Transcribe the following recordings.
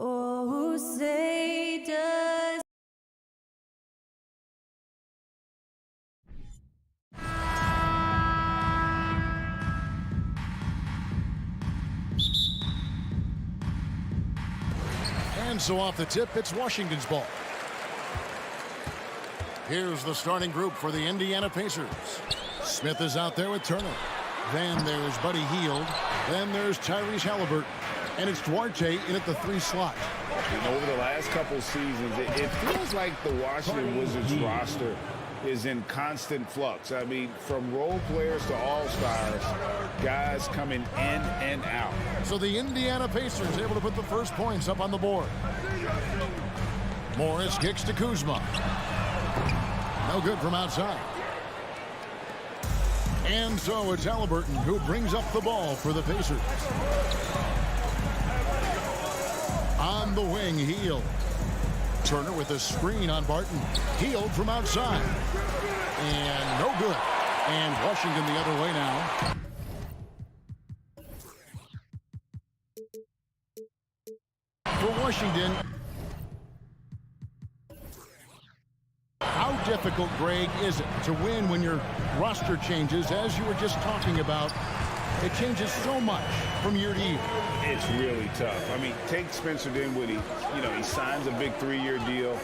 Oh, say does And so off the tip, it's Washington's ball. Here's the starting group for the Indiana Pacers. Smith is out there with Turner. Then there's Buddy Hield. Then there's Tyrese Halliburton. And it's Duarte in at the 3 slot. Over the last couple seasons, it feels like the Washington Wizards roster is in constant flux. I mean, from role players to all-stars, guys coming in and out. So the Indiana Pacers able to put the first points up on the board. Morris kicks to Kuzma. No good from outside. And so it's Halliburton who brings up the ball for the Pacers. On the wing, Hield. Turner with a screen on Barton. Hield from outside. And no good. And Washington the other way now. For Washington, how difficult, Greg, is it to win when your roster changes, as you were just talking about? It changes so much from year to year. It's really tough. I mean, take Spencer Dinwiddie. He signs a big 3-year deal,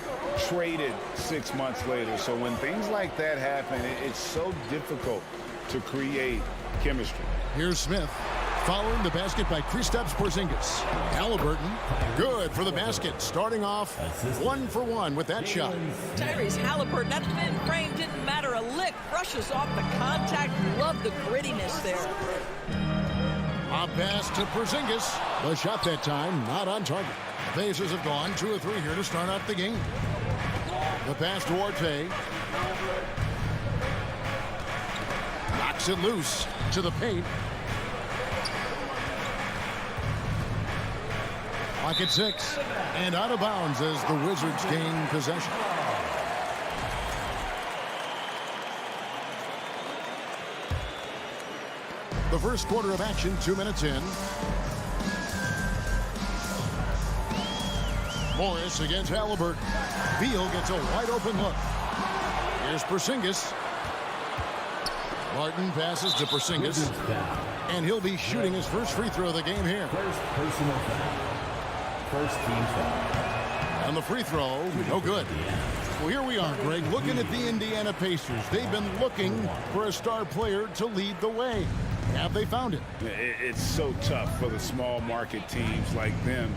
traded 6 months later. So when things like that happen, it's so difficult to create chemistry. Here's Smith. Following the basket by Kristaps Porzingis. Halliburton, good for the basket. Starting off 1 for 1 with that shot. Tyrese Halliburton, that thin frame didn't matter a lick. Brushes off the contact. Love the grittiness there. A pass to Porzingis. The shot that time not on target. The Pacers have gone 2 of 3 here to start out the game. The pass to Duarte. Knocks it loose to the paint. Clock at 6. And out of bounds as the Wizards gain possession. The first quarter of action, 2 minutes in. Morris against Halliburton. Beal gets a wide open look. Here's Porzingis. Martin passes to Porzingis. And he'll be shooting his first free throw of the game here. First personal foul. First team foul. And the free throw, no good. Well, here we are, Greg, looking at the Indiana Pacers. They've been looking for a star player to lead the way. Have they found it? It's so tough for the small market teams like them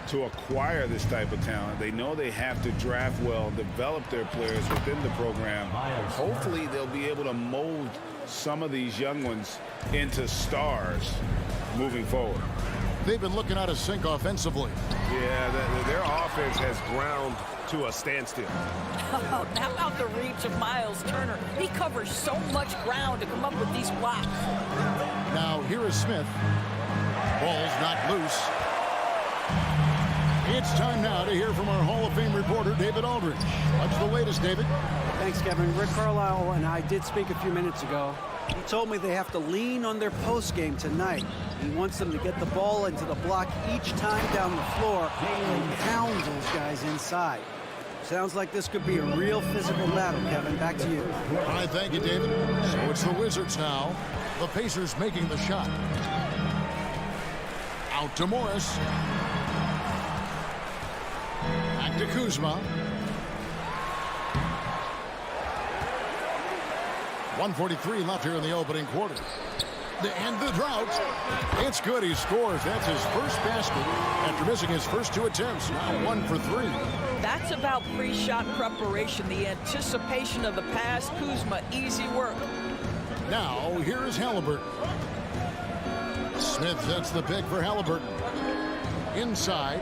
to acquire this type of talent. They know they have to draft well, develop their players within the program. Hopefully they'll be able to mold some of these young ones into stars moving forward. They've been looking out of sync offensively. Yeah, their offense has ground to a standstill. How about the reach of Miles Turner? He covers so much ground to come up with these blocks. Now, here is Smith. Ball's knocked loose. It's time now to hear from our Hall of Fame reporter, David Aldridge. What's the latest, David? Thanks, Kevin. Rick Carlisle and I did speak a few minutes ago. He told me they have to lean on their post game tonight. He wants them to get the ball into the block each time down the floor and pound those guys inside. Sounds like this could be a real physical battle, Kevin. Back to you. All right, thank you, David. So it's the Wizards now. The Pacers making the shot. Out to Morris. Back to Kuzma. 1:43 left here in the opening quarter. And the drought. It's good. He scores. That's his first basket after missing his first 2 attempts. Now 1 for 3. That's about pre-shot preparation, the anticipation of the pass. Kuzma, easy work. Now, here is Halliburton. Smith sets the pick for Halliburton. Inside.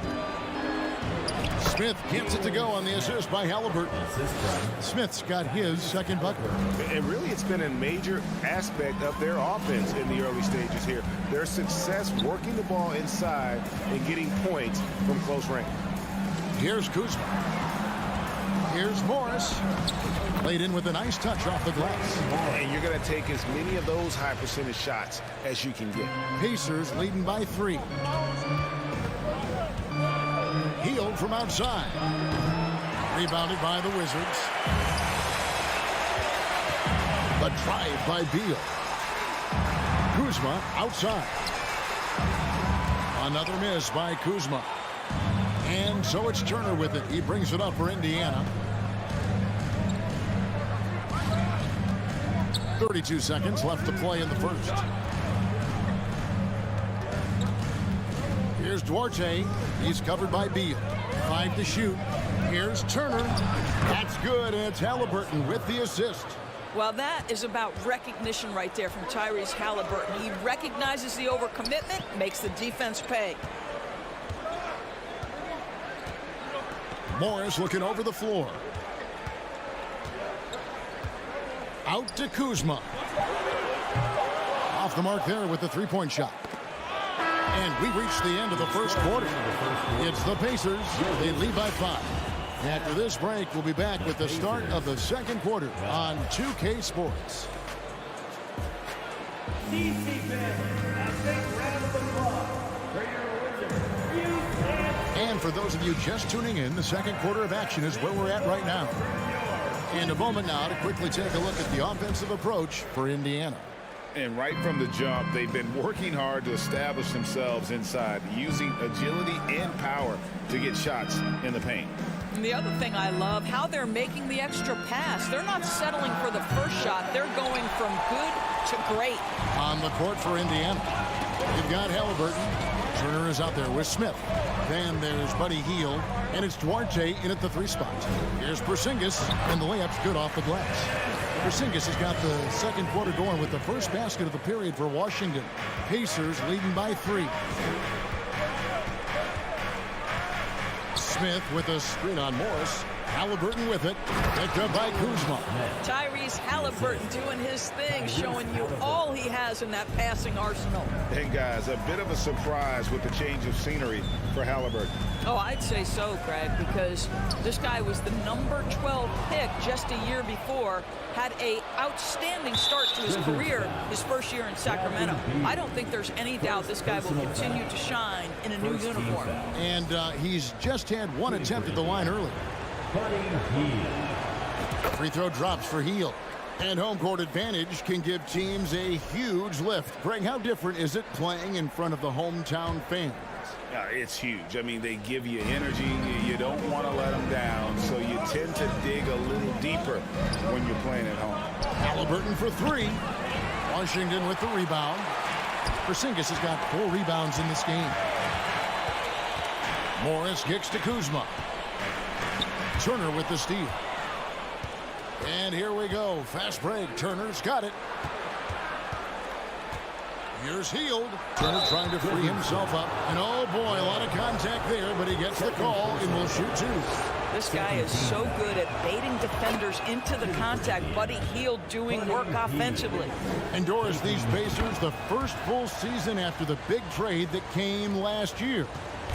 Smith gets it to go on the assist by Halliburton. Smith's got his second bucket. And really, it's been a major aspect of their offense in the early stages here. Their success working the ball inside and getting points from close range. Here's Kuzma. Here's Morris. Laid in with a nice touch off the glass. And you're going to take as many of those high percentage shots as you can get. Pacers leading by 3. Healed from outside. Rebounded by the Wizards. The drive by Beal. Kuzma outside. Another miss by Kuzma. And so it's Turner with it. He brings it up for Indiana. 32 seconds left to play in the first. Here's Duarte. He's covered by Beal. 5 to shoot. Here's Turner. That's good, and it's Halliburton with the assist. Well, that is about recognition right there from Tyrese Halliburton. He recognizes the overcommitment, makes the defense pay. Morris looking over the floor. Out to Kuzma. Off the mark there with the three-point shot. And we reach the end of the first quarter. It's the Pacers. They lead by 5. After this break, we'll be back with the start of the second quarter on 2K Sports. And for those of you just tuning in, the second quarter of action is where we're at right now. And a moment now to quickly take a look at the offensive approach for Indiana. And right from the jump, they've been working hard to establish themselves inside, using agility and power to get shots in the paint. And the other thing I love, how they're making the extra pass. They're not settling for the first shot. They're going from good to great. On the court for Indiana, you've got Halliburton. Turner is out there with Smith. Then there's Buddy Hield, and it's Duarte in at the 3 spot. Here's Porzingis, and the layup's good off the glass. Porzingis has got the second quarter going with the first basket of the period for Washington. Pacers leading by 3. Smith with a screen on Morris. Halliburton with it. Picked up by Kuzma. Tyrese Halliburton doing his thing, showing you all he has in that passing arsenal. And guys, a bit of a surprise with the change of scenery for Halliburton. Oh, I'd say so, Greg, because this guy was the number 12 pick just a year before, had a outstanding start to his career his first year in Sacramento. I don't think there's any doubt this guy will continue to shine in a new uniform. And he's just had one attempt at the line early. Free throw drops for Hield. And home court advantage can give teams a huge lift. Greg, how different is it playing in front of the hometown fans? It's huge. I mean, they give you energy. You don't want to let them down, so you tend to dig a little deeper when you're playing at home. Halliburton for 3. Washington with the rebound. Porzingis has got 4 rebounds in this game. Morris kicks to Kuzma. Turner with the steal. And here we go. Fast break. Turner's got it. Here's Hield. Turner trying to free himself up. And oh boy, a lot of contact there, but he gets the call and will shoot 2. This guy is so good at baiting defenders into the contact. Buddy Hield doing work offensively. And Doris, these Pacers, the first full season after the big trade that came last year.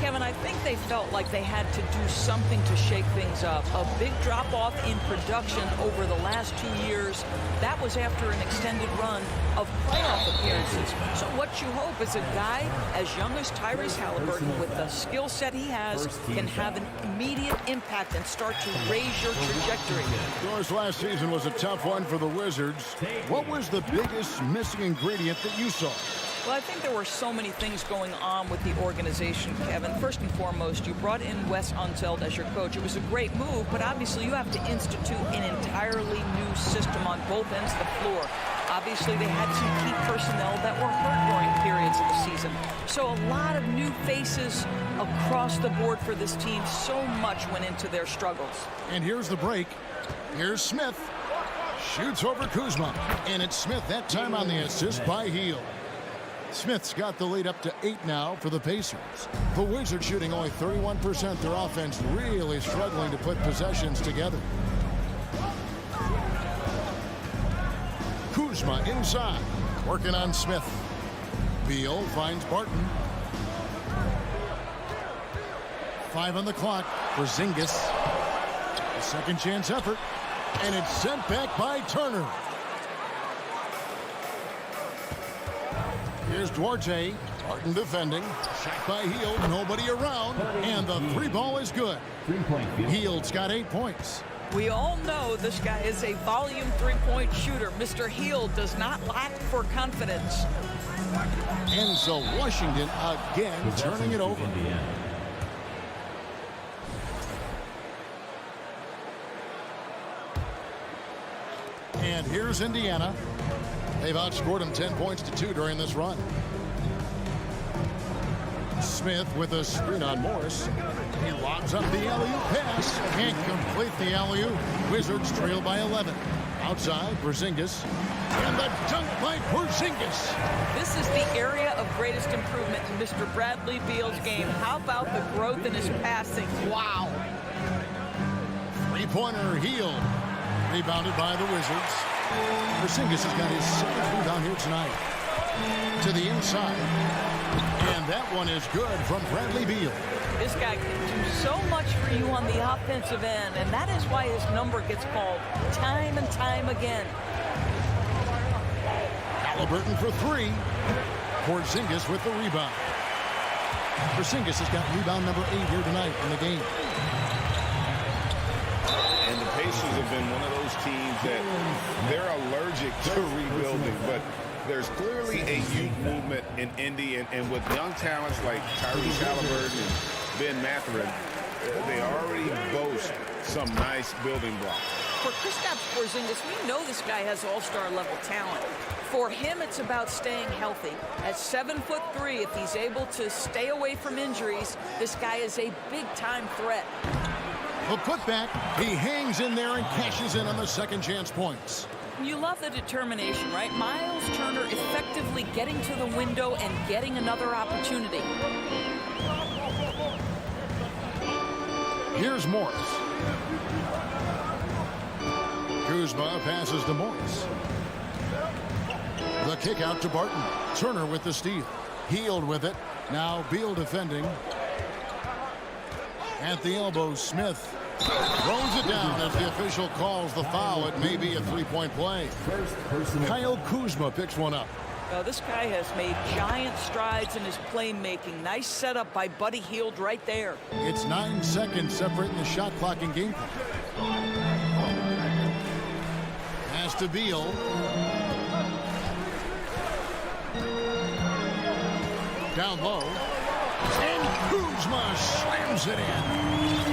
Kevin, I think they felt like they had to do something to shake things up. A big drop-off in production over the last 2 years. That was after an extended run of playoff appearances. So what you hope is a guy as young as Tyrese Halliburton, with the skill set he has, can have an immediate impact and start to raise your trajectory. Doris, last season was a tough one for the Wizards. What was the biggest missing ingredient that you saw? Well, I think there were so many things going on with the organization, Kevin. First and foremost, you brought in Wes Unseld as your coach. It was a great move, but obviously you have to institute an entirely new system on both ends of the floor. Obviously, they had some key personnel that were hurt during periods of the season. So a lot of new faces across the board for this team. So much went into their struggles. And here's the break. Here's Smith. Shoots over Kuzma. And it's Smith that time on the assist by Hield. Smith's got the lead up to 8 now for the Pacers. The Wizards shooting only 31%. Their offense really struggling to put possessions together. Kuzma inside, working on Smith. Beal finds Barton. 5 on the clock for Zingis. A second chance effort, and it's sent back by Turner. Here's Duarte. Barton defending. Shot by Hield. Nobody around. And the 3-ball is good. Hield's got 8 points. We all know this guy is a volume 3-point shooter. Mr. Hield does not lack for confidence. And so Washington again turning it over. And here's Indiana. They've outscored them 10 points to 2 during this run. Smith with a screen on Morris. He lobs up the alley-oop pass. Can't complete the alley-oop. Wizards trail by 11. Outside, Porzingis. And the dunk by Porzingis. This is the area of greatest improvement in Mr. Bradley Beal's game. How about the growth in his passing? Wow. Three-pointer Hield. Rebounded by the Wizards. Porzingis has got his 7th rebound here tonight. To the inside. And that one is good from Bradley Beal. This guy can do so much for you on the offensive end, and that is why his number gets called time and time again. Halliburton for 3. Porzingis with the rebound. Porzingis has got rebound number 8 here tonight in the game. And the Pacers have been one of those teams that they're allergic to rebuilding, but there's clearly a youth movement in Indy, and with young talents like Tyrese Halliburton and Ben Mathurin, they already boast some nice building blocks. For Kristaps Porzingis, we know this guy has all-star level talent. For him, it's about staying healthy. At 7'3", if he's able to stay away from injuries, this guy is a big-time threat. The putback, he hangs in there and cashes in on the second chance points. You love the determination, right? Miles Turner effectively getting to the window and getting another opportunity. Here's Morris. Kuzma passes to Morris. The kick out to Barton. Turner with the steal. Hield with it. Now Beal defending. At the elbow, Smith throws it down as the official calls the foul. It may be a 3-point play. Kyle Kuzma picks one up. Now, this guy has made giant strides in his playmaking. Nice setup by Buddy Hield right there. It's 9 seconds separating the shot clock and game clock. Pass to Beal. Down low. And Kuzma slams it in.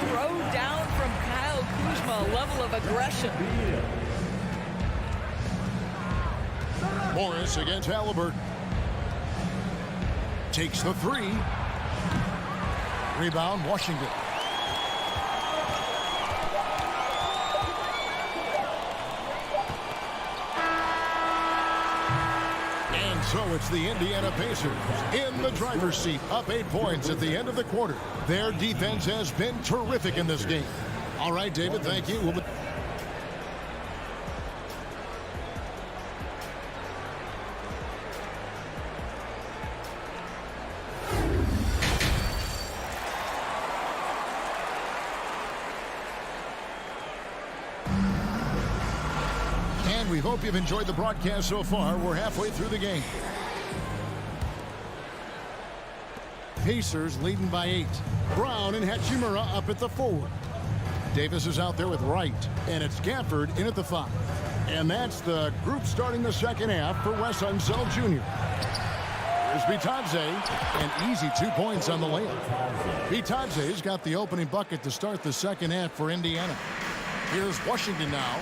Throw down from Kyle Kuzma, a level of aggression. Morris against Halliburton. Takes the 3. Rebound, Washington. And so it's the Indiana Pacers in the driver's seat, up 8 points at the end of the quarter. Their defense has been terrific in this game. All right, David, thank you. We hope you've enjoyed the broadcast so far. We're halfway through the game. Pacers leading by 8. Brown and Hachimura up at the forward. Davis is out there with Wright, and it's Gafford in at the 5. And that's the group starting the second half for Wes Unseld Jr. Here's Bitadze, an easy 2 points on the layup. Bitadze's got the opening bucket to start the second half for Indiana. Here's Washington now.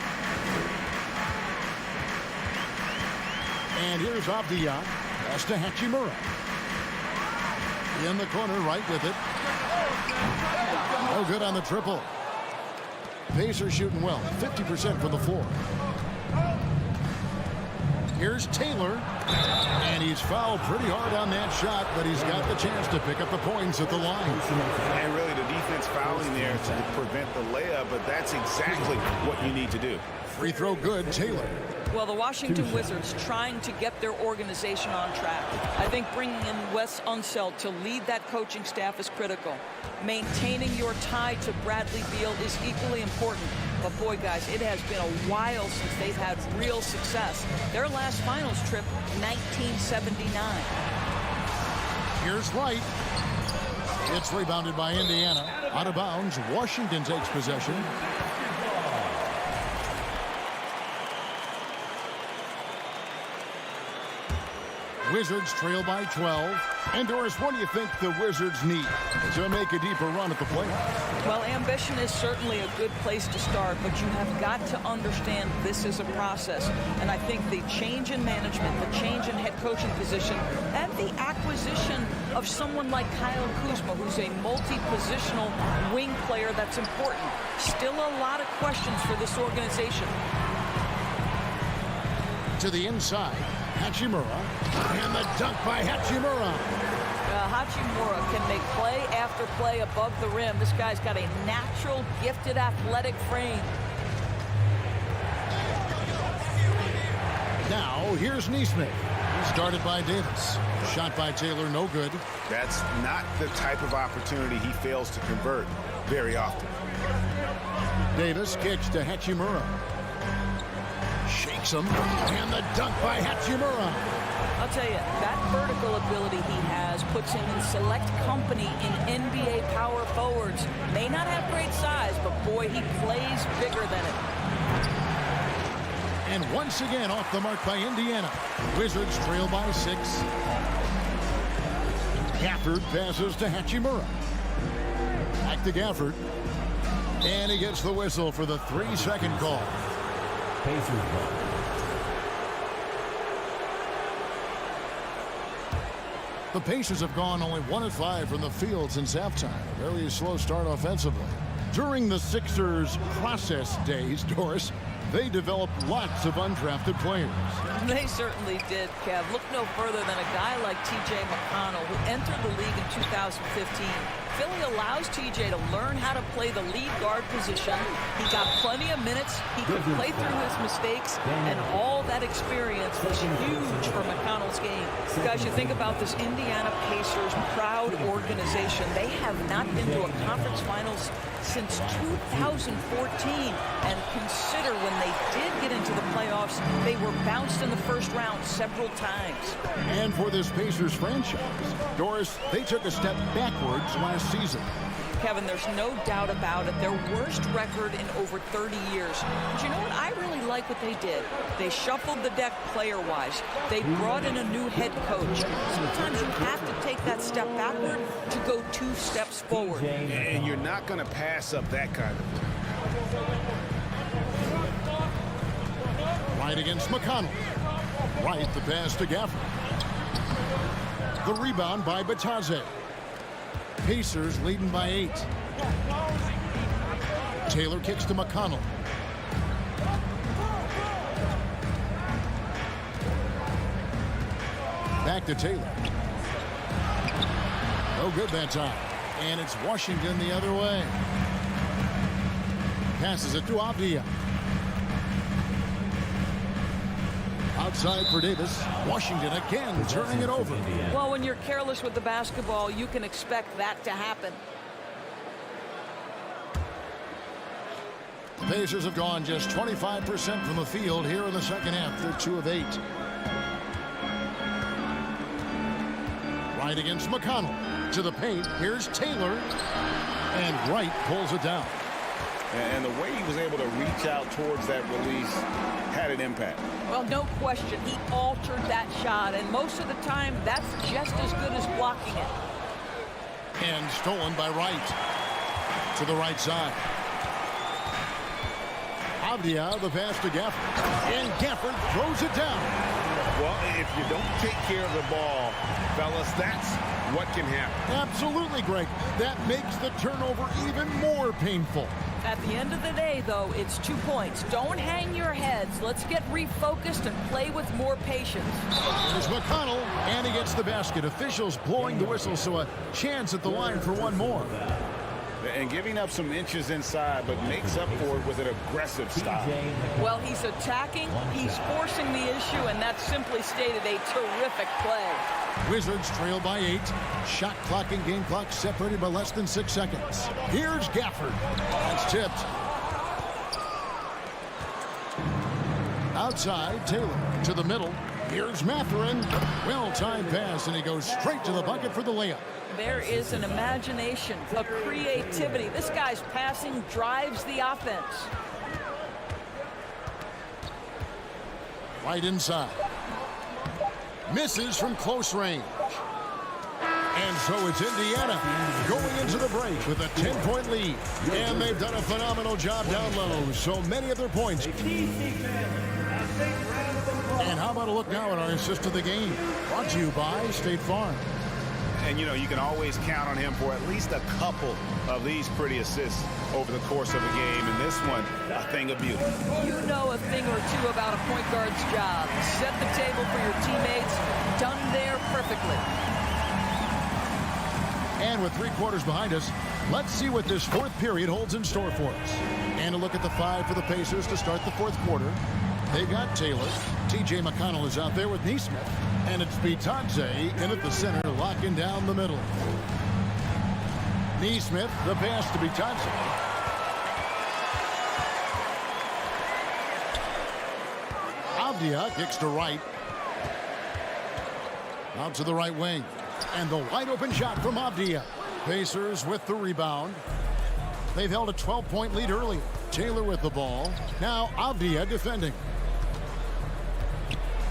And here's Avdia. Pass to Hachimura. In the corner, right with it. No good on the triple. Pacers shooting well, 50% from the floor. Here's Taylor. And he's fouled pretty hard on that shot, but he's got the chance to pick up the points at the line. And really the defense fouling there to prevent the layup, but that's exactly what you need to do. Free throw good, Taylor. Well, the Washington Wizards trying to get their organization on track. I think bringing in Wes Unseld to lead that coaching staff is critical. Maintaining your tie to Bradley Beal is equally important. But boy, guys, it has been a while since they've had real success. Their last finals trip, 1979. Here's Wright. It's rebounded by Indiana. Out of bounds, Washington takes possession. Wizards trail by 12. And Doris, what do you think the Wizards need to make a deeper run at the playoffs? Well, ambition is certainly a good place to start, but you have got to understand this is a process. And I think the change in management, the change in head coaching position, and the acquisition of someone like Kyle Kuzma, who's a multi-positional wing player that's important. Still a lot of questions for this organization. To the inside, Hachimura, and the dunk by Hachimura. Hachimura can make play after play above the rim. This guy's got a natural, gifted, athletic frame. Now, here's Neesmith. Started by Davis. Shot by Taylor, no good. That's not the type of opportunity he fails to convert very often. Davis kicks to Hachimura. Shakes him, and the dunk by Hachimura. I'll tell you, that vertical ability he has puts him in select company in NBA power forwards. May not have great size, but boy, he plays bigger than it. And once again off the mark by Indiana. Wizards trail by 6. Gafford passes to Hachimura. Back to Gafford. And he gets the whistle for the 3-second call. Pacers ball. The Pacers have gone only 1 of 5 from the field since halftime. A very slow start offensively. During the Sixers' process days, Doris, they developed lots of undrafted players. They certainly did, Kev. Look no further than a guy like T.J. McConnell, who entered the league in 2015. Philly allows T.J. to learn how to play the lead guard position. He got plenty of minutes. He could play through his mistakes, and all that experience was huge for McConnell's game. Guys, you think about this Indiana Pacers proud organization. They have not been to a conference finals since 2014, and consider when they did get into the playoffs, they were bounced in the first round several times. And for this Pacers franchise, Doris, they took a step backwards last season. Kevin, there's no doubt about it. Their worst record in over 30 years. But you know what? I really like what they did. They shuffled the deck player-wise. They brought in a new head coach. Sometimes you have to take that step backward to go 2 steps forward. And you're not going to pass up that kind of thing. Right against McConnell. Right, the pass to Gafford. The rebound by Batadze. Pacers leading by 8. Taylor kicks to McConnell. Back to Taylor. No good that time. And it's Washington the other way. Passes it to Avdia. Outside for Davis. Washington again turning it over. Well, when you're careless with the basketball, you can expect that to happen. The Pacers have gone just 25% from the field here in the second half. They're 2 of 8. Right against McConnell. To the paint. Here's Taylor. And Wright pulls it down. And the way he was able to reach out towards that release had an impact. Well, no question. He altered that shot, and most of the time, that's just as good as blocking it. And stolen by Wright. To the right side. Avdia, the pass to Gafford. And Gafford throws it down. Well, if you don't take care of the ball, fellas, that's what can happen. Absolutely, Greg. That makes the turnover even more painful. At the end of the day, though, it's 2 points. Don't hang your heads. Let's get refocused and play with more patience. There's McConnell, and he gets the basket. Officials blowing the whistle, so a chance at the line for one more. And giving up some inches inside, but makes up for it with an aggressive style. Well, he's attacking, he's forcing the issue, and that's simply stated a terrific play. Wizards trail by 8. Shot clock and game clock separated by less than 6 seconds. Here's Gafford. That's tipped. Outside, Taylor to the middle. Here's Mathurin. Well-timed pass, and he goes straight to the bucket for the layup. There is an imagination, a creativity. This guy's passing drives the offense. Right inside. Misses from close range. And so it's Indiana going into the break with a 10-point lead. And they've done a phenomenal job down low. So many of their points. And how about a look now at our assist of the game? Brought to you by State Farm. And, you know, you can always count on him for at least a couple of these pretty assists over the course of a game. And this one, a thing of beauty. You know a thing or two about a point guard's job. Set the table for your teammates. Done there perfectly. And with 3 quarters behind us, let's see what this fourth period holds in store for us. And a look at the 5 for the Pacers to start the fourth quarter. They've got Taylor. T.J. McConnell is out there with Neesmith. And it's Bitadze in at the center, locking down the middle. Neesmith, the pass to Bitadze. Avdia kicks to right. Out to the right wing. And the wide open shot from Avdia. Pacers with the rebound. They've held a 12-point lead earlier. Taylor with the ball. Now Avdia defending.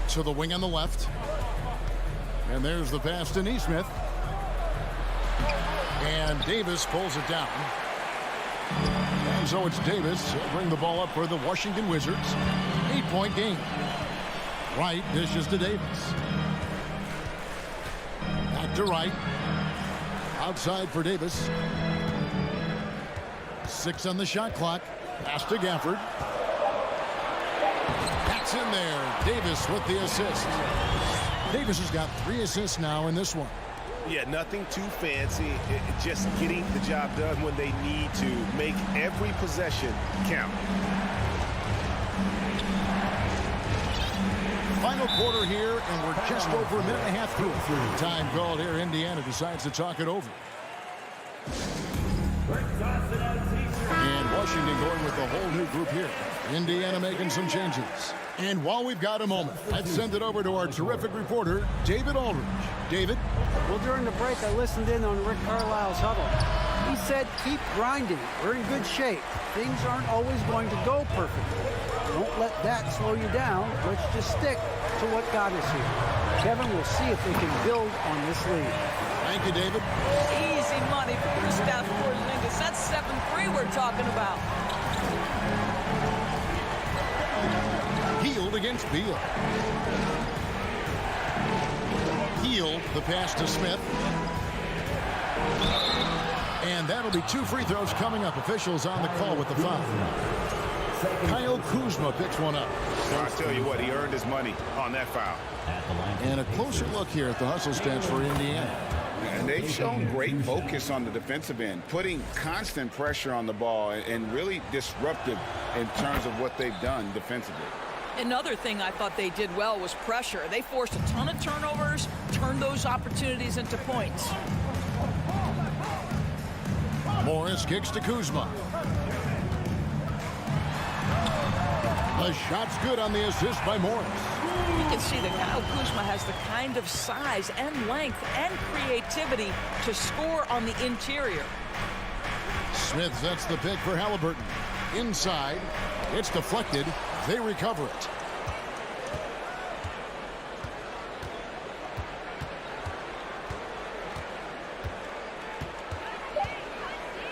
To the wing on the left. And there's the pass to Neesmith. And Davis pulls it down. And so it's Davis. He'll bring the ball up for the Washington Wizards. 8-point game. Wright dishes to Davis. Back to Wright. Outside for Davis. 6 on the shot clock. Pass to Gafford. That's in there. Davis with the assist. Davis has got 3 assists now in this one. Yeah, nothing too fancy. Just getting the job done when they need to. Make every possession count. Final quarter here, and we're just over a minute and a half through. Time called here. Indiana decides to talk it over. And Washington going with the whole new group here. Indiana making some changes. And while we've got a moment, let's send it over to our terrific reporter, David Aldridge. David? Well, during the break, I listened in on Rick Carlisle's huddle. He said, keep grinding. We're in good shape. Things aren't always going to go perfectly. Don't let that slow you down. Let's just stick to what got us here. Kevin, we'll see if they can build on this lead. Thank you, David. Easy money for Kristaps Porzingis. That's 7-3 we're talking about. Healed against Beal. Healed, the pass to Smith. And that'll be 2 free throws coming up. Officials on the call with the foul. Kyle Kuzma picks one up. Well, I tell you what, he earned his money on that foul. And a closer look here at the hustle stats for Indiana. And they've shown great focus on the defensive end, putting constant pressure on the ball and really disruptive in terms of what they've done defensively. Another thing I thought they did well was pressure. They forced a ton of turnovers, turned those opportunities into points. Morris kicks to Kuzma. The shot's good on the assist by Morris. You can see that Kyle Kuzma has the kind of size and length and creativity to score on the interior. Smith sets the pick for Halliburton. Inside, it's deflected. They recover it.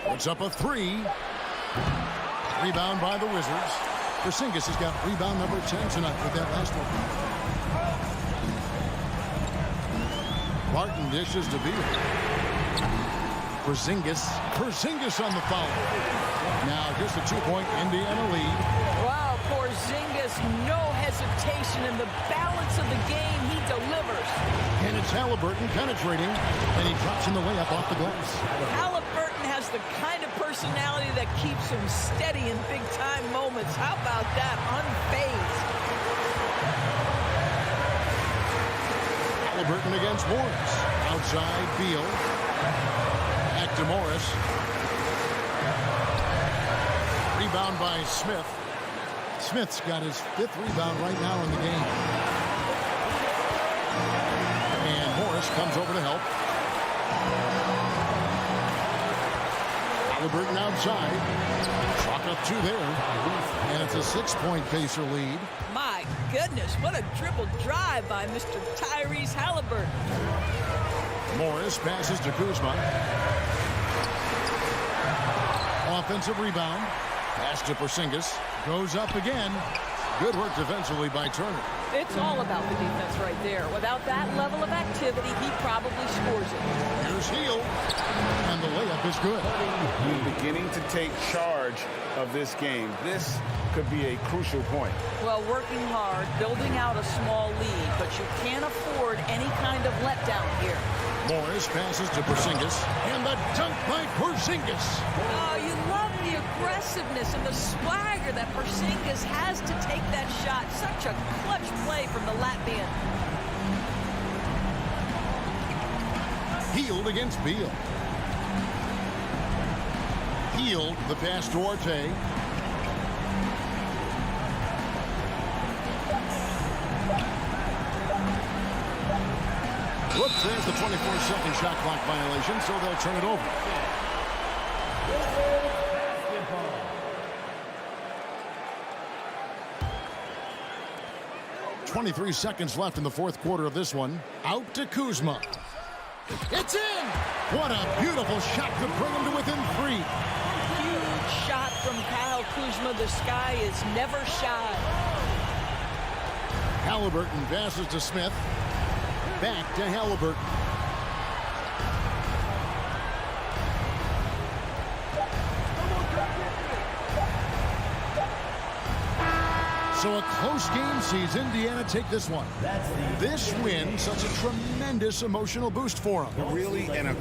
Puts up a 3. Rebound by the Wizards. Porzingis has got rebound number 10 tonight with that last one. Martin dishes to Beal. Porzingis on the foul. Now just a 2-point Indiana lead. Wow, Porzingis, no hesitation in the balance of the game. He delivers. And it's Halliburton penetrating, and he drops in the layup off the glass. Halliburton has the kind of personality that keeps him steady in big-time moments. How about that? Unfazed. Halliburton against Morris. Outside, Beal. Back to Morris. Rebound by Smith. Smith's got his 5th rebound right now in the game. And Morris comes over to help. Halliburton outside. Chalk up 2 there. And it's a 6-point Pacer lead. My goodness, what a dribble drive by Mr. Tyrese Halliburton. Morris passes to Kuzma. Offensive rebound. Pass to Porzingis. Goes up again. Good work defensively by Turner. It's all about the defense right there. Without that level of activity, he probably scores it. Here's Hield. And the layup is good. Beginning to take charge of this game. This could be a crucial point. Well, working hard, building out a small lead, but you can't afford any kind of letdown here. Morris passes to Porzingis. And the dunk by Porzingis. Oh, you love the aggressiveness and the swagger that Porzingis has to take that shot. Such a clutch play from the Latvian. Hield against Beal. Hield, the pass to Duarte. Whoops, there's the 24-second shot clock violation, so they'll turn it over. .23 seconds left in the 4th quarter of this one. Out to Kuzma. It's in! What a beautiful shot to bring him to within 3. Huge shot from Kyle Kuzma. The sky is never shy. Halliburton passes to Smith. Back to Halliburton. So a close game sees Indiana take this one. This win, such a tremendous emotional boost for them. Really, and a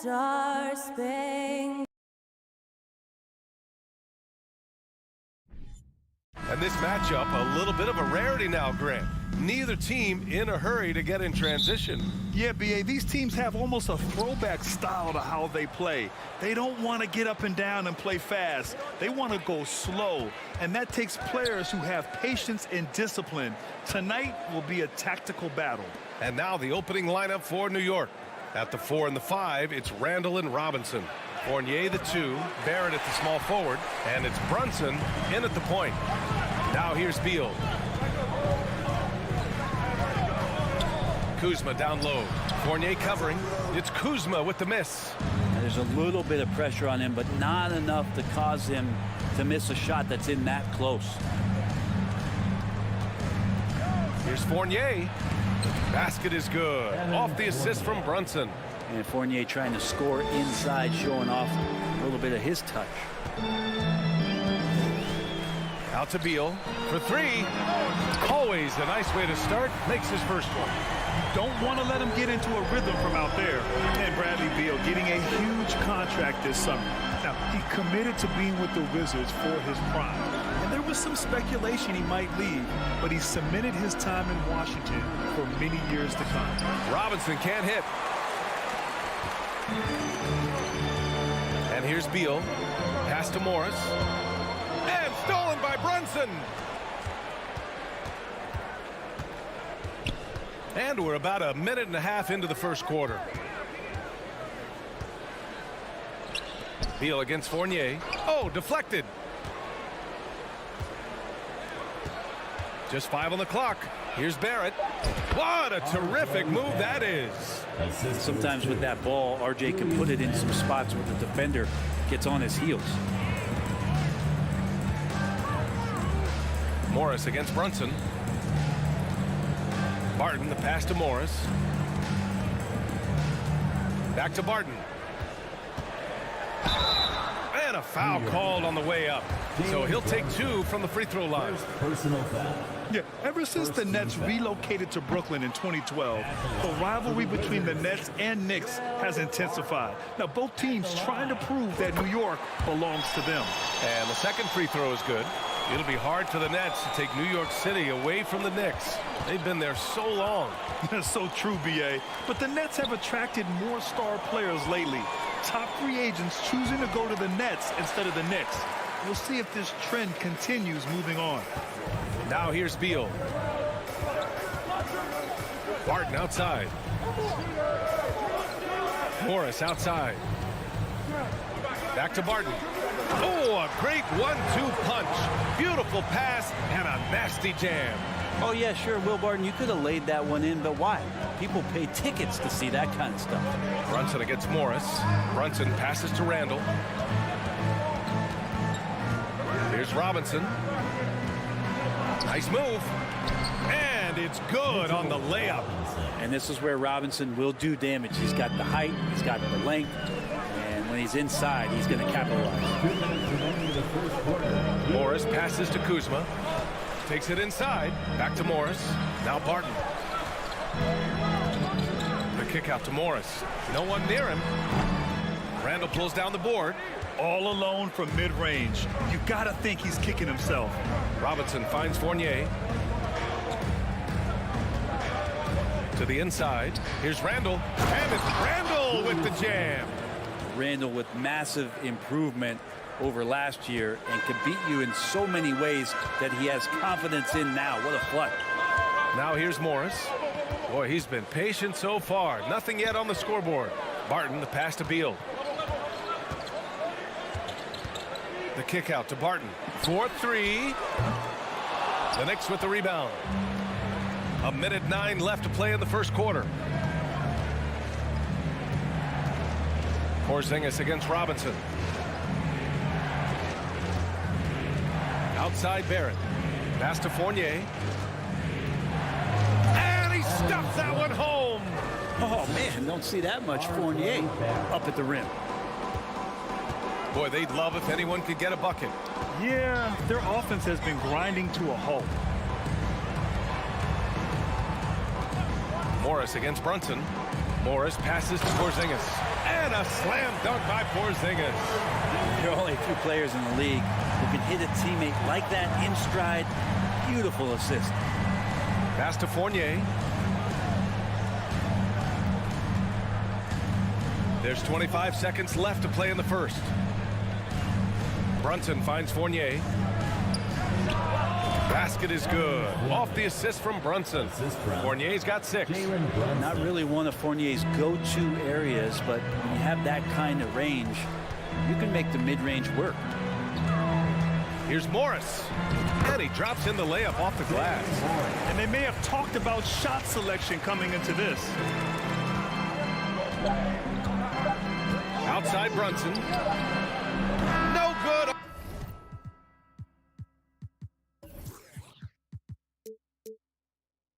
star-spangled. And this matchup, a little bit of a rarity now, Grant. Neither team in a hurry to get in transition. Yeah, B.A., these teams have almost a throwback style to how they play. They don't want to get up and down and play fast. They want to go slow, and that takes players who have patience and discipline. Tonight will be a tactical battle. And now the opening lineup for New York. At the 4 and the 5, it's Randall and Robinson. Fournier the 2, Barrett at the small forward, and it's Brunson in at the point. Now here's Beal. Kuzma down low. Fournier covering. It's Kuzma with the miss. There's a little bit of pressure on him, but not enough to cause him to miss a shot that's in that close. Here's Fournier. Basket is good. Off the assist from Brunson. And Fournier trying to score inside, showing off a little bit of his touch. Out to Beal for 3. Always a nice way to start. Makes his first one. Don't want to let him get into a rhythm from out there. And Bradley Beal getting a huge contract this summer. Now, he committed to being with the Wizards for his prime. And there was some speculation he might leave, but he cemented his time in Washington for many years to come. Robinson can't hit. And here's Beal. Pass to Morris. And stolen by Brunson. And we're about a minute and a half into the first quarter. Beal against Fournier. Oh, deflected. Just 5 on the clock. Here's Barrett. What a terrific move that is. Sometimes with that ball, RJ can put it in some spots where the defender gets on his heels. Morris against Brunson. Barton, the pass to Morris. Back to Barton. And a foul called on the way up. So he'll take 2 from the free throw line. Personal foul. Yeah, ever since the Nets relocated to Brooklyn in 2012, the rivalry between the Nets and Knicks has intensified. Now, both teams trying to prove that New York belongs to them. And the second free throw is good. It'll be hard for the Nets to take New York City away from the Knicks. They've been there so long. That's so true, B.A. But the Nets have attracted more star players lately. Top free agents choosing to go to the Nets instead of the Knicks. We'll see if this trend continues moving on. Now here's Beal. Barton outside. Morris outside. Back to Barton. Oh, a great 1-2 punch. Beautiful pass and a nasty jam. Oh, yeah, sure, Will Barton, you could have laid that one in, but why? People pay tickets to see that kind of stuff. Brunson against Morris. Brunson passes to Randall. Here's Robinson. Nice move. And it's good on the layup. And this is where Robinson will do damage. He's got the height, he's got the length, and when he's inside, he's going to capitalize. Morris passes to Kuzma. Takes it inside. Back to Morris. Now Barton. The kick out to Morris. No one near him. Randall pulls down the board. All alone from mid-range. You got to think he's kicking himself. Robinson finds Fournier. To the inside. Here's Randall. And it's Randall with the jam. Randall with massive improvement over last year and can beat you in so many ways that he has confidence in now. What a flood. Now here's Morris. Boy, he's been patient so far. Nothing yet on the scoreboard. Barton, the pass to Beal. The kick out to Barton. 4-3. The Knicks with the rebound. 1:09 left to play in the first quarter. Porzingis against Robinson. Outside Barrett. Pass to Fournier. And he stuffs that one home. Oh, man, don't see that much Fournier up at the rim. Boy, they'd love if anyone could get a bucket. Yeah, their offense has been grinding to a halt. Morris against Brunson. Morris passes to Porzingis. And a slam dunk by Porzingis. There are only a few players in the league who can hit a teammate like that in stride. Beautiful assist. Pass to Fournier. There's 25 seconds left to play in the first. Brunson finds Fournier. Basket is good. Off the assist from Brunson. Fournier's got 6. Not really one of Fournier's go-to areas, but when you have that kind of range, you can make the mid-range work. Here's Morris. And he drops in the layup off the glass. And they may have talked about shot selection coming into this. Outside Brunson. No good.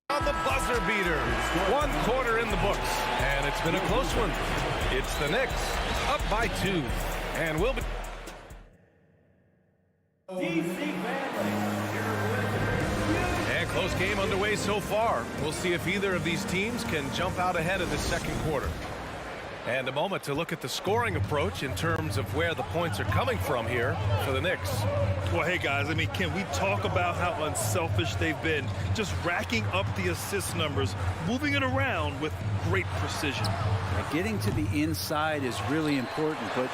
On the buzzer beater. 1 quarter in the books. And it's been a close one. It's the Knicks up by 2. And we'll be... And close game underway so far. We'll see if either of these teams can jump out ahead of the second quarter. And a moment to look at the scoring approach in terms of where the points are coming from here for the Knicks. Well, hey, guys, I mean, can we talk about how unselfish they've been? Just racking up the assist numbers, moving it around with great precision. Getting to the inside is really important, but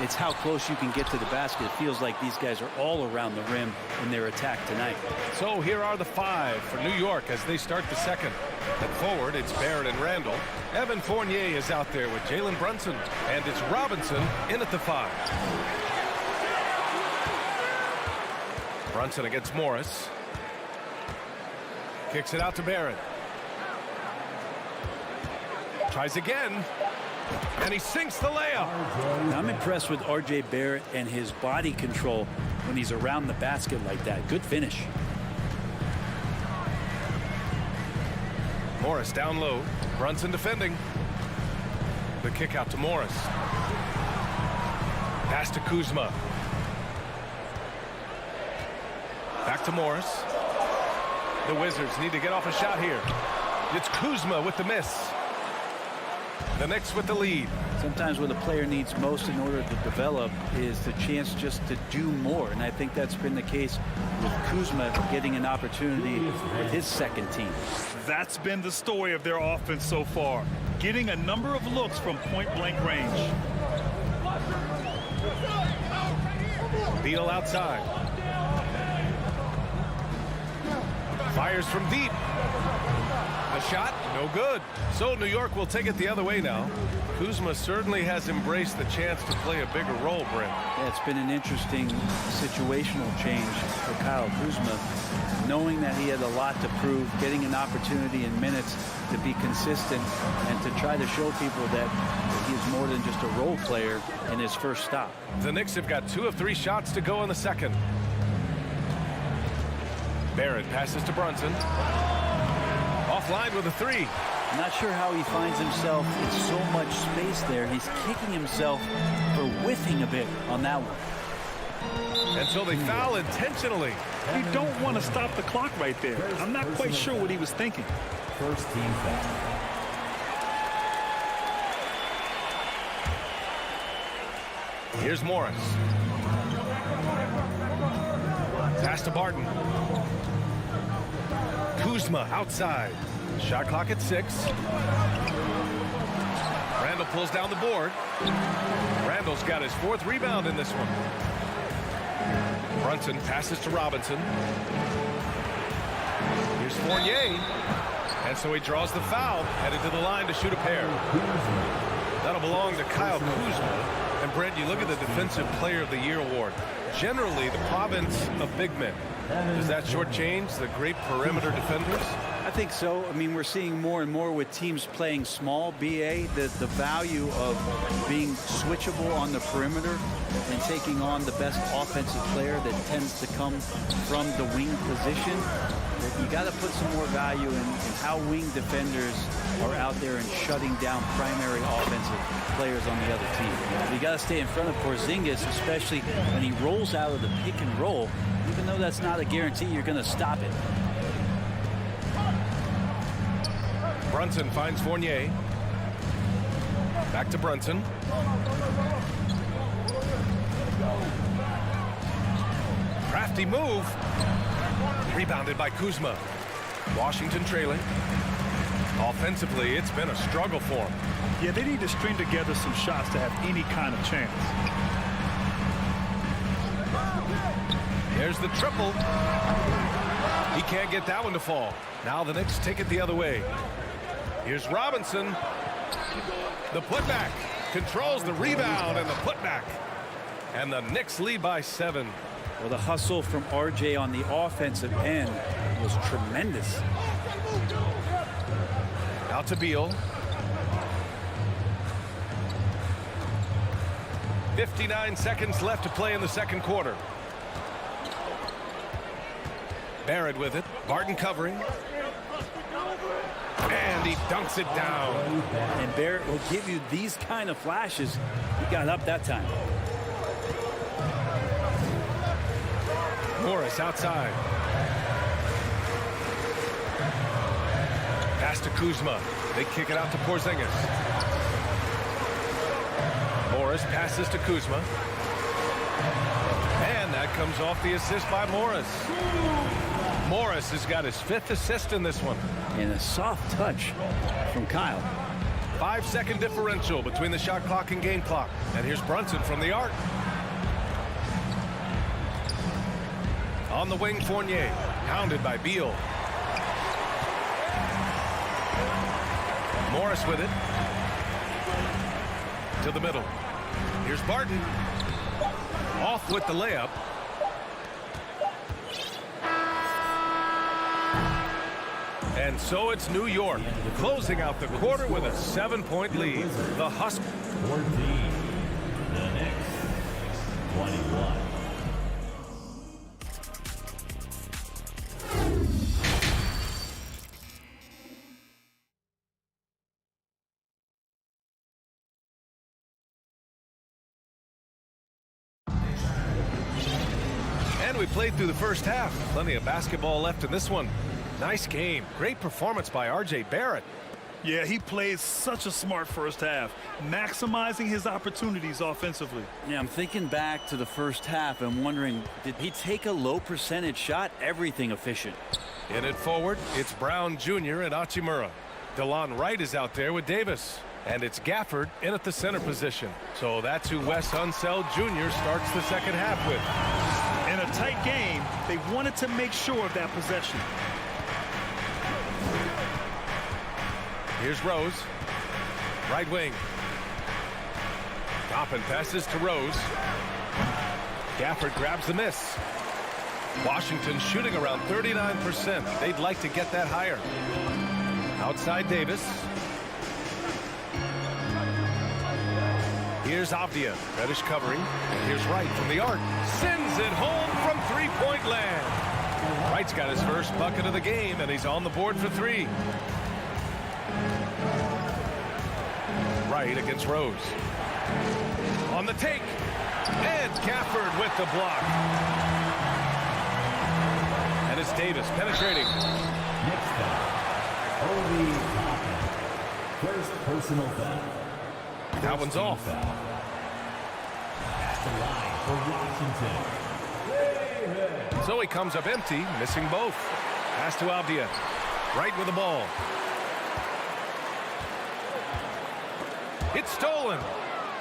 it's how close you can get to the basket. It feels like these guys are all around the rim in their attack tonight. So here are the 5 for New York as they start the second. At forward, it's Barrett and Randall. Evan Fournier is out there with Jalen Brunson. And it's Robinson in at the 5. Brunson against Morris. Kicks it out to Barrett. Tries again. And he sinks the layup. I'm impressed with R.J. Barrett and his body control when he's around the basket like that. Good finish. Morris down low. Brunson defending. The kick out to Morris. Pass to Kuzma. Back to Morris. The Wizards need to get off a shot here. It's Kuzma with the miss. The Knicks with the lead. Sometimes what a player needs most in order to develop is the chance just to do more. And I think that's been the case with Kuzma getting an opportunity with his second team. That's been the story of their offense so far. Getting a number of looks from point-blank range. Beal outside. Fires from deep. A shot, no good. So New York will take it the other way now. Kuzma certainly has embraced the chance to play a bigger role, Brent. Yeah, it's been an interesting situational change for Kyle Kuzma, knowing that he had a lot to prove, getting an opportunity in minutes to be consistent and to try to show people that he's more than just a role player in his first stop. The Knicks have got 2 of 3 shots to go in the second. Barrett passes to Brunson. Offline with a 3. I'm not sure how he finds himself in so much space there. He's kicking himself for whiffing a bit on that one. And so they foul intentionally. You don't want to stop the clock right there. I'm not quite sure what he was thinking. First team foul. Here's Morris. Pass to Barton. Kuzma outside. Shot clock at 6. Randall pulls down the board. Randall's got his 4th rebound in this one. Brunson passes to Robinson. Here's Fournier. And so he draws the foul, headed to the line to shoot a pair. That'll belong to Kyle Kuzma. And Brent, you look at the Defensive Player of the Year award. Generally, the province of big men. Does that shortchange the great perimeter defenders? I think so. I mean, we're seeing more and more with teams playing small, BA, the value of being switchable on the perimeter and taking on the best offensive player that tends to come from the wing position. You got to put some more value in how wing defenders are out there and shutting down primary offensive players on the other team. You got to stay in front of Porzingis, especially when he rolls out of the pick and roll. Even though that's not a guarantee, you're going to stop it. Brunson finds Fournier. Back to Brunson. Crafty move. Rebounded by Kuzma. Washington trailing. Offensively, it's been a struggle for him. Yeah, they need to string together some shots to have any kind of chance. There's the triple. He can't get that one to fall. Now the Knicks take it the other way. Here's Robinson. The putback. Controls the rebound and the putback. And the Knicks lead by 7. Well, the hustle from RJ on the offensive end was tremendous. Out to Beal. 59 seconds left to play in the second quarter. Barrett with it. Barton covering. And he dunks it down. And Barrett will give you these kind of flashes. He got up that time. Morris outside. Pass to Kuzma. They kick it out to Porzingis. Morris passes to Kuzma. And that comes off the assist by Morris. Morris has got his 5th assist in this one. And a soft touch from Kyle. 5-second differential between the shot clock and game clock. And here's Brunson from the arc. On the wing, Fournier. Hounded by Beal. Morris with it. To the middle. Here's Barton. Off with the layup. And so it's New York closing out the quarter with a 7-point lead. The Huskies. 14. The Knicks. 21. And we played through the first half. Plenty of basketball left in this one. Nice game. Great performance by RJ Barrett. Yeah, he played such a smart first half, maximizing his opportunities offensively. Yeah, I'm thinking back to the first half and wondering, did he take a low percentage shot? Everything efficient. In it forward, it's Brown Jr. and Hachimura. DeLon Wright is out there with Davis. And it's Gafford in at the center position. So that's who Wes Unseld Jr. starts the second half with. In a tight game, they wanted to make sure of that possession. Here's Rose. Right wing. Toppin passes to Rose. Gafford grabs the miss. Washington shooting around 39%. They'd like to get that higher. Outside Davis. Here's Avdia. Reddish covering. Here's Wright from the arc. Sends it home from three-point land. Wright's got his first bucket of the game, and he's on the board for 3. Wright against Rose. On the take. And Gafford with the block. And it's Davis penetrating. Next foul. Obi Toppin. First personal foul. That one's off. Foul. At the line for Washington. So he comes up empty, missing both. Pass to Avdia. Wright with the ball. It's stolen.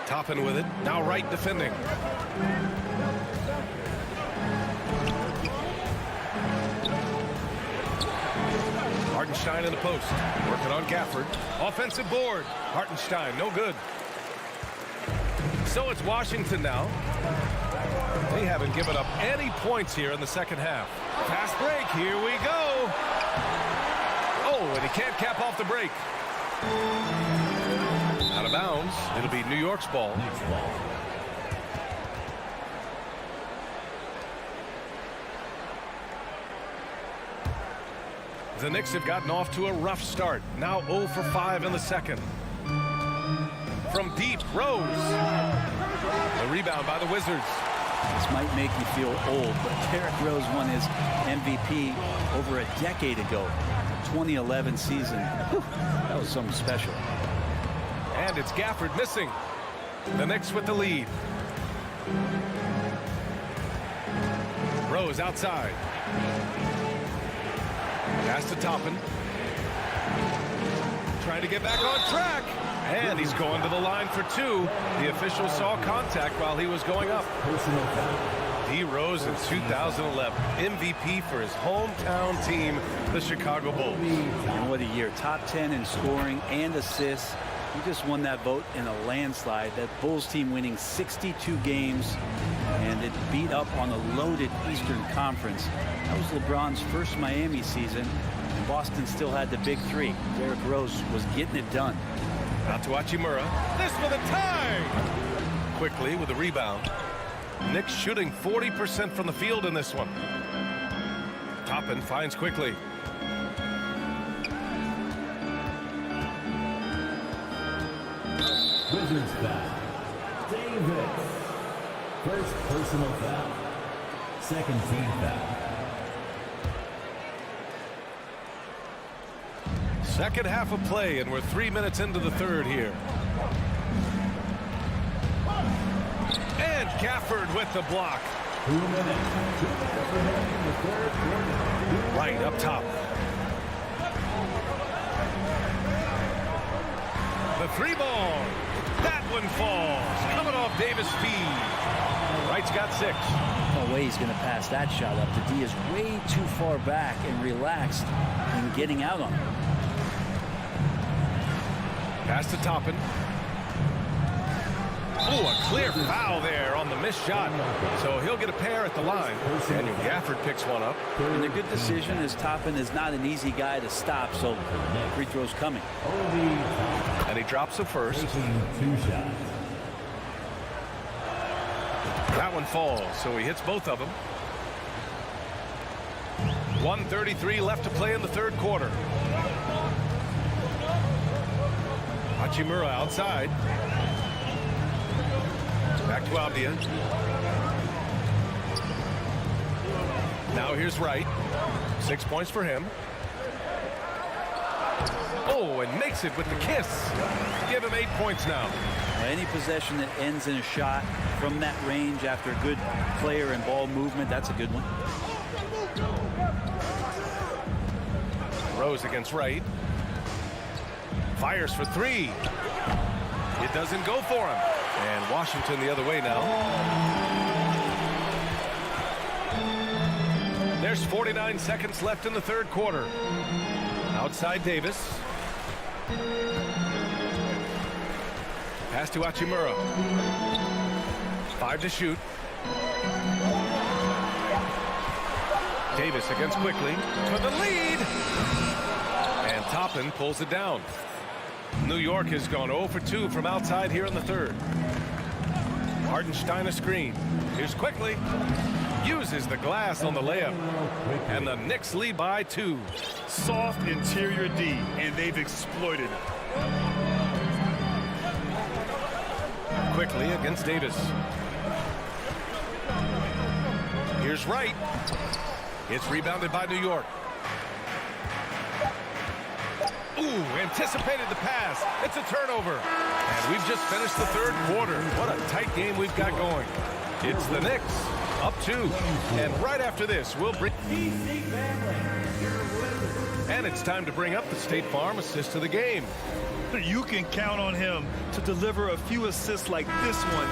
Toppin with it. Now Wright defending. Hartenstein in the post. Working on Gafford. Offensive board. Hartenstein, no good. So it's Washington now. They haven't given up any points here in the second half. Fast break. Here we go. Oh, and he can't cap off the break. Out of bounds. It'll be New York's ball. Knicks ball. The Knicks have gotten off to a rough start. Now 0 for 5 in the second. From deep, Rose. The rebound by the Wizards. This might make you feel old, but Derrick Rose won his MVP over a decade ago. 2011 season. Whew, that was something special. And it's Gafford missing. The Knicks with the lead. Rose outside. Pass to Toppin. Trying to get back on track. And he's going to the line for two. The official saw contact while he was going up. D. Rose in 2011. MVP for his hometown team, the Chicago Bulls. And what a year. Top 10 in scoring and assists. He just won that vote in a landslide. That Bulls team winning 62 games, and it beat up on a loaded Eastern Conference. That was LeBron's first Miami season, and Boston still had the big three. Derrick Rose was getting it done. Out to Hachimura. This for the tie! Quickly with a rebound. Knicks shooting 40% from the field in this one. Toppin finds quickly. Wizards foul. Davis. First personal foul. Second team foul. Second half of play, and we're 3 minutes into the third here. And Gafford with the block. 2 minutes. 2 minutes remaining in the third quarter. Right up top. The three ball. That one falls. Coming off Davis' feed. Wright's got 6. No way he's going to pass that shot up. The D is way too far back and relaxed in getting out on it. Pass to Toppin. Oh, a clear foul there on the missed shot. So he'll get a pair at the line. Daniel Gafford picks one up. And a good decision, as Toppin is not an easy guy to stop, so free throw's coming. And he drops the first. 2 shots. That one falls, so he hits both of them. 1:33 left to play in the third quarter. Hachimura outside. Back to Abdia. Now here's Wright. 6 points for him. Oh, and makes it with the kiss. Give him 8 points now. Any possession that ends in a shot from that range after good player and ball movement, that's a good one. Rose against Wright. Fires for 3. It doesn't go for him. And Washington the other way now. There's 49 seconds left in the third quarter. Outside Davis. Pass to Hachimura. 5 to shoot. Davis against Quickly for the lead. And Toppin pulls it down. New York has gone 0 for 2 from outside here in the third. Hartenstein a screen. Here's Quickly. Uses the glass on the layup. And the Knicks lead by 2. Soft interior D, and they've exploited it. Quickly against Davis. Here's Wright. It's rebounded by New York. Ooh, anticipated the pass. It's a turnover. And we've just finished the third quarter. What a tight game we've got going. It's the Knicks up 2. And right after this, we'll bring... And it's time to bring up the State Farm assist of the game. You can count on him to deliver a few assists like this one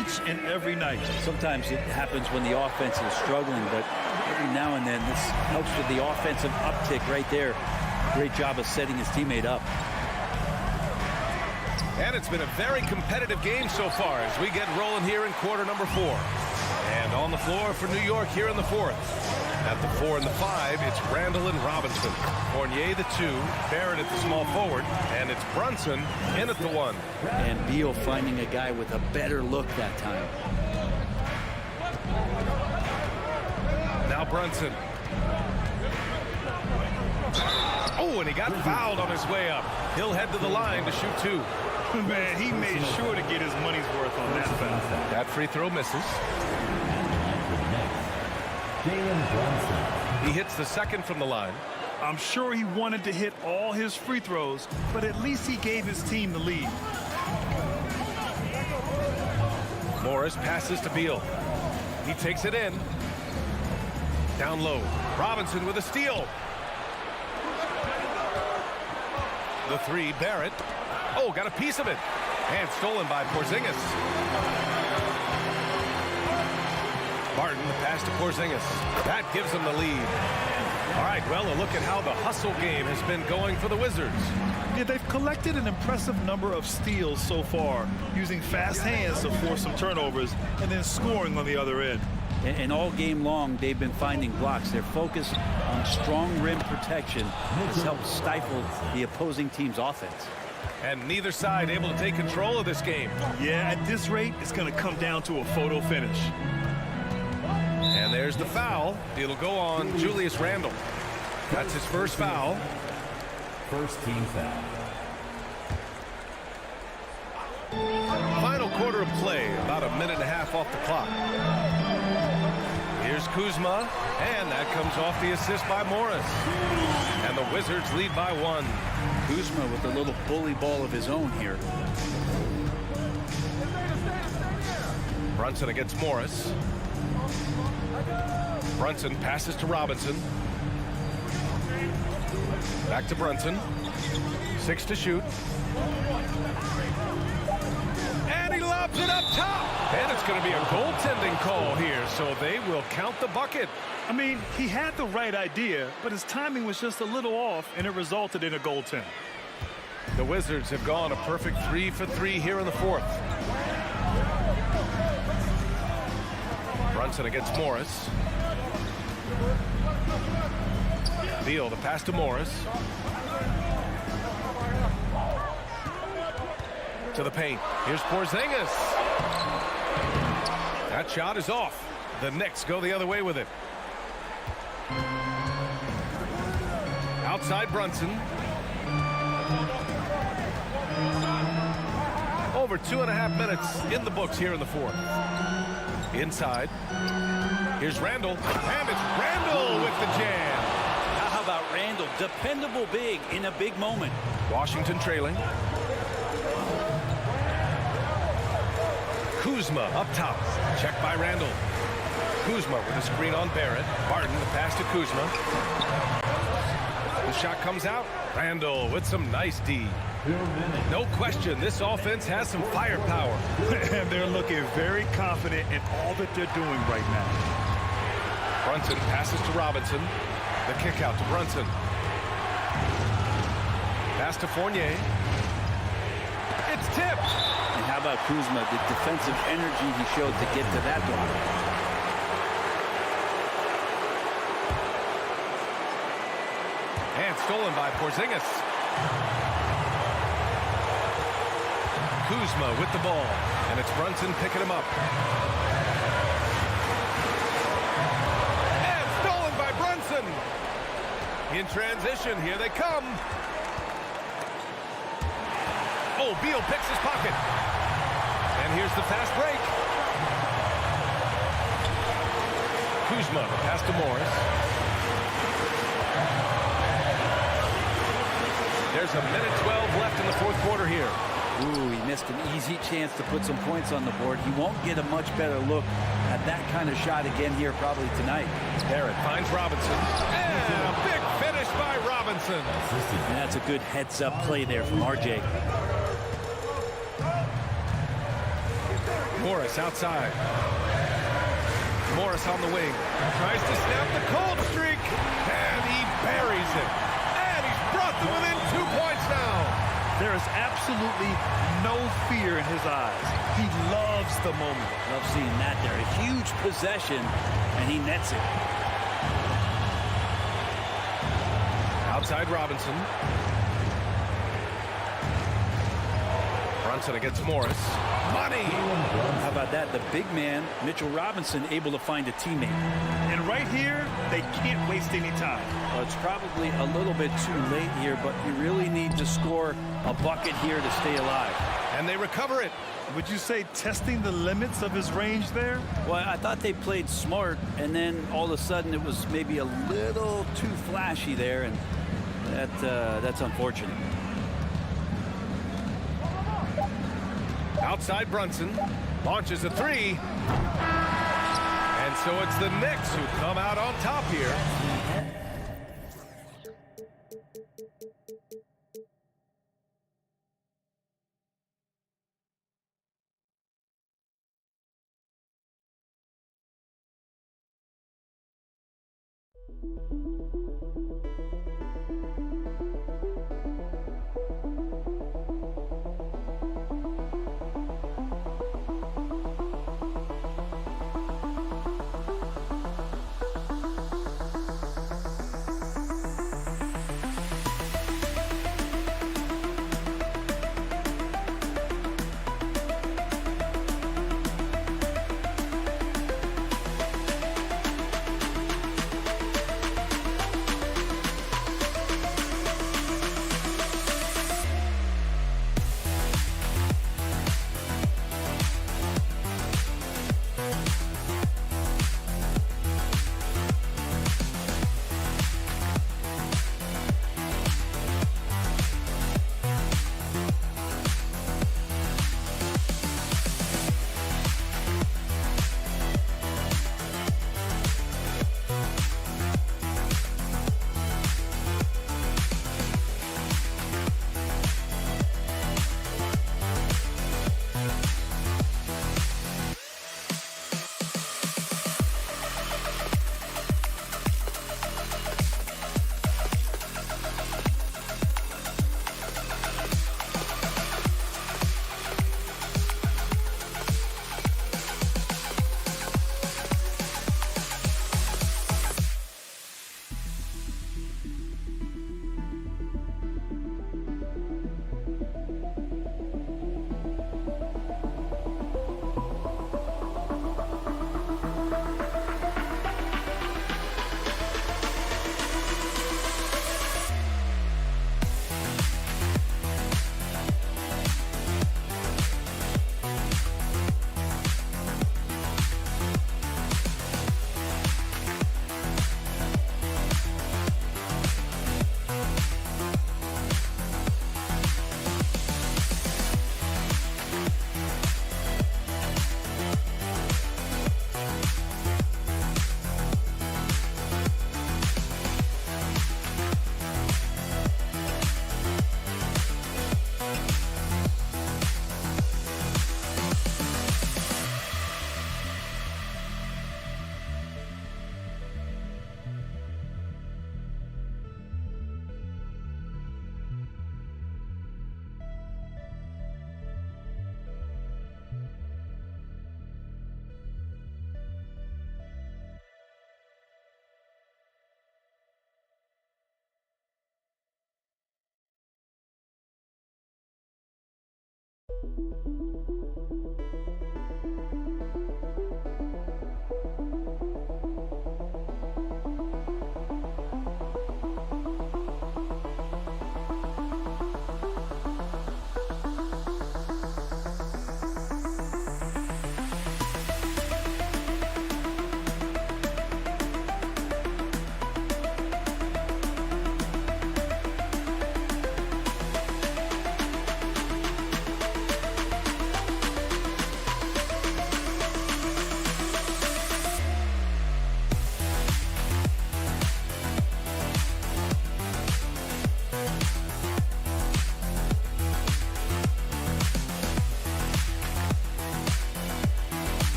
each and every night. Sometimes it happens when the offense is struggling, but every now and then this helps with the offensive uptick right there. Great job of setting his teammate up. And it's been a very competitive game so far as we get rolling here in quarter number 4. And on the floor for New York here in the fourth. At the 4 and the 5, it's Randall and Robinson. Fournier the 2, Barrett at the small forward, and it's Brunson in at the 1. And Beal finding a guy with a better look that time. Now Brunson. Oh, and he got fouled on his way up. He'll head to the line to shoot 2. Man, he made sure to get his money's worth on that foul. That free throw misses. He hits the second from the line. I'm sure he wanted to hit all his free throws, but at least he gave his team the lead. Morris passes to Beal. He takes it in. Down low. Robinson with a steal. The three, Barrett. Oh, got a piece of it. And stolen by Porzingis. Barton, the pass to Porzingis. That gives them the lead. All right, well, a look at how the hustle game has been going for the Wizards. Yeah, they've collected an impressive number of steals so far, using fast hands to force some turnovers and then scoring on the other end. And all game long, they've been finding blocks. Their focus on strong rim protection has helped stifle the opposing team's offense. And neither side able to take control of this game. Yeah, at this rate, it's going to come down to a photo finish. And there's the foul. It'll go on Julius Randle. That's his first foul. First team foul. Final quarter of play, about a minute and a half off the clock. Here's Kuzma, and that comes off the assist by Morris. And the Wizards lead by 1. Kuzma with a little bully ball of his own here. Brunson against Morris. Brunson passes to Robinson. Back to Brunson. 6 to shoot. And he lobs it up top. And it's going to be a goaltending call here, so they will count the bucket. I mean, he had the right idea, but his timing was just a little off, and it resulted in a goaltend. The Wizards have gone a perfect 3 for 3 here in the fourth. Brunson against Morris. Beal, the pass to Morris. To the paint. Here's Porzingis. That shot is off. The Knicks go the other way with it. Outside Brunson. Over 2.5 minutes in the books here in the fourth. Inside. Here's Randle. And it's Randle with the jam. How about Randle? Dependable big in a big moment. Washington trailing. Kuzma up top. Checked by Randle. Kuzma with a screen on Barrett. Barton, the pass to Kuzma. The shot comes out. Randle with some nice D. No question, this offense has some firepower. And they're looking very confident in all that they're doing right now. Brunson passes to Robinson. The kick out to Brunson. Pass to Fournier. It's tipped. And how about Kuzma, the defensive energy he showed to get to that block. And stolen by Porzingis. Kuzma with the ball. And it's Brunson picking him up. And stolen by Brunson. In transition, here they come. Oh, Beal picks his pocket. And here's the fast break. Kuzma, pass to Morris. There's a minute 12 left in the fourth quarter here. Ooh, he missed an easy chance to put some points on the board. He won't get a much better look at that kind of shot again here probably tonight. Barrett finds Robinson. And a big finish by Robinson. And that's a good heads-up play there from RJ. Morris outside. Morris on the wing. Tries to snap the cold streak. And he buries it. And he's brought them within 2 points now. There is absolutely no fear in his eyes. He loves the moment. Love seeing that there. A huge possession, and he nets it. Outside Robinson. Brunson against Morris. Money! How about that? The big man, Mitchell Robinson, able to find a teammate. And right here, they can't waste any time. Well, it's probably a little bit too late here, but you really need to score a bucket here to stay alive. And they recover it. Would you say testing the limits of his range there? Well, I thought they played smart, and then all of a sudden it was maybe a little too flashy there, and that's unfortunate. Outside Brunson. Launches a three. And so it's the Knicks who come out on top here.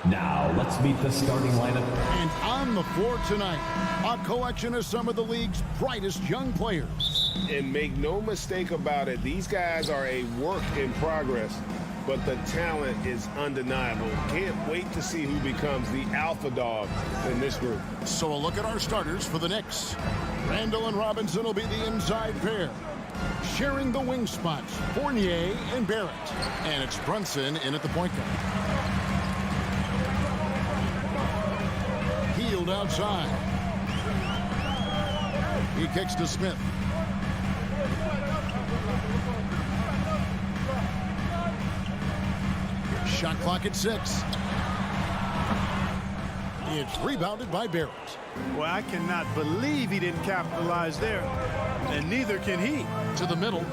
Now, let's meet the starting lineup. And on the floor tonight, a collection of some of the league's brightest young players. And make no mistake about it, these guys are a work in progress, but the talent is undeniable. Can't wait to see who becomes the alpha dog in this group. So a look at our starters for the Knicks. Randall and Robinson will be the inside pair. Sharing the wing spots, Fournier and Barrett. And it's Brunson in at the point guard. Healed outside. He kicks to Smith. Shot clock at 6. It's rebounded by Barrett. Well, I cannot believe he didn't capitalize there, and neither can he. To the middle.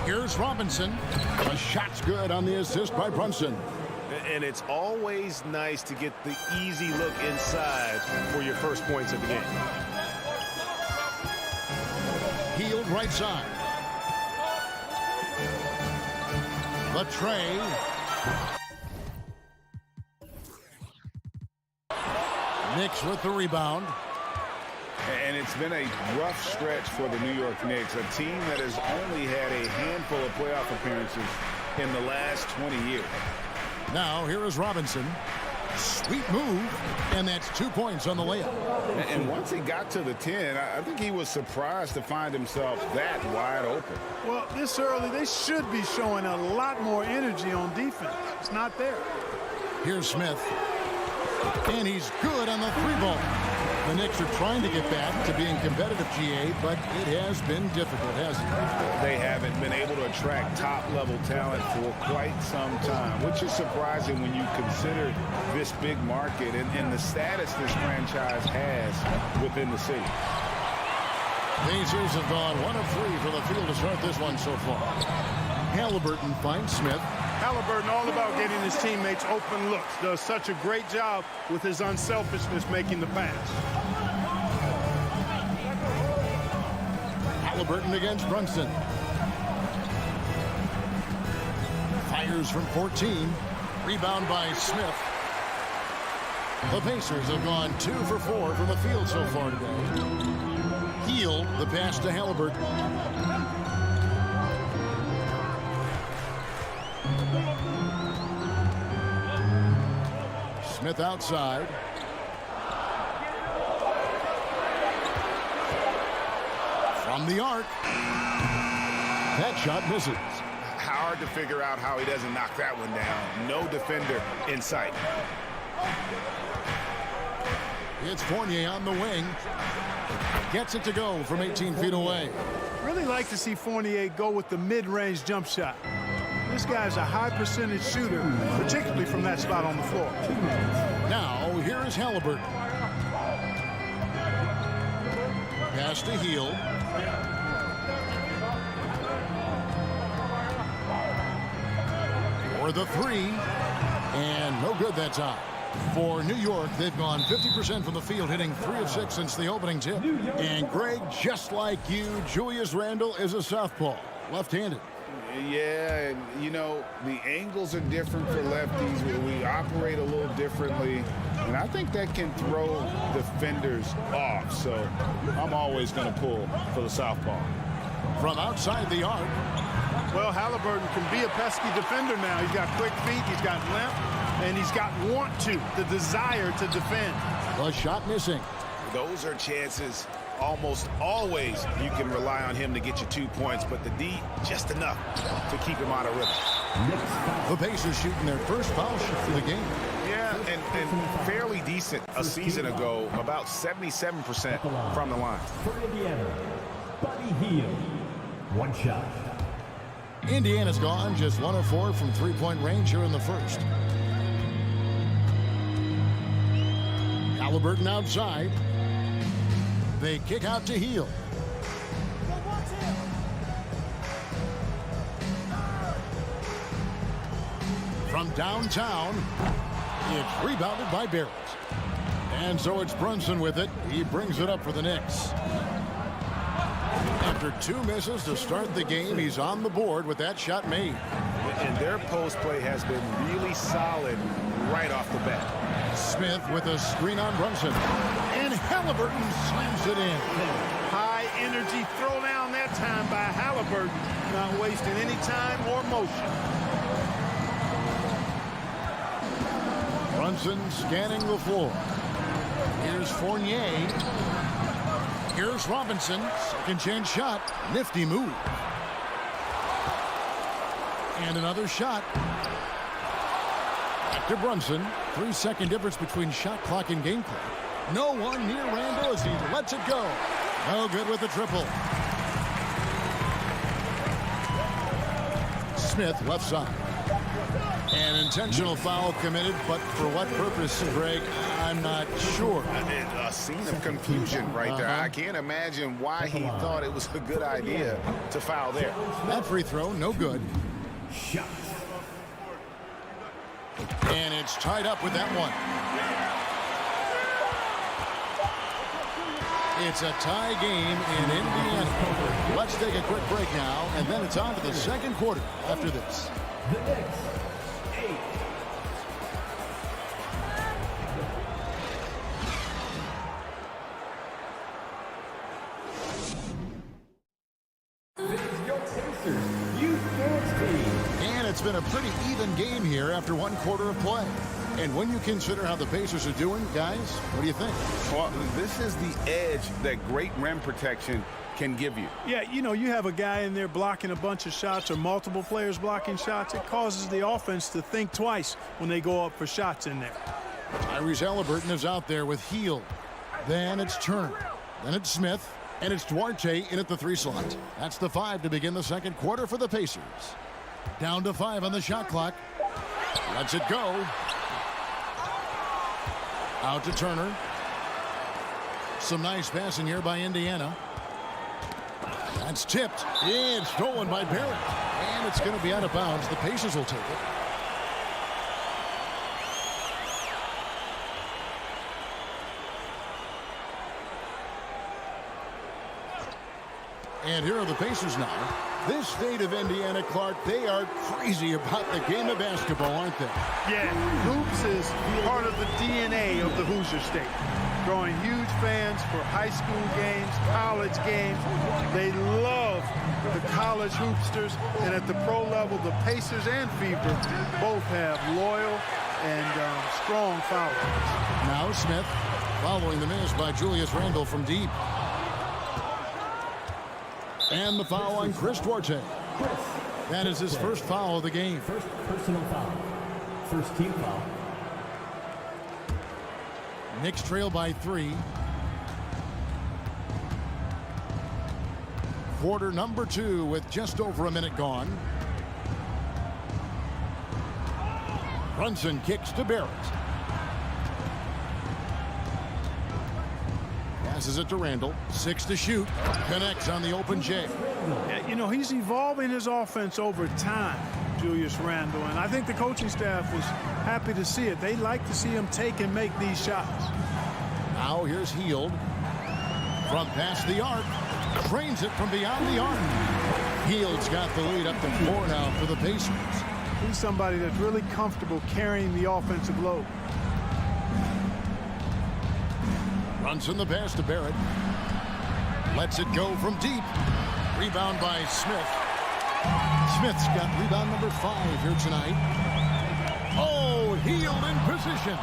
Here's Robinson. The shot's good on the assist by Brunson. And it's always nice to get the easy look inside for your first points of the game. Healed right side. The tray. Knicks with the rebound. And it's been a rough stretch for the New York Knicks, a team that has only had a handful of playoff appearances in the last 20 years. Now here is Robinson. Sweet move, and that's 2 points on the layup. And once he got to the 10, I think he was surprised to find himself that wide open. Well, this early, they should be showing a lot more energy on defense. It's not there. Here's Smith. And he's good on the 3-ball. The Knicks are trying to get back to being competitive, GA, but it has been difficult, hasn't it? They haven't been able to attract top-level talent for quite some time, which is surprising when you consider this big market and the status this franchise has within the city. Pacers have gone 1 of 3 from the field to start this one so far. Halliburton finds Smith. Halliburton all about getting his teammates open looks. Does such a great job with his unselfishness making the pass. Halliburton against Brunson. Fires from 14. Rebound by Smith. The Pacers have gone 2 for 4 from the field so far today. Healed the pass to Halliburton. Smith outside. From the arc. That shot misses. Hard to figure out how he doesn't knock that one down. No defender in sight. It's Fournier on the wing. Gets it to go from 18 feet away. Really like to see Fournier go with the mid-range jump shot. This guy's a high percentage shooter, particularly from that spot on the floor. Now, here is Halliburton. Pass to Hield. For the 3. And no good that time. For New York, they've gone 50% from the field, hitting 3 of 6 since the opening tip. And Greg, just like you, Julius Randle is a southpaw, left-handed. Yeah, and you know, the angles are different for lefties. We operate a little differently, and I think that can throw defenders off. So I'm always going to pull for the southpaw. From outside the arc. Well, Halliburton can be a pesky defender now. He's got quick feet, he's got length, and he's got want to, the desire to defend. The shot missing. Those are chances. Almost always you can rely on him to get you 2 points, but the D just enough to keep him out of rhythm. The Pacers shooting their first foul shot of the game. Yeah, and fairly decent a season ago, about 77% from the line. For Indiana, Buddy Hield. 1 shot. Indiana's gone just 1 of 4 from 3-point range here in the first. Halliburton outside. They kick out to Hield. From downtown, it's rebounded by Barrett. And so it's Brunson with it. He brings it up for the Knicks. After 2 misses to start the game, he's on the board with that shot made. and their post play has been really solid right off the bat. Smith with a screen on Brunson. And Halliburton slams it in. High energy throw down that time by Halliburton. Not wasting any time or motion. Brunson scanning the floor. Here's Fournier. Here's Robinson. Second chance shot. Nifty move. And another shot. Back to Brunson. 3-second difference between shot clock and game clock. No one near Randall as he lets it go. No good with the triple. Smith left side. An intentional foul committed, but for what purpose, Greg, I'm not sure. A scene of confusion right there. I can't imagine why he thought it was a good idea to foul there. That free throw, no good. And it's tied up with that one. It's a tie game in Indiana. Let's take a quick break now, and then it's on to the second quarter after this. The Knicks, 8. This is your Pacers Youth Dance Team. And it's been a pretty even game here after one quarter of play. And when you consider how the Pacers are doing, guys, what do you think? Well, this is the edge that great rim protection can give you. Yeah, you know, you have a guy in there blocking a bunch of shots or multiple players blocking shots. It causes the offense to think twice when they go up for shots in there. Tyrese Halliburton is out there with Hield. Then it's Turner. Then it's Smith. And it's Duarte in at the 3 slot. That's the 5 to begin the second quarter for the Pacers. Down to 5 on the shot clock. Lets it go. Out to Turner. Some nice passing here by Indiana. That's tipped. And stolen by Barrett. And it's going to be out of bounds. The Pacers will take it. And here are the Pacers now. This state of Indiana, Clark, they are crazy about the game of basketball, aren't they? Yeah, hoops is part of the DNA of the Hoosier State. Drawing huge fans for high school games, college games. They love the college hoopsters. And at the pro level, the Pacers and Fever both have loyal and strong followers. Now Smith following the miss by Julius Randle from deep. And the foul on Chris Duarte. That is his first foul of the game. First personal foul. First team foul. Knicks trail by 3. Quarter number 2 with just over a minute gone. Brunson kicks to Barrett. Passes it to Randall. 6 to shoot. Connects on the open J. Yeah, you know, he's evolving his offense over time, Julius Randle, and I think the coaching staff was happy to see it. They like to see him take and make these shots. Now here's Hield. From past the arc. Trains it from beyond the arc. Hield's got the lead up to 4 now for the Pacers. He's somebody that's really comfortable carrying the offensive load. Brunson the pass to Barrett. Lets it go from deep. Rebound by Smith. Smith's got rebound number 5 here tonight. Oh, Hield in position.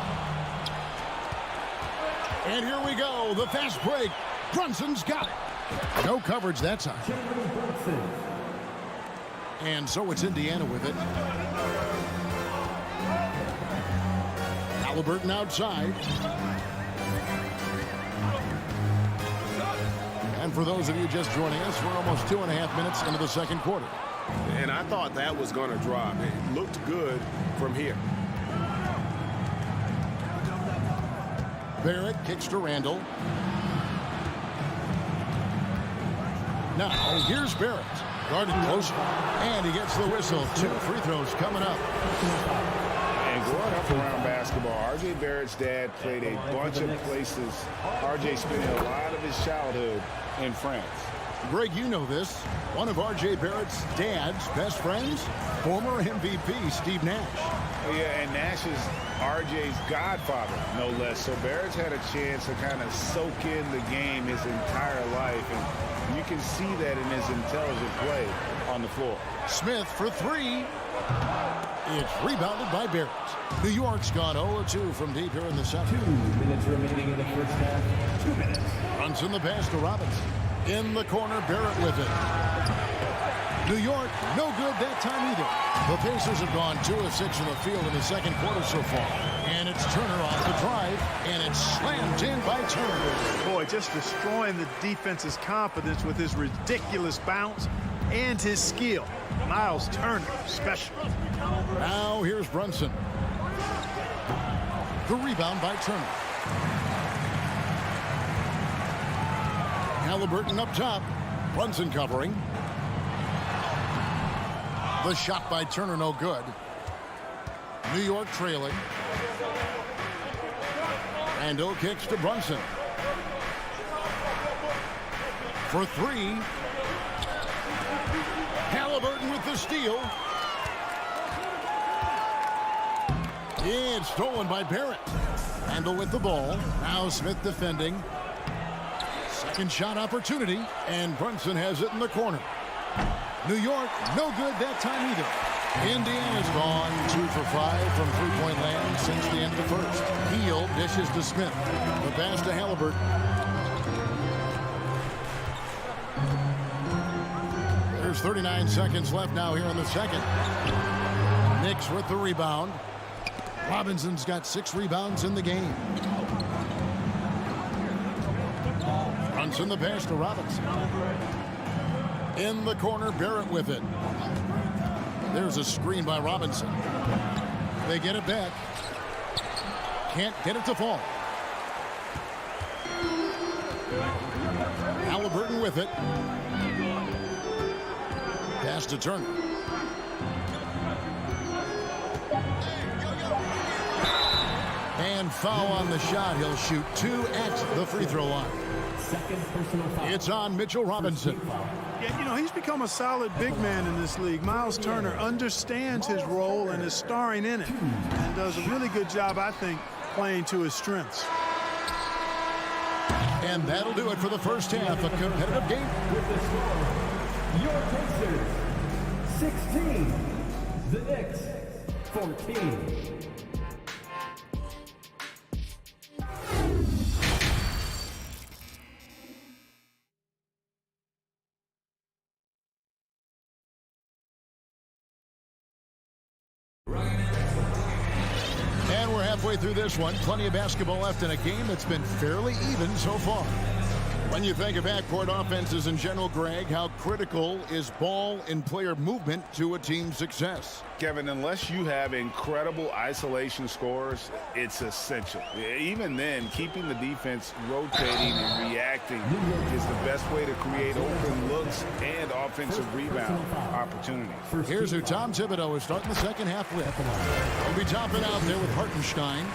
And here we go. The fast break. Brunson's got it. No coverage that time. And so it's Indiana with it. Halliburton outside. And for those of you just joining us, we're almost 2.5 minutes into the second quarter. And I thought that was going to drop. It looked good from here. Barrett kicks to Randall. Now, here's Barrett. Guarded closer. And he gets the whistle. 2 free throws coming up. And growing up around basketball, R.J. Barrett's dad played a bunch of places. R.J. spent a lot of his childhood in France. Greg, you know this. One of R.J. Barrett's dad's best friends, former MVP Steve Nash. Oh, yeah, and Nash is R.J.'s godfather, no less. So Barrett's had a chance to kind of soak in the game his entire life, and you can see that in his intelligent play on the floor. Smith for three. It's rebounded by Barrett. New York's gone 0-2 from deep here in the second. 2 minutes remaining in the first half. 2 minutes. Runs in the pass to Robinson. In the corner, Barrett with it. New York, no good that time either. The Pacers have gone 2 of 6 in the field in the second quarter so far. And it's Turner off the drive, and it's slammed in by Turner. Boy, just destroying the defense's confidence with his ridiculous bounce and his skill. Miles Turner, special. Now here's Brunson. The rebound by Turner. Halliburton up top. Brunson covering. The shot by Turner, no good. New York trailing. Randall kicks to Brunson. For three. Halliburton with the steal. It's stolen by Barrett. Randall with the ball. Now Smith defending. Second shot opportunity, and Brunson has it in the corner. New York, no good that time either. Indiana's gone 2 for 5 from three-point land since the end of the first. Hield dishes to Smith. The pass to Halliburton. There's 39 seconds left now here in the second. Knicks with the rebound. Robinson's got 6 rebounds in the game. Brunson the pass to Robinson. In the corner, Barrett with it. There's a screen by Robinson. They get it back. Can't get it to fall. Halliburton with it. Pass to Turner. And foul on the shot. He'll shoot 2 at the free throw line. Second personal foul. It's on Mitchell Robinson. Yeah, you know, he's become a solid big man in this league. Miles Turner understands his role and is starring in it, and does a really good job, I think, playing to his strengths. And that'll do it for the first half. A competitive game. With the score, your Pacers 16, the Knicks 14. And we're halfway through this one. Plenty of basketball left in a game that's been fairly even so far. When you think of backcourt offenses in general, Greg, how critical is ball and player movement to a team's success? Kevin, unless you have incredible isolation scores, it's essential. Even then, keeping the defense rotating and reacting is the best way to create open looks and offensive rebound opportunities. Here's who Tom Thibodeau is starting the second half with. He'll be topping out there with Hartenstein.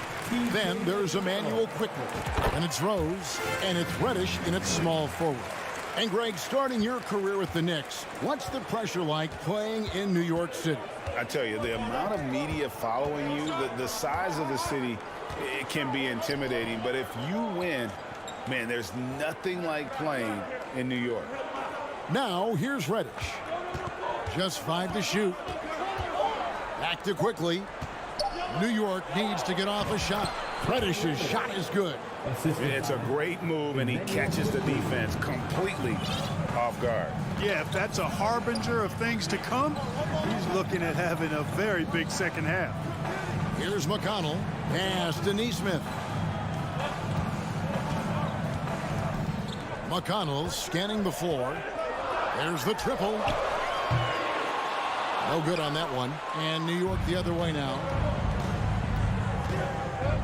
Then there's Emmanuel Quickly. And it's Rose. And it's Reddish in its small forward. And Greg, starting your career with the Knicks, what's the pressure like playing in New York City? I tell you, the amount of media following you, the size of the city, it can be intimidating. But if you win, man, there's nothing like playing in New York. Now, here's Reddish. Just 5 to shoot. Back to Quickly. New York needs to get off a shot. Reddish's shot is good. It's a great move, and he catches the defense completely off guard. Yeah, if that's a harbinger of things to come, he's looking at having a very big second half. Here's McConnell. Pass to Nesmith. McConnell scanning the floor. There's the triple. No good on that one. And New York the other way now.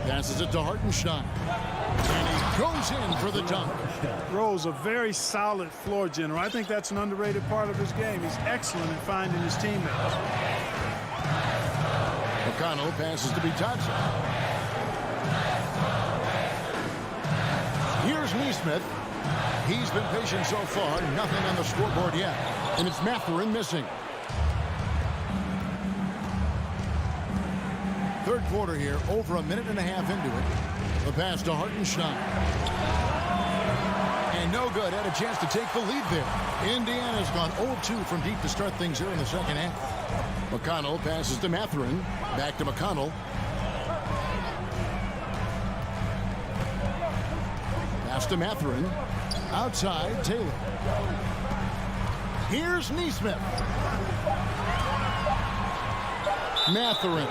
Passes it to Hartenstein. And he goes in for the dunk. Rose, a very solid floor general. I think that's an underrated part of his game. He's excellent at finding his teammates. McConnell passes to Bitadze. Here's Nesmith. He's been patient so far. Nothing on the scoreboard yet. And it's Mathurin missing. Third quarter here, over a minute and a half into it. The pass to Hartenstein. And no good. Had a chance to take the lead there. Indiana's gone 0-2 from deep to start things here in the second half. McConnell passes to Mathurin. Back to McConnell. Pass to Mathurin. Outside, Taylor. Here's Neesmith. Mathurin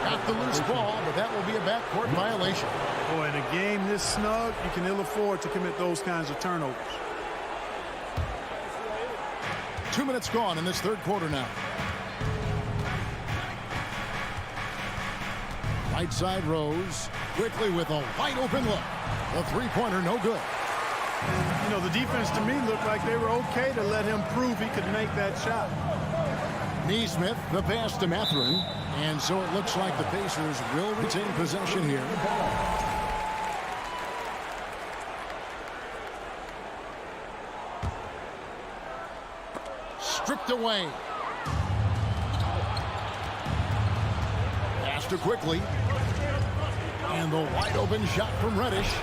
got the loose ball, but that will be a backcourt violation. Boy, in a game this snug, you can ill afford to commit those kinds of turnovers. 2 minutes gone in this third quarter now. Right side Rose, quickly with a wide open look. The three-pointer no good. You know, the defense to me looked like they were okay to let him prove he could make that shot. Neesmith, the pass to Mathurin. And so it looks like the Pacers will retain possession here. Stripped away. Pass to quickly. And the wide open shot from Reddish.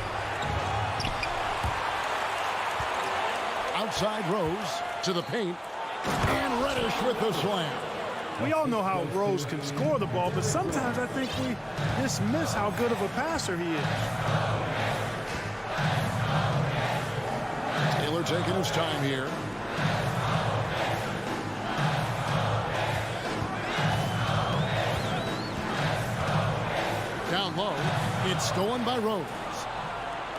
Outside Rose to the paint. And Reddish with the slam. We all know how Rose can score the ball, but sometimes I think we dismiss how good of a passer he is. Taylor taking his time here. Down low. It's stolen by Rose.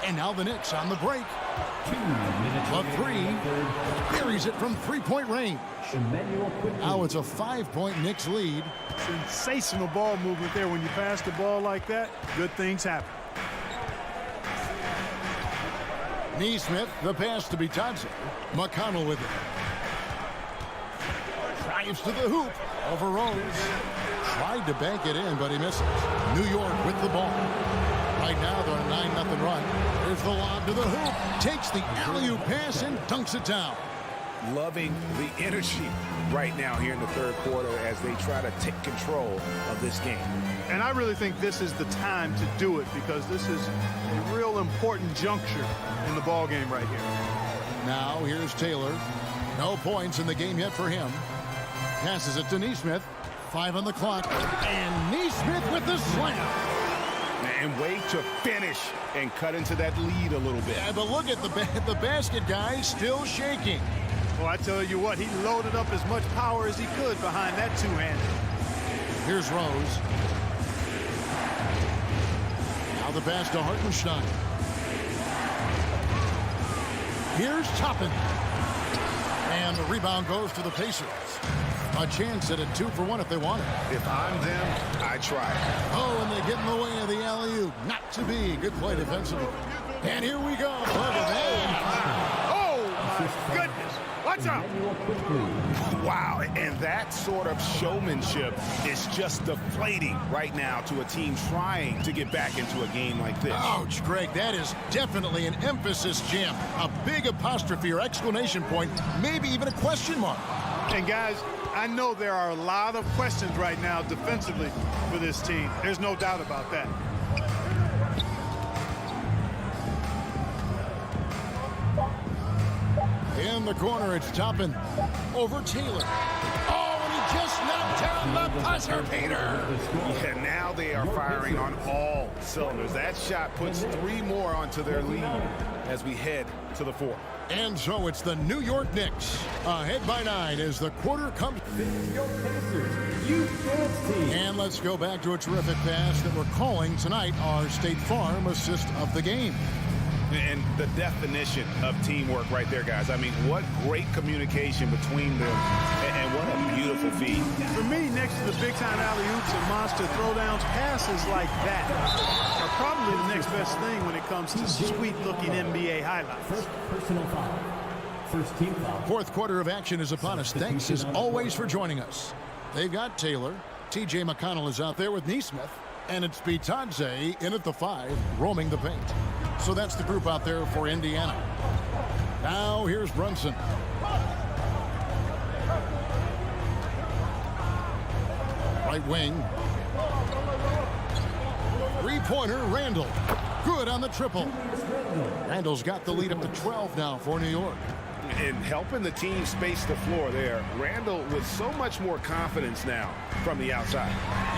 And now the Knicks on the break. The three buries it from three-point range. Now it's a 5-point Knicks lead. Sensational ball movement there. When you pass the ball like that, good things happen. Neesmith, the pass to Bitadze. McConnell with it. Drives to the hoop over Rose. Tried to bank it in, but he misses. New York with the ball. Right now they're on a 9-0 run. There's the lob to the hoop. Takes the alley-oop pass and dunks it down. Loving the energy right now here in the third quarter as they try to take control of this game. And I really think this is the time to do it because this is a real important juncture in the ball game right here. Now here's Taylor. No points in the game yet for him. Passes it to Neesmith. 5 on the clock. And Neesmith with the slam. And way to finish and cut into that lead a little bit. Yeah, but look at the basket guy still shaking. Well, I tell you what, he loaded up as much power as he could behind that two-hander. Here's Rose. Now the pass to Hartenstein. Here's Toppin. And the rebound goes to the Pacers. A chance at a 2-for-1 if they want it. If I'm them, I try. Oh, and they get in the way of the alley-oop. Not to be. Good play defensively. And here we go. Look at that. Oh, my goodness. Watch out. Wow, and that sort of showmanship is just deflating right now to a team trying to get back into a game like this. Ouch, Greg, that is definitely an emphasis jam. A big apostrophe or exclamation point, maybe even a question mark. And guys, I know there are a lot of questions right now defensively for this team. There's no doubt about that. In the corner, it's Toppin over Taylor. Oh, and he just knocked down the buzzer beater. Yeah, now they are firing on all cylinders. That shot puts 3 more onto their lead as we head to the 4th. And so it's the New York Knicks ahead by 9 as the quarter comes. And let's go back to a terrific pass that we're calling tonight our State Farm assist of the game. And the definition of teamwork right there, guys. I mean, what great communication between them, and what a beautiful feed. For me, next to the big-time alley-oops and monster throwdowns, passes like that are probably the next best thing when it comes to sweet-looking NBA highlights. Personal foul. First team foul. Fourth quarter of action is upon us. Thanks, as always, for joining us. They've got Taylor. T.J. McConnell is out there with Neesmith. And it's Bitadze in at the 5, roaming the paint. So that's the group out there for Indiana. Now here's Brunson. Right wing. Three-pointer, Randall. Good on the triple. Randall's got the lead up to 12 now for New York. And helping the team space the floor there. Randall with so much more confidence now from the outside.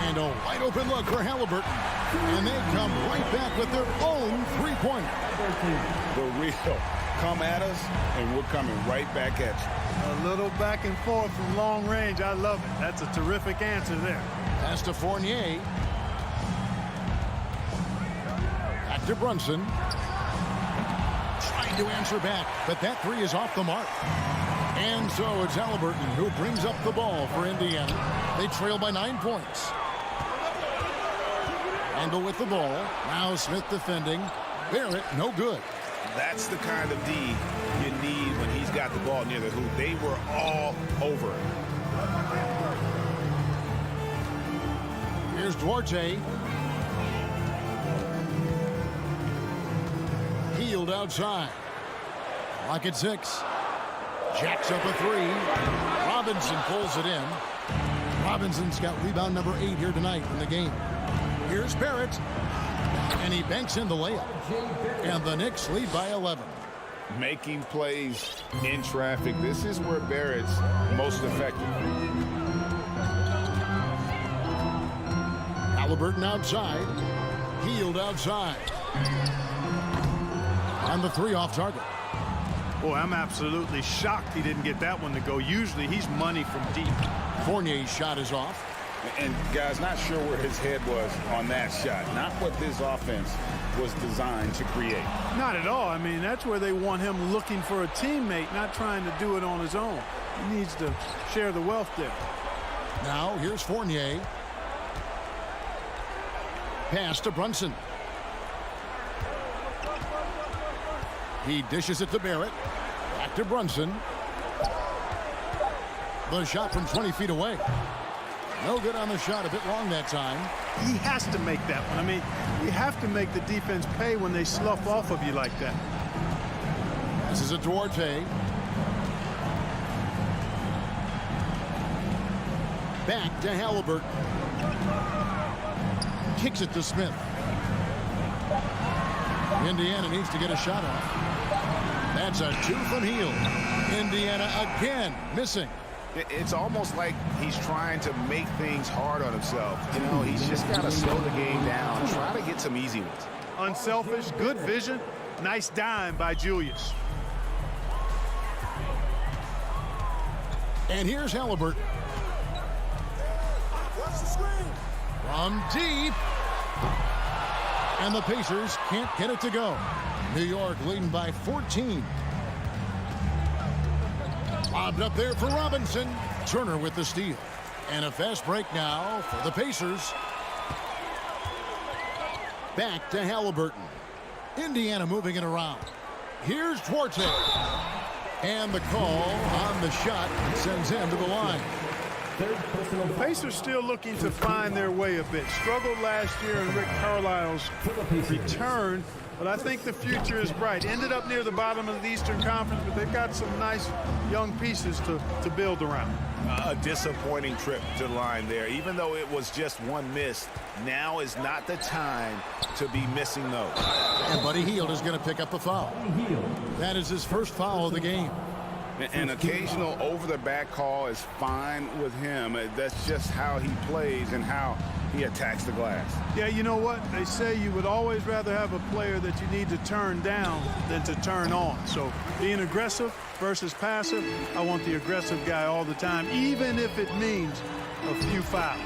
And a wide open look for Halliburton. And they come right back with their own three-pointer. The real come at us, and we're coming right back at you. A little back and forth from long range. I love it. That's a terrific answer there. Pass to Fournier. Back to Brunson. Trying to answer back, but that three is off the mark. And so it's Halliburton who brings up the ball for Indiana. They trail by 9 points. Randall with the ball. Now Smith defending. Barrett, no good. That's the kind of D you need when he's got the ball near the hoop. They were all over it. Here's Duarte. Healed outside. Lock at 6. Jacks up a three. Robinson pulls it in. Robinson's got rebound number 8 here tonight in the game. Here's Barrett. And he banks in the layup. And the Knicks lead by 11. Making plays in traffic. This is where Barrett's most effective. Halliburton outside. Healed outside. On the three off target. Boy, I'm absolutely shocked he didn't get that one to go. Usually he's money from deep. Fournier's shot is off. And guys, not sure where his head was on that shot. Not what this offense was designed to create. Not at all. I mean, that's where they want him looking for a teammate, not trying to do it on his own. He needs to share the wealth there. Now here's Fournier. Pass to Brunson. He dishes it to Barrett. Back to Brunson. The shot from 20 feet away. No good on the shot. A bit long that time. He has to make that one. I mean, you have to make the defense pay when they slough off of you like that. This is a Duarte. Back to Halliburton. Kicks it to Smith. Indiana needs to get a shot off. That's a 2 from Hield. Indiana again missing. It's almost like he's trying to make things hard on himself. You know, he's just got to slow the game down, try to get some easy ones. Unselfish, good vision, nice dime by Julius. And here's Halliburton. From deep. And the Pacers can't get it to go. New York leading by 14. Lobbed up there for Robinson. Turner with the steal. And a fast break now for the Pacers. Back to Halliburton. Indiana moving it around. Here's Duarte. And the call on the shot sends him to the line. The Pacers still looking to find their way a bit. Struggled last year in Rick Carlisle's return, but I think the future is bright. Ended up near the bottom of the Eastern Conference, but they've got some nice young pieces to build around. A disappointing trip to the line there. Even though it was just one miss, now is not the time to be missing those. And Buddy Hield is going to pick up a foul. That is his first foul of the game. An occasional over-the-back call is fine with him. That's just how he plays and how he attacks the glass. Yeah, you know what? They say you would always rather have a player that you need to turn down than to turn on. So being aggressive versus passive, I want the aggressive guy all the time, even if it means a few fouls.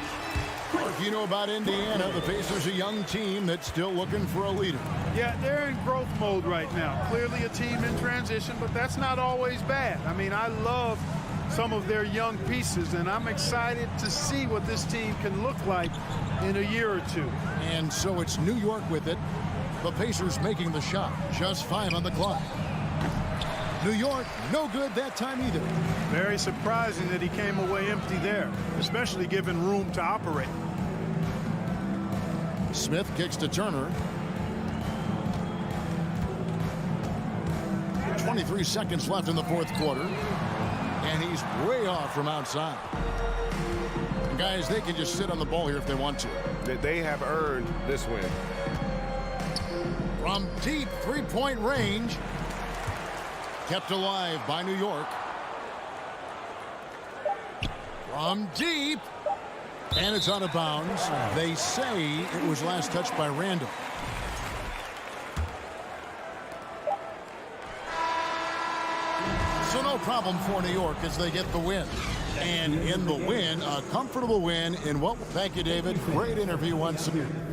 If you know about Indiana, the Pacers are a young team that's still looking for a leader. Yeah, they're in growth mode right now. Clearly a team in transition, but that's not always bad. I mean, I love some of their young pieces, and I'm excited to see what this team can look like in a year or two. And so it's New York with it. The Pacers making the shot. Just 5 on the clock. New York, no good that time either. Very surprising that he came away empty there, especially given room to operate. Smith kicks to Turner. 23 seconds left in the fourth quarter. And he's way off from outside. And guys, they can just sit on the ball here if they want to. They have earned this win. From deep three-point range. Kept alive by New York. From deep. And it's out of bounds. They say it was last touched by Randall. So no problem for New York as they get the win. And in the win, a comfortable win in what? Thank you, David. Great interview once again.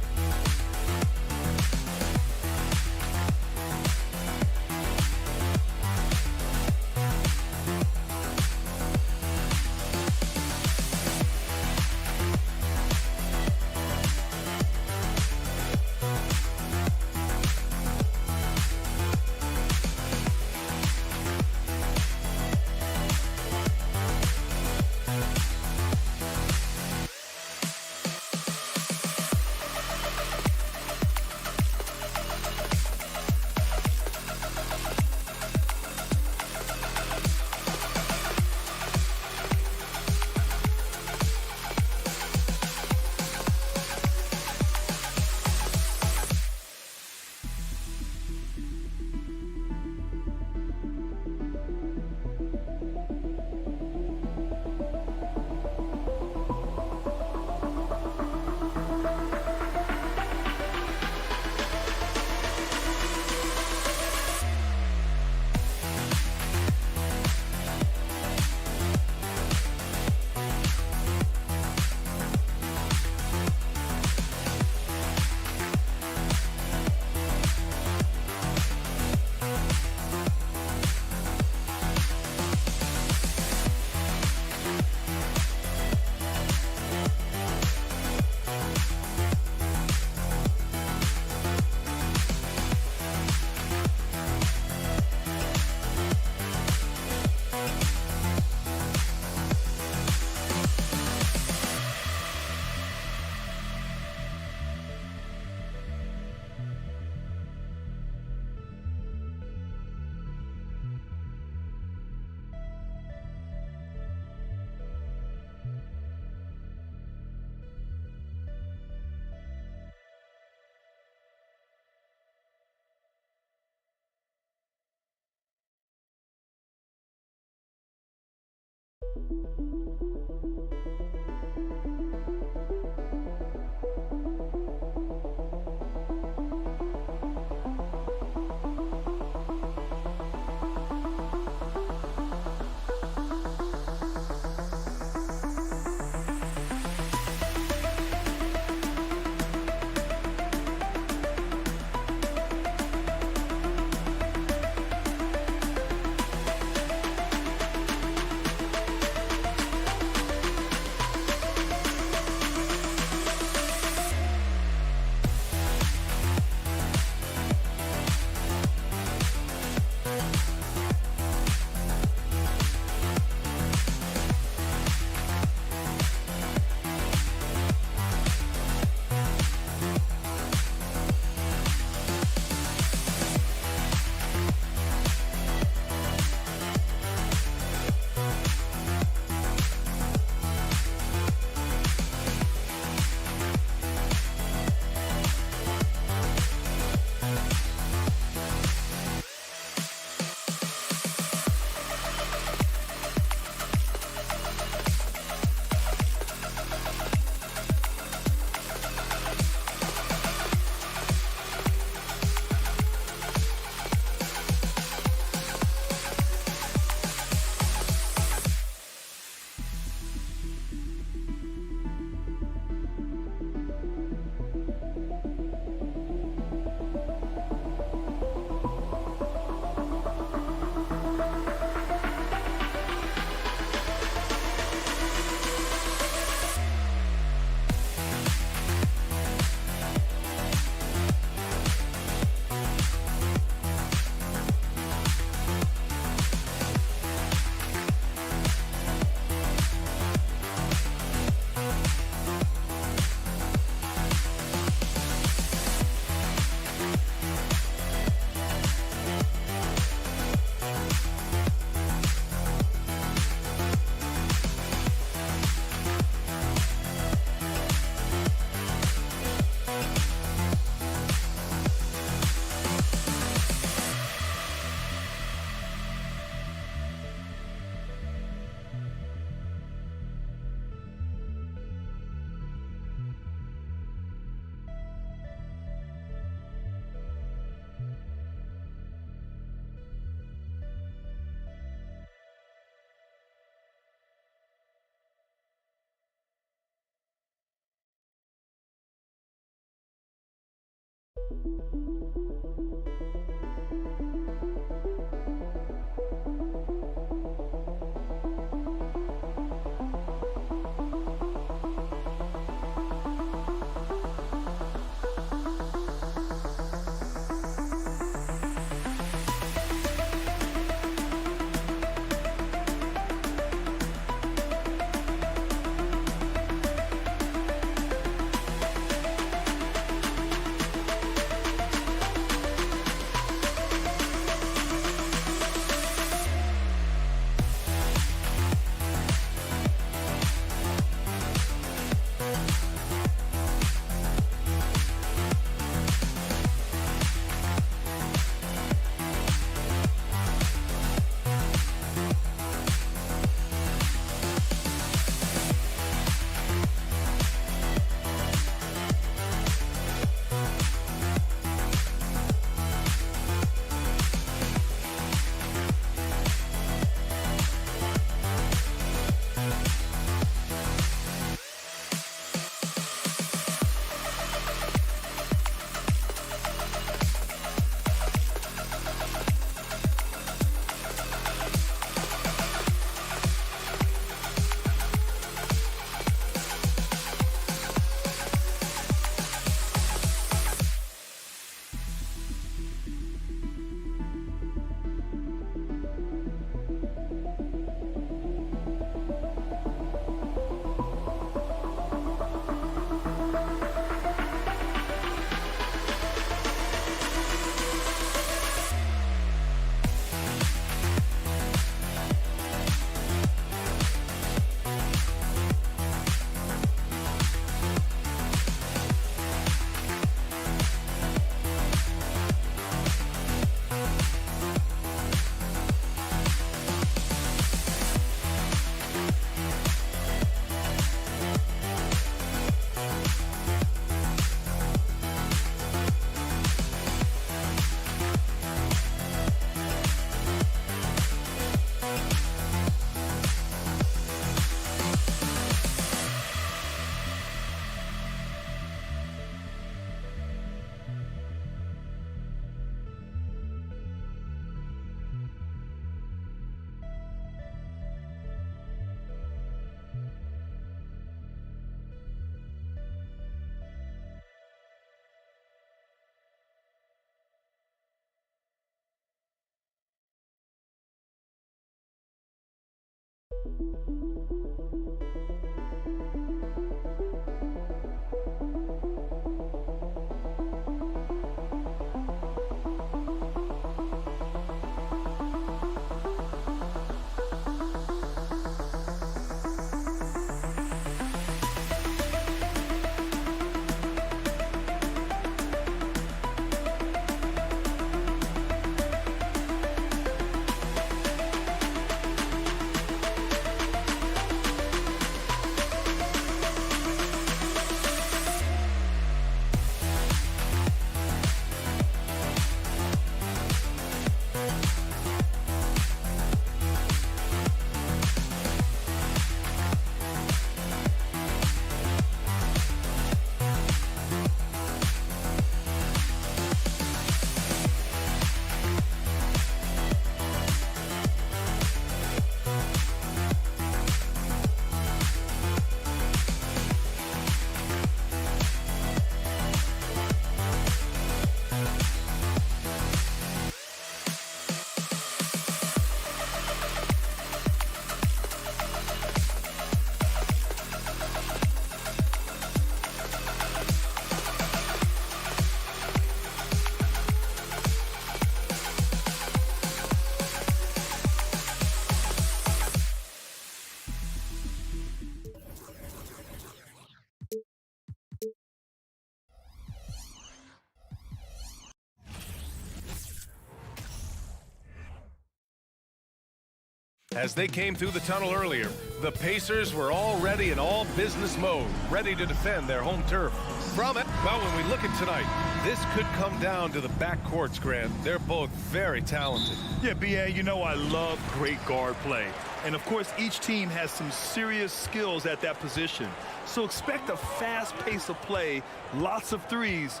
As they came through the tunnel earlier, the Pacers were already in all business mode, ready to defend their home turf. From it, well, when we look at tonight, this could come down to the backcourts, Grant. They're both very talented. Yeah, B.A., you know I love great guard play. And, of course, each team has some serious skills at that position. So expect a fast pace of play, lots of threes.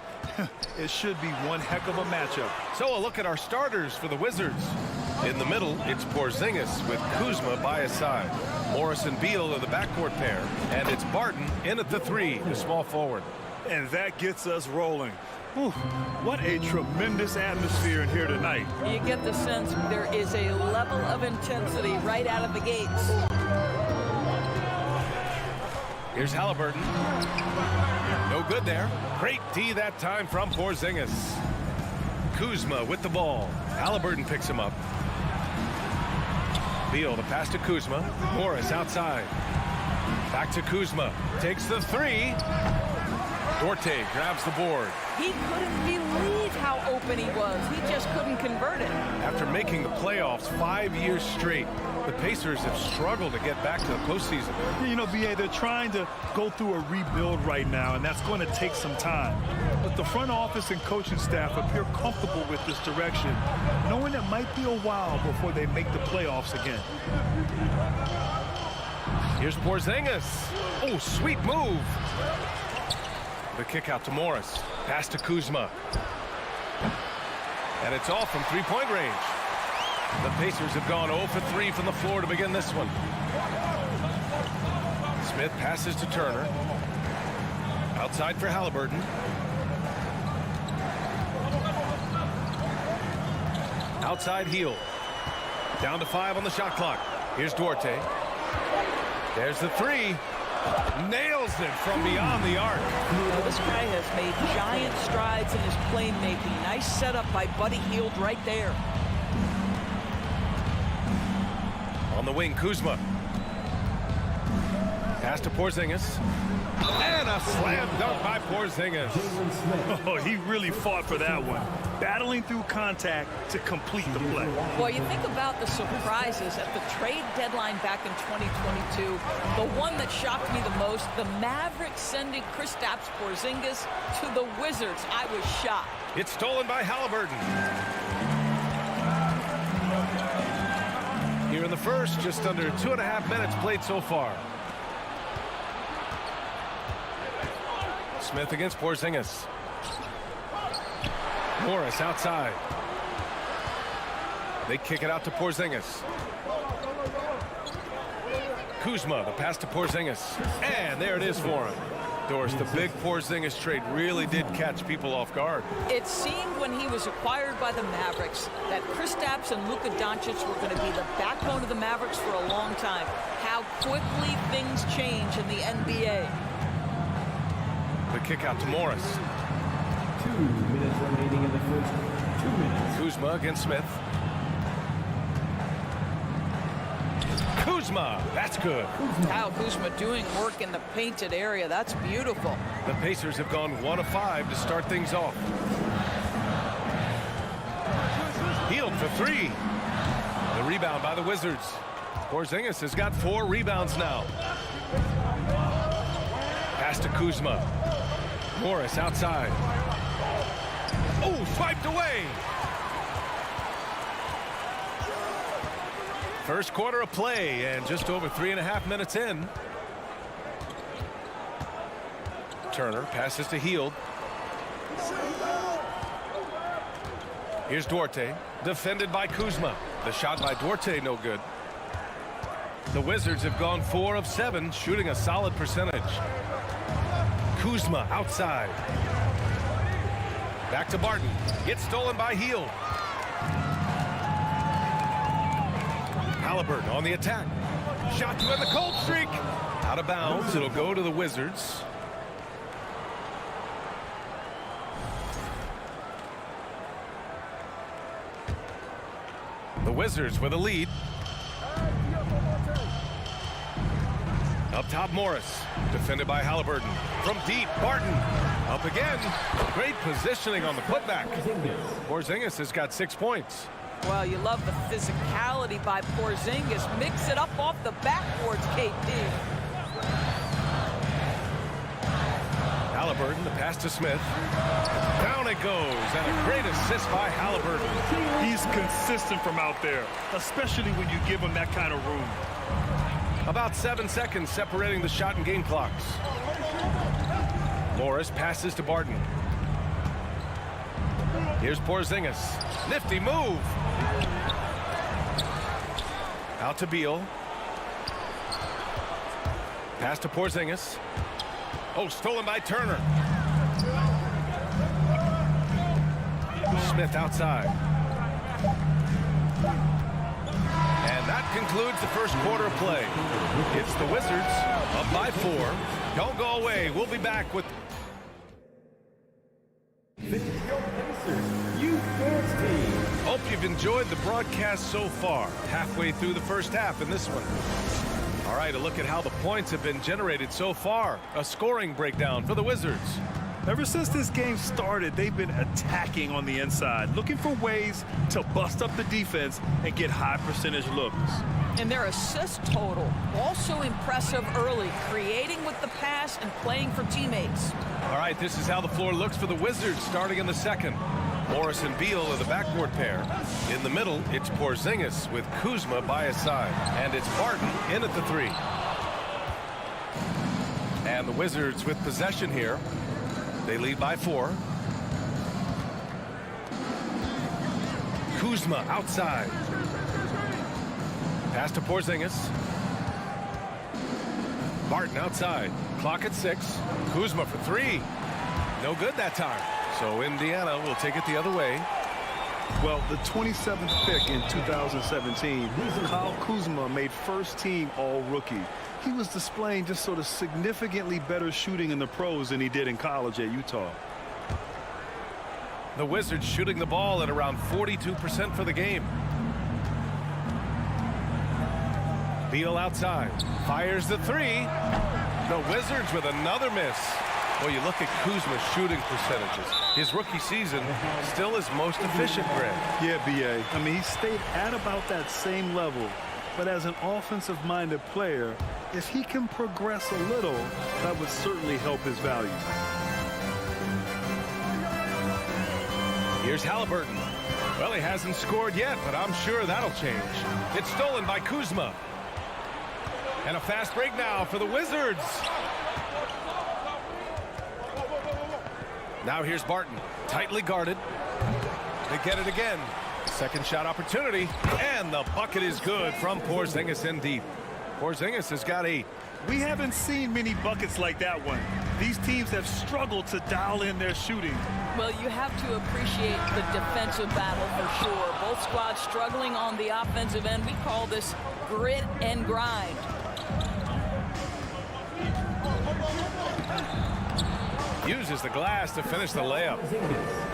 It should be one heck of a matchup. So a look at our starters for the Wizards. In the middle, it's Porzingis with Kuzma by his side. Morris and Beal are the backcourt pair. And it's Barton in at the 3, the small forward. And that gets us rolling. Whew, what a tremendous atmosphere in here tonight. You get the sense there is a level of intensity right out of the gates. Here's Halliburton. No good there. Great D that time from Porzingis. Kuzma with the ball. Halliburton picks him up. Beal, the pass to Kuzma. Morris outside. Back to Kuzma. Takes the 3. Duarte grabs the board. He couldn't believe how open he was. He just couldn't convert it. After making the playoffs 5 years straight, the Pacers have struggled to get back to the postseason. You know, B.A., they're trying to go through a rebuild right now, and that's going to take some time. But the front office and coaching staff appear comfortable with this direction, knowing it might be a while before they make the playoffs again. Here's Porzingis. Oh, sweet move. The kick out to Morris. Pass to Kuzma. And it's all from three-point range. The Pacers have gone 0 for 3 from the floor to begin this one. Smith passes to Turner. Outside for Halliburton. Outside Hield. Down to 5 on the shot clock. Here's Duarte. There's the 3. Nails it from beyond the arc. Well, this guy has made giant strides in his playmaking. Nice setup by Buddy Hield right there. On the wing, Kuzma. Pass to Porzingis. And a slam dunk by Porzingis. Oh, he really fought for that one. Battling through contact to complete the play. Well, you think about the surprises at the trade deadline back in 2022. The one that shocked me the most, the Mavericks sending Kristaps Porzingis to the Wizards. I was shocked. It's stolen by Halliburton. Here in the first, just under 2.5 minutes played so far. Smith against Porzingis. Morris outside. They kick it out to Porzingis. Kuzma, the pass to Porzingis. And there it is for him. Doris, the big Porzingis trade really did catch people off guard. It seemed when he was acquired by the Mavericks that Kristaps and Luka Doncic were going to be the backbone of the Mavericks for a long time. How quickly things change in the NBA. The kick out to Morris. 2 minutes remaining in the first. 2 minutes. Kuzma against Smith. Kuzma, that's good. Kyle Kuzma doing work in the painted area. That's beautiful. The Pacers have gone 1 of 5 to start things off. Hield for 3. The rebound by the Wizards. Porzingis has got 4 rebounds now. Pass to Kuzma. Morris outside. Oh, swiped away. First quarter of play and just over 3.5 minutes in. Turner passes to Hield. Here's Duarte, defended by Kuzma. The shot by Duarte, no good. The Wizards have gone 4 of 7, shooting a solid percentage. Kuzma outside. Back to Barton. It's stolen by Hield. Halliburton on the attack. Shot to end the cold streak. Out of bounds. It'll go to the Wizards. The Wizards with a lead. Up top, Morris. Defended by Halliburton. From deep, Barton. Up again. Great positioning on the putback. Porzingis has got 6 points. Well, you love the physicality by Porzingis. Mix it up off the backboards, KP. Halliburton, the pass to Smith. Down it goes, and a great assist by Halliburton. He's consistent from out there, especially when you give him that kind of room. About 7 seconds separating the shot and game clocks. Morris passes to Barton. Here's Porzingis. Nifty move. Out to Beal. Pass to Porzingis. Oh, stolen by Turner. Smith outside. And that concludes the first quarter of play. It's the Wizards up by 4. Don't go away. We'll be back with... Hope you've enjoyed the broadcast so far. Halfway through the first half in this one. All right, a look at how the points have been generated so far. A scoring breakdown for the Wizards. Ever since this game started, they've been attacking on the inside, looking for ways to bust up the defense and get high percentage looks. And their assist total, also impressive early, creating with the pass and playing for teammates. All right, this is how the floor looks for the Wizards starting in the second. Morris and Beal are the backcourt pair. In the middle, it's Porzingis with Kuzma by his side. And it's Barton in at the 3. And the Wizards with possession here. They lead by 4. Kuzma outside. Pass to Porzingis. Barton outside. Clock at 6. Kuzma for 3. No good that time. So Indiana will take it the other way. Well, the 27th pick in 2017, Kyle Kuzma made first team all-rookie. He was displaying just sort of significantly better shooting in the pros than he did in college at Utah. The Wizards shooting the ball at around 42% for the game. Beal outside. Fires the 3. The Wizards with another miss. Well, you look at Kuzma's shooting percentages. His rookie season still his most efficient, Greg. Yeah, B.A. I mean, he stayed at about that same level. But as an offensive-minded player, if he can progress a little, that would certainly help his value. Here's Halliburton. Well, he hasn't scored yet, but I'm sure that'll change. It's stolen by Kuzma. And a fast break now for the Wizards. Now here's Barton, tightly guarded. They get it again. Second shot opportunity, and the bucket is good from Porzingis in deep. Porzingis has got 8. We haven't seen many buckets like that one. These teams have struggled to dial in their shooting. Well, you have to appreciate the defensive battle for sure. Both squads struggling on the offensive end. We call this grit and grind. Uses the glass to finish the layup.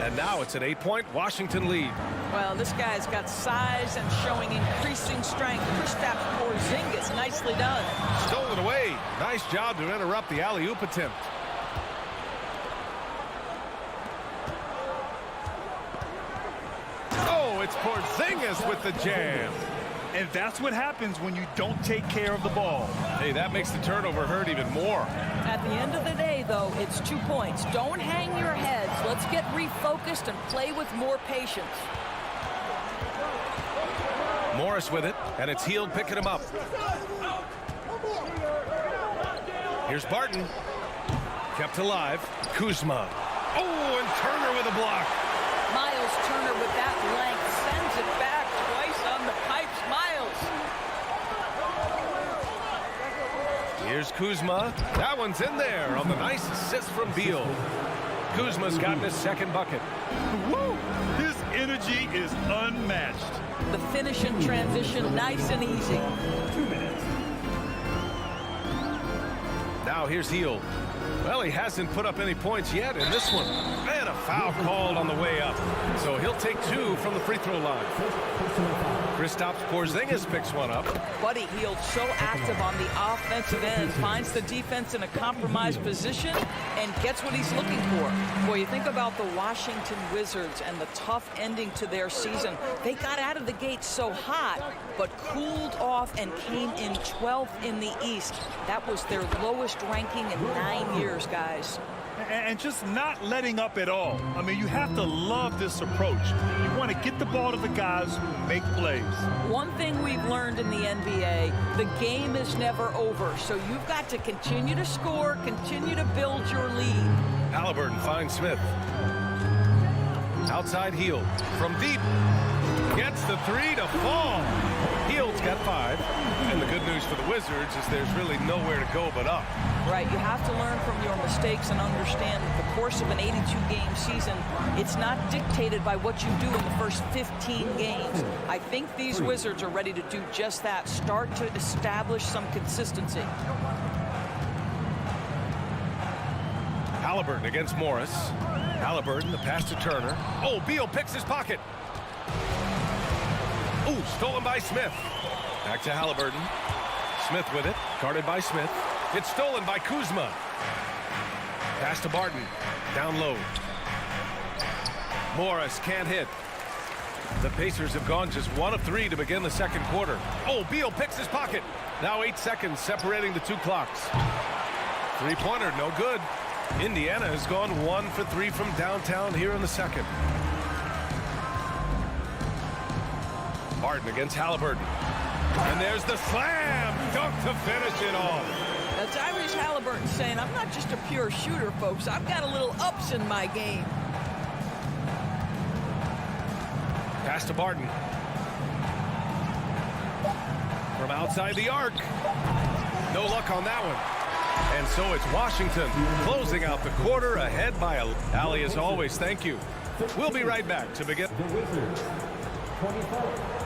And now it's an 8-point Washington lead. Well, this guy's got size and showing increasing strength. Kristaps Porzingis, nicely done. Stolen away. Nice job to interrupt the alley-oop attempt. Oh, it's Porzingis with the jam. And that's what happens when you don't take care of the ball. Hey, that makes the turnover hurt even more. At the end of the day, though, it's 2 points. Don't hang your heads. Let's get refocused and play with more patience. Morris with it, and it's Hield picking him up. Here's Barton. Kept alive. Kuzma. Oh, and Turner with a block. Miles Turner with that length sends it back twice on the pipes. Miles. Here's Kuzma. That one's in there on the nice assist from Beal. Kuzma's gotten his second bucket. Woo! His energy is unmatched. The finish in transition, nice and easy. 2 minutes. Now here's Hield. Well, he hasn't put up any points yet in this one. And a foul called on the way up. So he'll take 2 from the free throw line. Kristaps Porzingis picks one up. Buddy Hield so active on the offensive end, finds the defense in a compromised position and gets what he's looking for. Boy, you think about the Washington Wizards and the tough ending to their season. They got out of the gate so hot, but cooled off and came in 12th in the East. That was their lowest ranking in 9 years, guys. and just not letting up at all. I mean, you have to love this approach. You want to get the ball to the guys who make plays. One thing we've learned in the NBA, the game is never over. So you've got to continue to score, continue to build your lead. Halliburton finds Smith. Outside Hield from deep. Gets the three to fall. Hield's got 5. And the good news for the Wizards is there's really nowhere to go but up. Right, you have to learn from your mistakes and understand that the course of an 82-game season, it's not dictated by what you do in the first 15 games. I think these Wizards are ready to do just that, start to establish some consistency. Halliburton against Morris. Halliburton, the pass to Turner. Oh, Beal picks his pocket. Ooh, stolen by Smith. Back to Halliburton. Smith with it, guarded by Smith. It's stolen by Kuzma. Pass to Barton, down low. Morris can't hit. The Pacers have gone just 1 of 3 to begin the second quarter. Oh, Beal picks his pocket. Now 8 seconds separating the 2 clocks. Three-pointer, no good. Indiana has gone 1 for 3 from downtown here in the second. Barton against Halliburton. And there's the slam dunk to finish it off. Now, Tyrese Halliburton saying, I'm not just a pure shooter, folks. I've got a little ups in my game. Pass to Barton. From outside the arc. No luck on that one. And so it's Washington closing out the quarter ahead by a... Allie, as always, thank you. We'll be right back to begin. The Wizards, 24.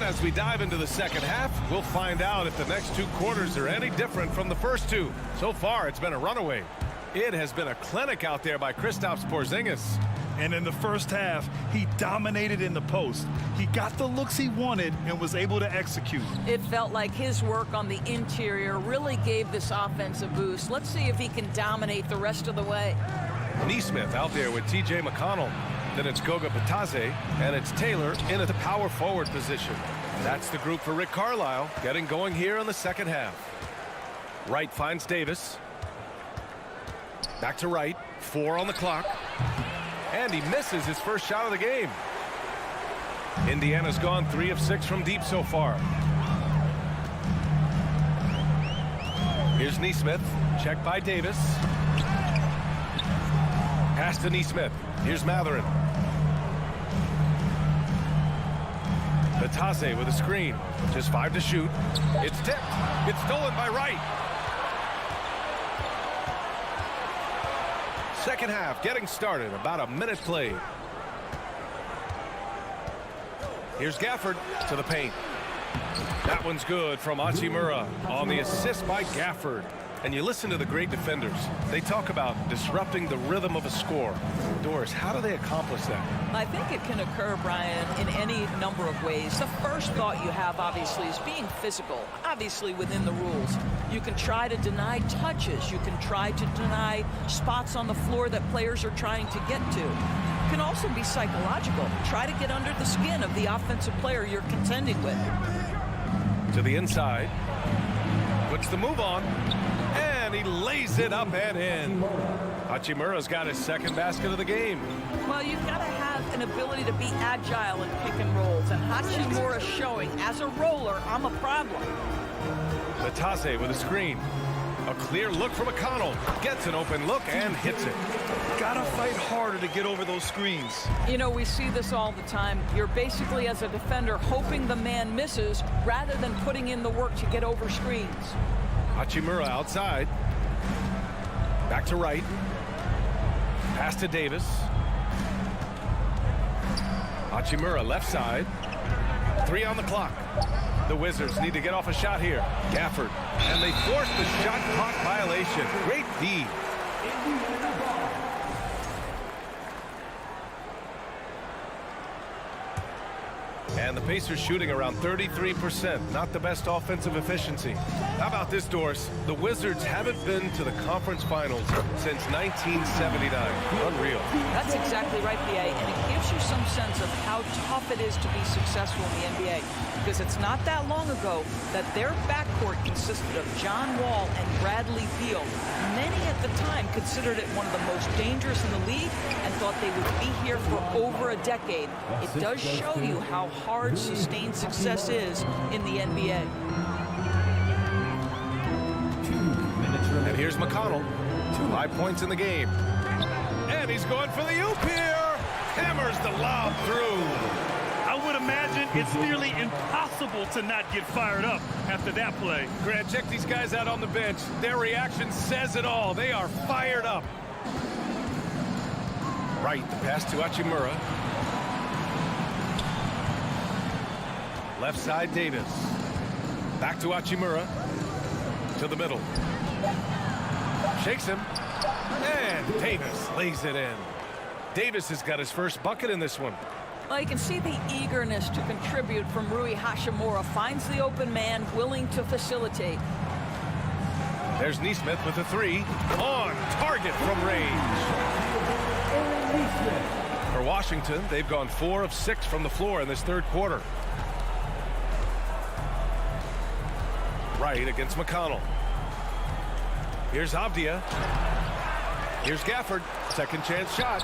As we dive into the second half, we'll find out if the next 2 quarters are any different from the first 2. So far, it's been a runaway. It has been a clinic out there by Kristaps Porzingis. And in the first half, he dominated in the post. He got the looks he wanted and was able to execute. It felt like his work on the interior really gave this offense a boost. Let's see if he can dominate the rest of the way. Nesmith out there with T.J. McConnell. Then it's Goga Bitadze, and it's Taylor in at the power forward position. That's the group for Rick Carlisle, getting going here in the second half. Wright finds Davis. Back to Wright, 4 on the clock. And he misses his first shot of the game. Indiana's gone 3 of 6 from deep so far. Here's Nesmith, checked by Davis. Pass to Nesmith. Here's Matherin. Bitadze with a screen. Just 5 to shoot. It's tipped. It's stolen by Wright. Second half getting started. About a minute played. Here's Gafford to the paint. That one's good from Hachimura on the assist by Gafford. And you listen to the great defenders. They talk about disrupting the rhythm of a score. Doris, how do they accomplish that? I think it can occur, Brian, in any number of ways. The first thought you have, obviously, is being physical, obviously within the rules. You can try to deny touches. You can try to deny spots on the floor that players are trying to get to. It can also be psychological. Try to get under the skin of the offensive player you're contending with. To the inside. Puts the move on. And he lays it up and in. Hachimura's got his second basket of the game. Well, you've got to have an ability to be agile in pick and rolls. And Hachimura's showing, as a roller, I'm a problem. Bitadze with a screen. A clear look from McConnell. Gets an open look and hits it. Gotta fight harder to get over those screens. You know, we see this all the time. You're basically, as a defender, hoping the man misses rather than putting in the work to get over screens. Hachimura outside. Back to Wright. Pass to Davis. Hachimura left side. 3 on the clock. The Wizards need to get off a shot here. Gafford. And they force the shot clock violation. Great D. And the Pacers shooting around 33%. Not the best offensive efficiency. How about this, Doris? The Wizards haven't been to the conference finals since 1979. Unreal. That's exactly right, B.A., and it gives you some sense of how tough it is to be successful in the NBA. Because it's not that long ago that their backcourt consisted of John Wall and Bradley Beal. Many at the time considered it one of the most dangerous in the league and thought they would be here for over a decade. It does show you how hard sustained success is in the NBA. And here's McConnell. 5 points in the game. And he's going for the oop here. Hammers the lob through. I would imagine it's nearly impossible to not get fired up after that play. Grant, check these guys out on the bench. Their reaction says it all. They are fired up. Right, the pass to Hachimura. Left side, Davis. Back to Hachimura. To the middle. Shakes him. And Davis lays it in. Davis has got his first bucket in this one. Well, you can see the eagerness to contribute from Rui Hachimura. Finds the open man, willing to facilitate. There's Nesmith with a three. On target from range. For Washington, they've gone 4 of 6 from the floor in this third quarter. Right against McConnell. Here's Avdia. Here's Gafford. Second chance shot.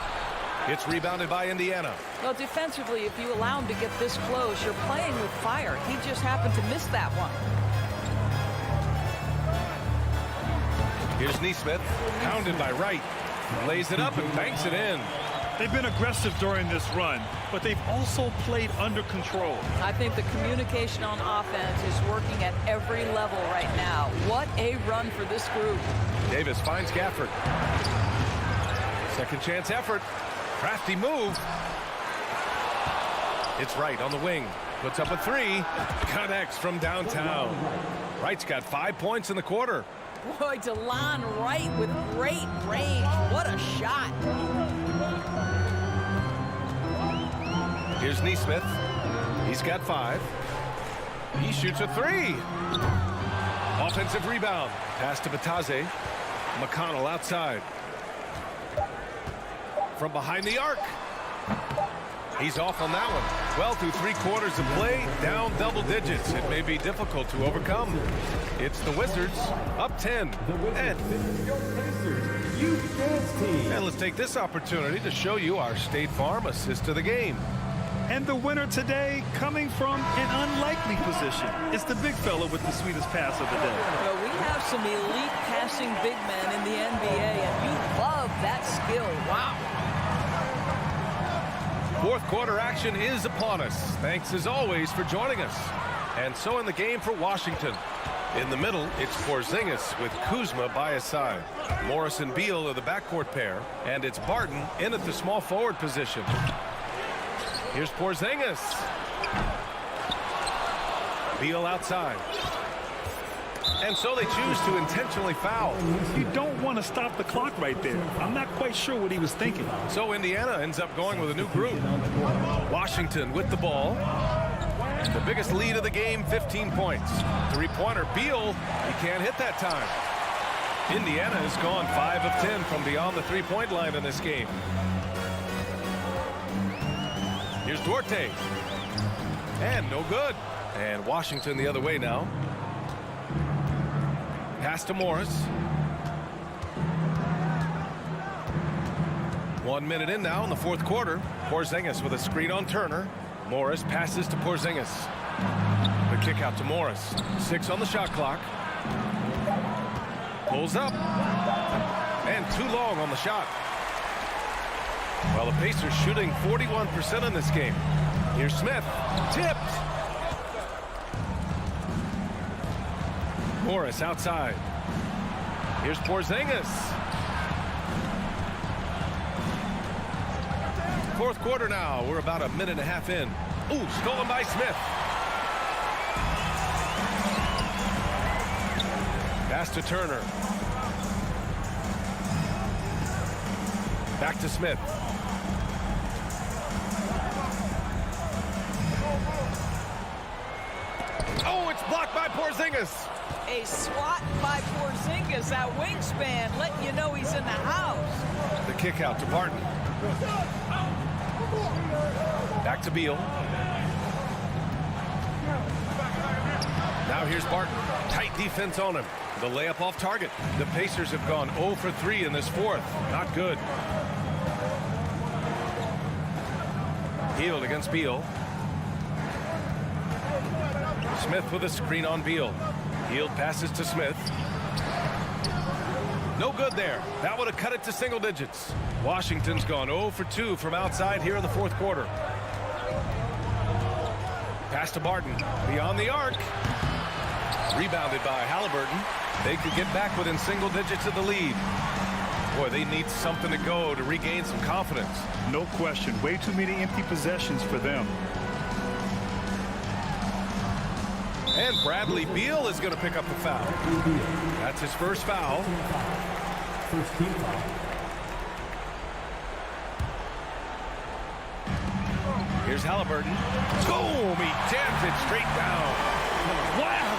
It's rebounded by Indiana. Well, defensively, if you allow him to get this close, you're playing with fire. He just happened to miss that one. Here's Nesmith, pounded by Wright. Lays it up and banks it in. They've been aggressive during this run, but they've also played under control. I think the communication on offense is working at every level right now. What a run for this group. Davis finds Gafford. Second chance effort. Crafty move. It's Wright on the wing. Puts up a three. Connects from downtown. Wright's got 5 points in the quarter. Boy, DeLon Wright with great range. What a shot. Here's Nesmith. He's got 5. He shoots a three. Offensive rebound. Pass to Bataze. McConnell outside. From behind the arc. He's off on that one. Well, through 3 quarters of play, down double digits. It may be difficult to overcome. It's the Wizards up 10. And let's take this opportunity to show you our State Farm assist to the game. And the winner today coming from an unlikely position. It's the big fella with the sweetest pass of the day. Well, we have some elite passing big men in the NBA, and you love that skill. Wow. Fourth quarter action is upon us. Thanks as always for joining us. And so in the game for Washington. In the middle, it's Porzingis with Kuzma by his side. Morris and Beal are the backcourt pair, and it's Barton in at the small forward position. Here's Porzingis. Beal outside. And so they choose to intentionally foul. You don't want to stop the clock right there. I'm not quite sure what he was thinking. So Indiana ends up going with a new group. Washington with the ball. The biggest lead of the game, 15 points. Three-pointer, Beal. He can't hit that time. Indiana has gone 5 of 10 from beyond the three-point line in this game. Here's Duarte. And no good. And Washington the other way now. Pass to Morris. 1 minute in now in the fourth quarter. Porzingis with a screen on Turner. Morris passes to Porzingis. The kick out to Morris. 6 on the shot clock. Pulls up. And too long on the shot. Well, the Pacers shooting 41% in this game. Here's Smith. Tipped. Morris outside. Here's Porzingis. Fourth quarter now. We're about a minute and a half in. Ooh, stolen by Smith. Pass to Turner. Back to Smith. Oh, it's blocked by Porzingis. A swat by Porzingis, that wingspan, letting you know he's in the house. The kick out to Barton. Back to Beal. Now here's Barton. Tight defense on him. The layup off target. The Pacers have gone 0 for 3 in this fourth. Not good. Hield against Beal. Smith with a screen on Beal. Hield passes to Smith. No good there. That would have cut it to single digits. Washington's gone 0 for 2 from outside here in the fourth quarter. Pass to Barton. Beyond the arc. Rebounded by Halliburton. They could get back within single digits of the lead. Boy, they need something to go to regain some confidence. No question. Way too many empty possessions for them. And Bradley Beal is going to pick up the foul. That's his first foul. First team foul. Here's Halliburton. Boom! He jams it straight down. Wow!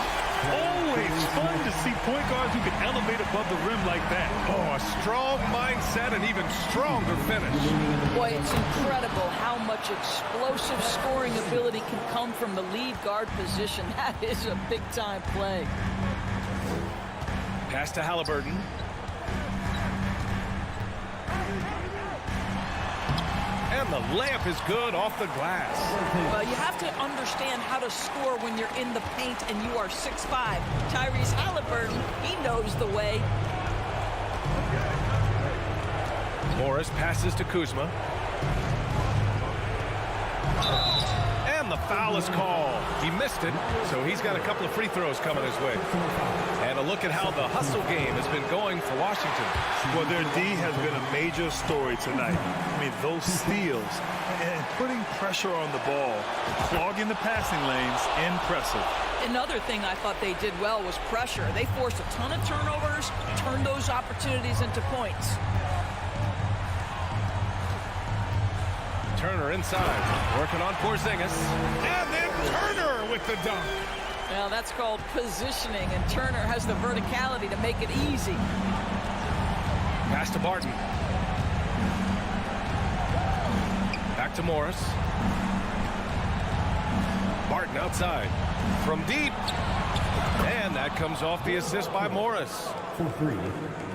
Always fun to see point guards who can elevate above the rim like that. Oh, a strong mindset and even stronger finish. Boy, it's incredible how much explosive scoring ability can come from the lead guard position. That is a big-time play. Pass to Halliburton. And the layup is good off the glass. Well, you have to understand how to score when you're in the paint and you are 6'5". Tyrese Halliburton, he knows the way. Morris passes to Kuzma. And the foul is called. He missed it, so he's got a couple of free throws coming his way. And a look at how the hustle game has been going for Washington. Well, their D has been a major story tonight. I mean, those steals and putting pressure on the ball, clogging the passing lanes, impressive. Another thing I thought they did well was pressure. They forced a ton of turnovers, turned those opportunities into points. Turner inside, working on Porzingis. And then Turner with the dunk. Well, that's called positioning, and Turner has the verticality to make it easy. Pass to Barton. Back to Morris. Barton outside. From deep. And that comes off the assist by Morris. For 3.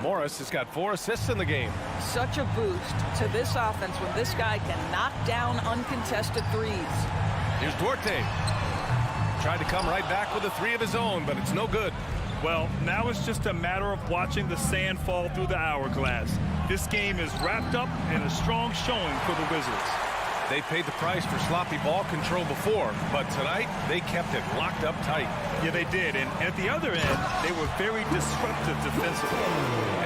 Morris has got 4 assists in the game. Such a boost to this offense when this guy can knock down uncontested threes. Here's Duarte. Tried to come right back with a 3 of his own, but it's no good. Well, now it's just a matter of watching the sand fall through the hourglass. This game is wrapped up in a strong showing for the Wizards. They paid the price for sloppy ball control before, but tonight they kept it locked up tight. Yeah, they did. And at the other end, they were very disruptive defensively.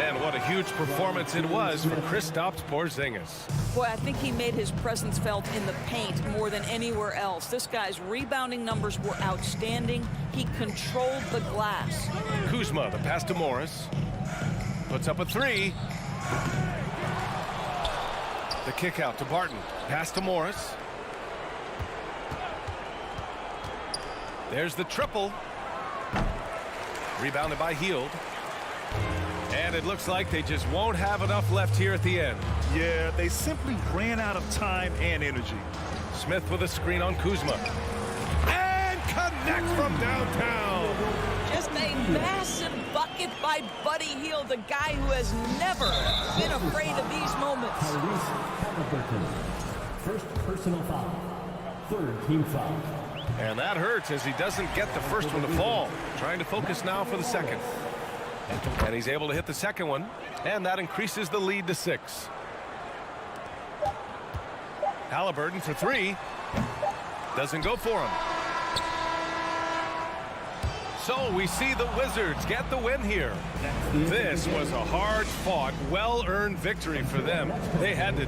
And what a huge performance it was for Kristaps Porzingis. Boy, I think he made his presence felt in the paint more than anywhere else. This guy's rebounding numbers were outstanding. He controlled the glass. Kuzma, the pass to Morris. Puts up a 3. The kick out to Barton. Pass to Morris. There's the triple. Rebounded by Hield. And it looks like they just won't have enough left here at the end. Yeah, they simply ran out of time and energy. Smith with a screen on Kuzma. And connects from downtown. Just a massive bucket by Buddy Hield, the guy who has never been afraid of these moments. Tyrese Halliburton. First personal foul. 3rd team foul. And that hurts as he doesn't get the first one to fall. Trying to focus now for the second. And he's able to hit the second one. And that increases the lead to 6. Halliburton for 3. Doesn't go for him. So we see the Wizards get the win here. This was a hard-fought, well-earned victory for them. They had to...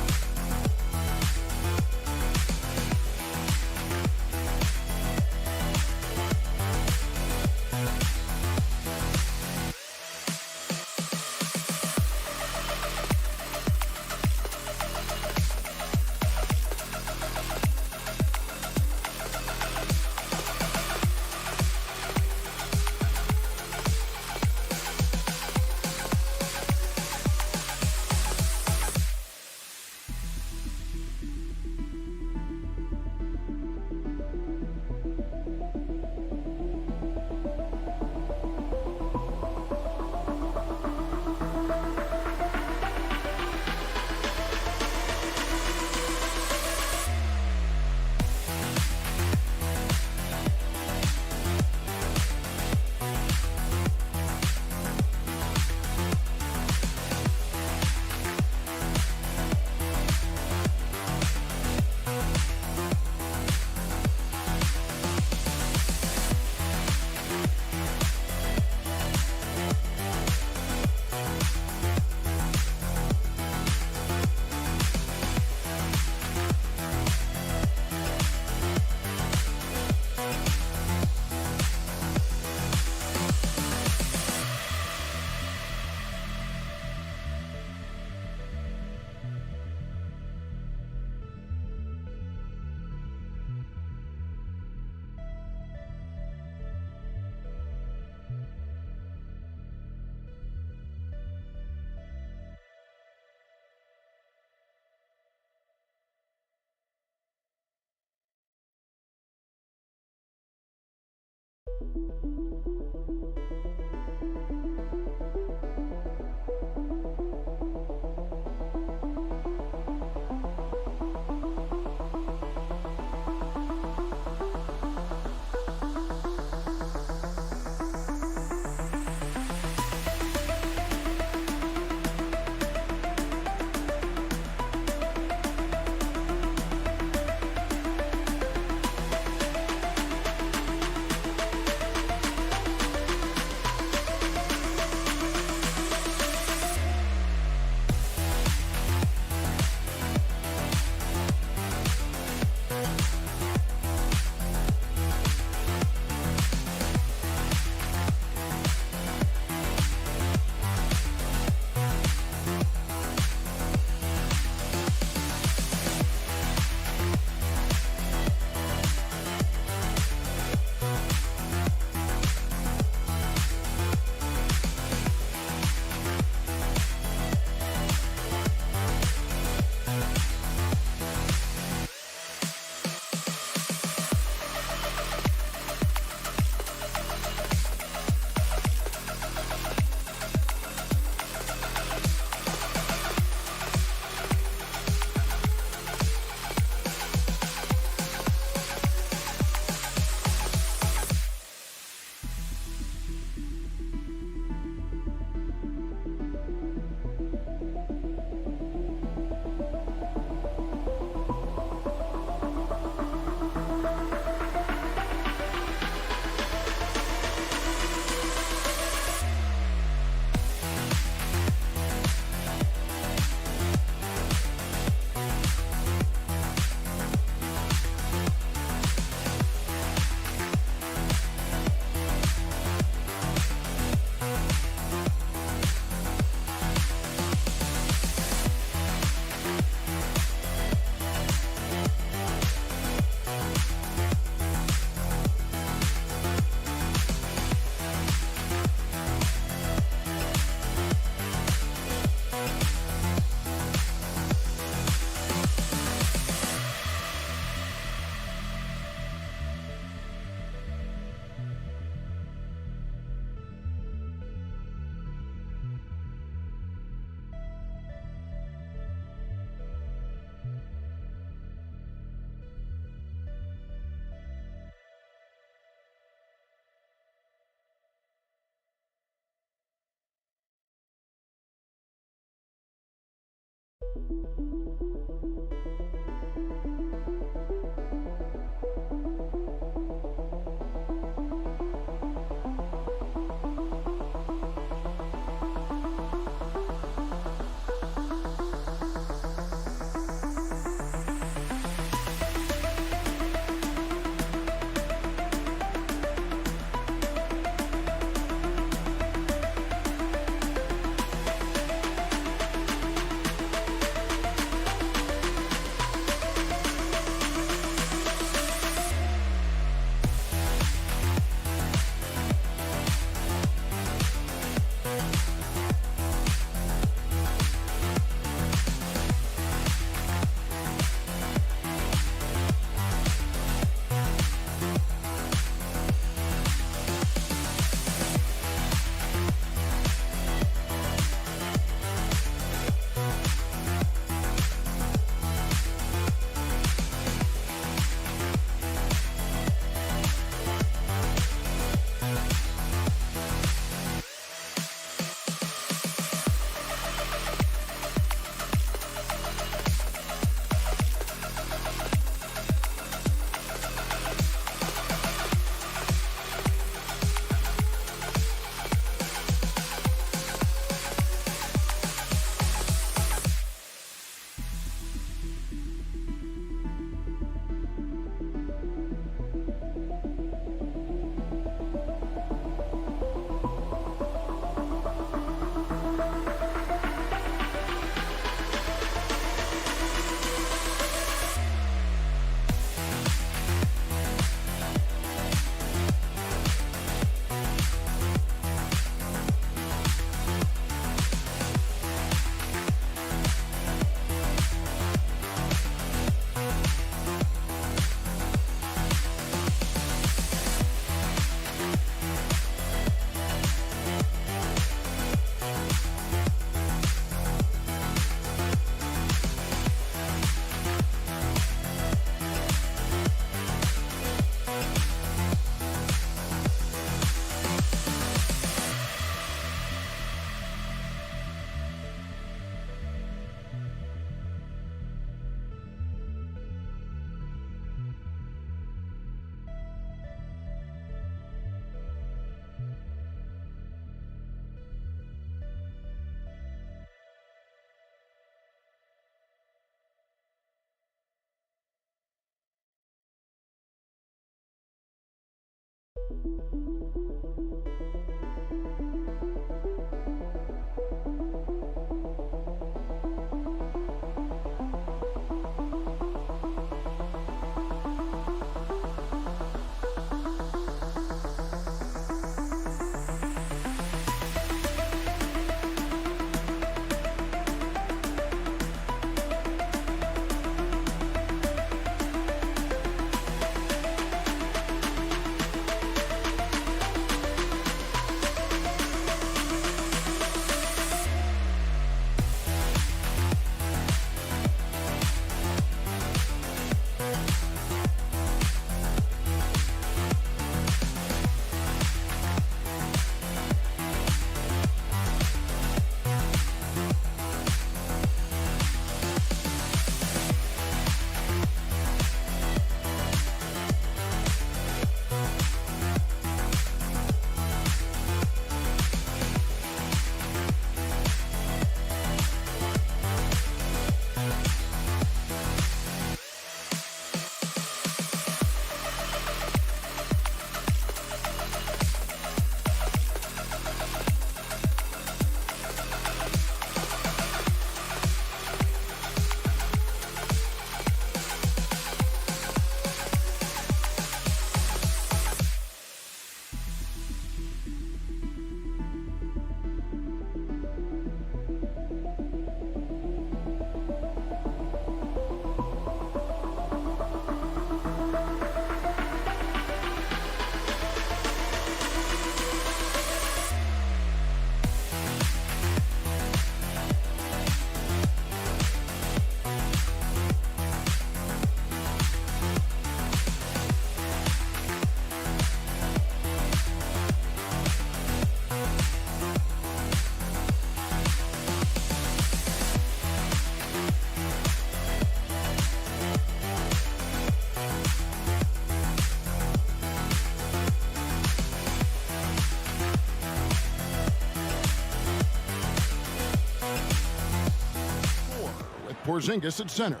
Porzingis at center.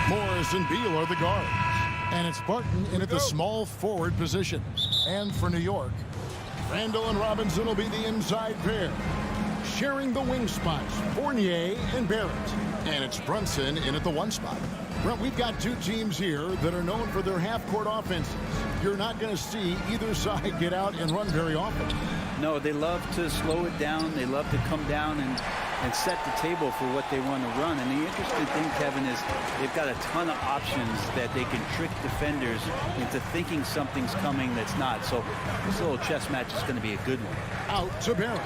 Morris and Beal are the guards. And it's Barton in at the small forward position. And for New York, Randall and Robinson will be the inside pair. Sharing the wing spots, Fournier and Barrett. And it's Brunson in at the one spot. Well, we've got two teams here that are known for their half-court offenses. You're not going to see either side get out and run very often. No, they love to slow it down. They love to come down and set the table for what they want to run. And the interesting thing, Kevin, is they've got a ton of options that they can trick defenders into thinking something's coming that's not. So this little chess match is going to be a good one. Out to Barrett.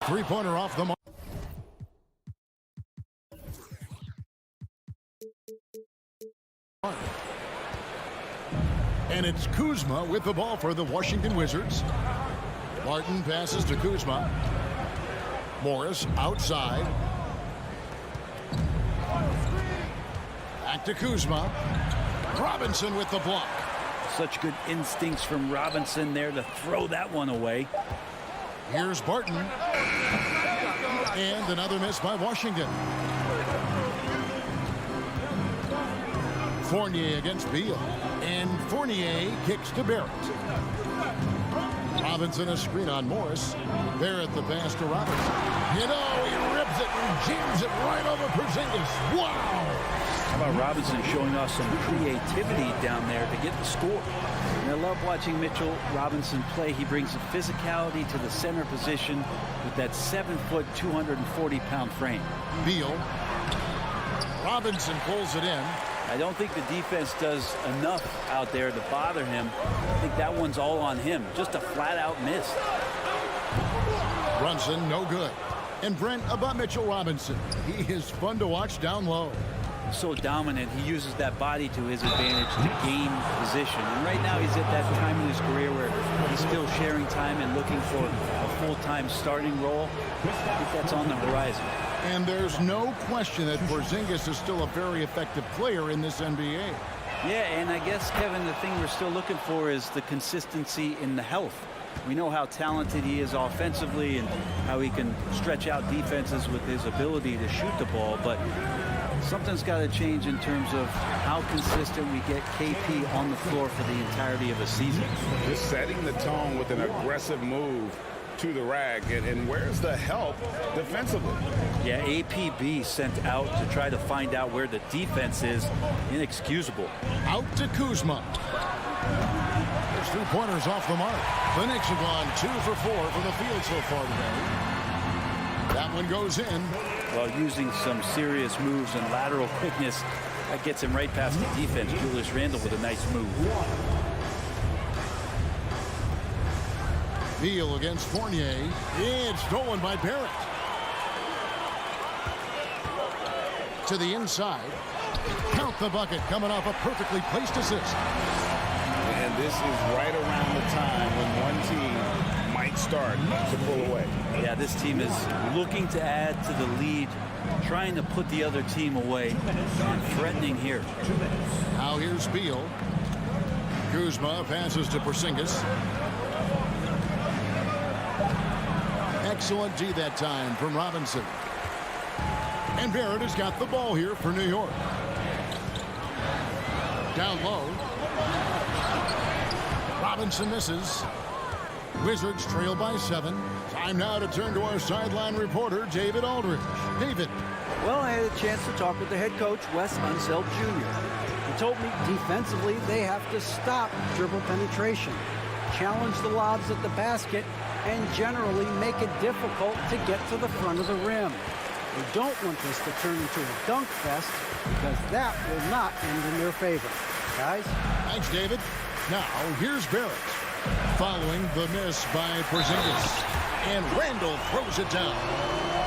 Three-pointer off the mark. And it's Kuzma with the ball for the Washington Wizards. Martin passes to Kuzma. Morris outside. Back to Kuzma. Robinson with the block. Such good instincts from Robinson there to throw that one away. Here's Barton. And another miss by Washington. Fournier against Beal. And Fournier kicks to Barrett. Robinson a screen on Morris. Barrett the pass to Robinson. You know, he rips it and jams it right over Porzingis. Wow! How about Robinson showing us some creativity down there to get the score? And I love watching Mitchell Robinson play. He brings a physicality to the center position with that 7-foot, 240-pound frame. Beal. Robinson pulls it in. I don't think the defense does enough out there to bother him. I think that one's all on him. Just a flat-out miss. Brunson, no good. And Brent, about Mitchell Robinson. He is fun to watch down low. So dominant. He uses that body to his advantage to gain position. And right now he's at that time in his career where he's still sharing time and looking for a full-time starting role. I think that's on the horizon. And there's no question that Porzingis is still a very effective player in this NBA. Yeah, and I guess, Kevin, the thing we're still looking for is the consistency in the health. We know how talented he is offensively and how he can stretch out defenses with his ability to shoot the ball, but something's got to change in terms of how consistent we get KP on the floor for the entirety of a season. Just setting the tone with an aggressive move to the rack, and where's the help defensively? Yeah, APB sent out to try to find out where the defense is. Inexcusable. Out to Kuzma. There's 3 pointers off the mark. The Knicks have gone 2 for 4 from the field so far today. That one goes in. Well, using some serious moves and lateral quickness, that gets him right past the defense. Julius Randle with a nice move. Beal against Fournier. It's stolen by Barrett. To the inside. Count the bucket, coming off a perfectly placed assist. And this is right around the time when one team might start to pull away. Yeah, this team is looking to add to the lead, trying to put the other team away, and threatening here. Now here's Beal. Kuzma passes to Porzingis. Excellent D that time from Robinson. And Barrett has got the ball here for New York. Down low. Robinson misses. Wizards trail by 7. Time now to turn to our sideline reporter, David Aldridge. David. Well, I had a chance to talk with the head coach, Wes Unseld Jr. He told me defensively they have to stop dribble penetration, challenge the lobs at the basket, and generally make it difficult to get to the front of the rim. We don't want this to turn into a dunk fest because that will not end in their favor. Guys? Thanks, David. Now, here's Barrett. Following the miss by Porzingis. And Randle throws it down.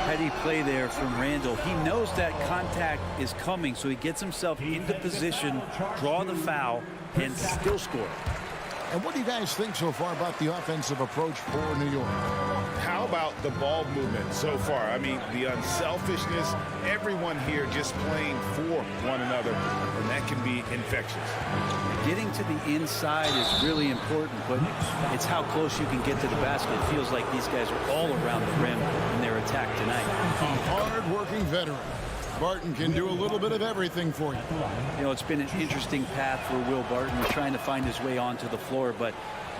Heady play there from Randle. He knows that contact is coming, so he gets himself into position, draw the foul, and still score. And what do you guys think so far about the offensive approach for New York? How about the ball movement so far? I mean, the unselfishness, everyone here just playing for one another, and that can be infectious. Getting to the inside is really important, but it's how close you can get to the basket. It feels like these guys are all around the rim in their attack tonight. A hard-working veteran. Barton can do a little bit of everything for you. You know, it's been an interesting path for Will Barton. We're trying to find his way onto the floor, but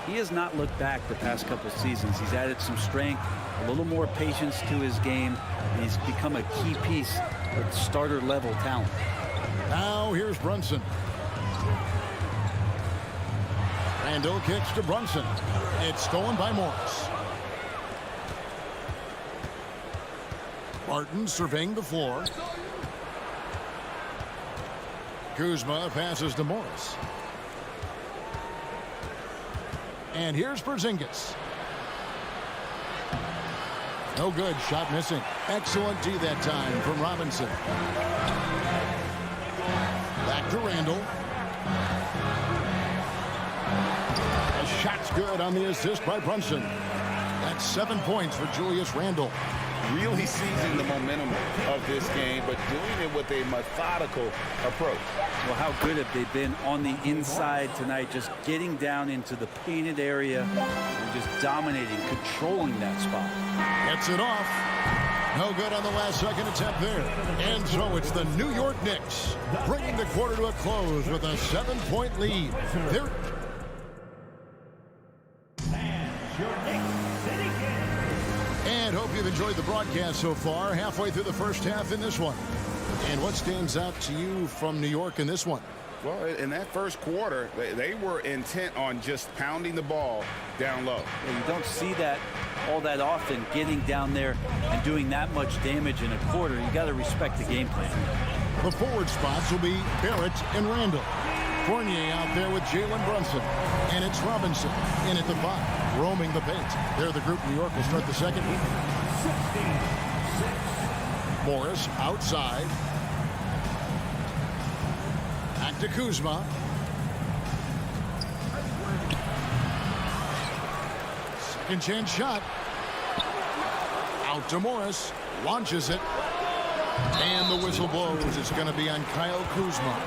he has not looked back the past couple seasons. He's added some strength, a little more patience to his game, and he's become a key piece of starter-level talent. Now here's Brunson. Randle kicks to Brunson. It's stolen by Morris. Barton surveying the floor. Kuzma passes to Morris. And here's Porzingis. No good. Shot missing. Excellent D that time from Robinson. Back to Randle. The shot's good on the assist by Brunson. That's 7 points for Julius Randle. Really seizing the momentum of this game, but doing it with a methodical approach. Well, how good have they been on the inside tonight, just getting down into the painted area and just dominating, controlling that spot. Gets it off. No good on the last second attempt there. And so it's the New York Knicks bringing the quarter to a close with a 7-point lead. They're And hope you've enjoyed the broadcast so far. Halfway through the first half in this one. And what stands out to you from New York in this one? Well, in that first quarter, they were intent on just pounding the ball down low. Well, you don't see that all that often, getting down there and doing that much damage in a quarter. You got to respect the game plan. The forward spots will be Barrett and Randle. Fournier out there with Jalen Brunson. And it's Robinson in at the 5, roaming the paint. They're the group. New York will start the second. Morris outside. Back to Kuzma. Second chance shot. Out to Morris. Launches it. And the whistle blows. It's going to be on Kyle Kuzma.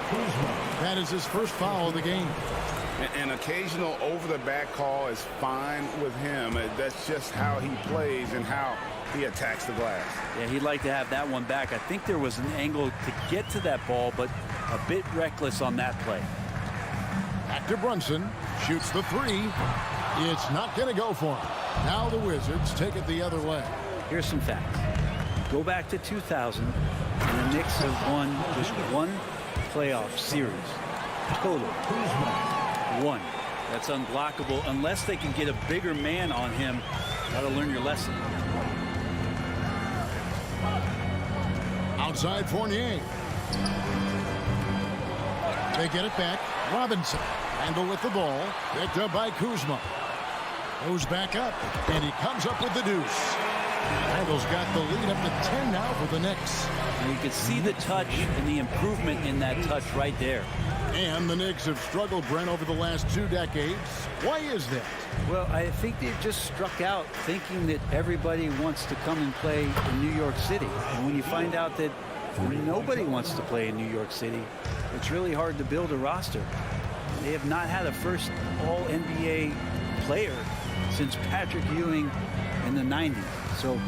That is his first foul of the game. An occasional over-the-back call is fine with him. That's just how he plays and how he attacks the glass. Yeah, he'd like to have that one back. I think there was an angle to get to that ball, but a bit reckless on that play. Back to Brunson. Shoots the three. It's not going to go for him. Now the Wizards take it the other way. Here's some facts. Go back to 2000, and the Knicks have won just one playoff series. Total. One. That's unblockable unless they can get a bigger man on him. Gotta learn your lesson. Outside Fournier. They get it back. Robinson. Randall with the ball. Picked up by Kuzma. Goes back up. And he comes up with the deuce. Randall's got the lead up to 10 now for the Knicks. And you can see the touch and the improvement in that touch right there. And the Knicks have struggled, Brent, over the last 2 decades. Why is that? Well, I think they've just struck out thinking that everybody wants to come and play in New York City. And when you find out that nobody wants to play in New York City, it's really hard to build a roster. They have not had a first All-NBA player since Patrick Ewing in the 90s. So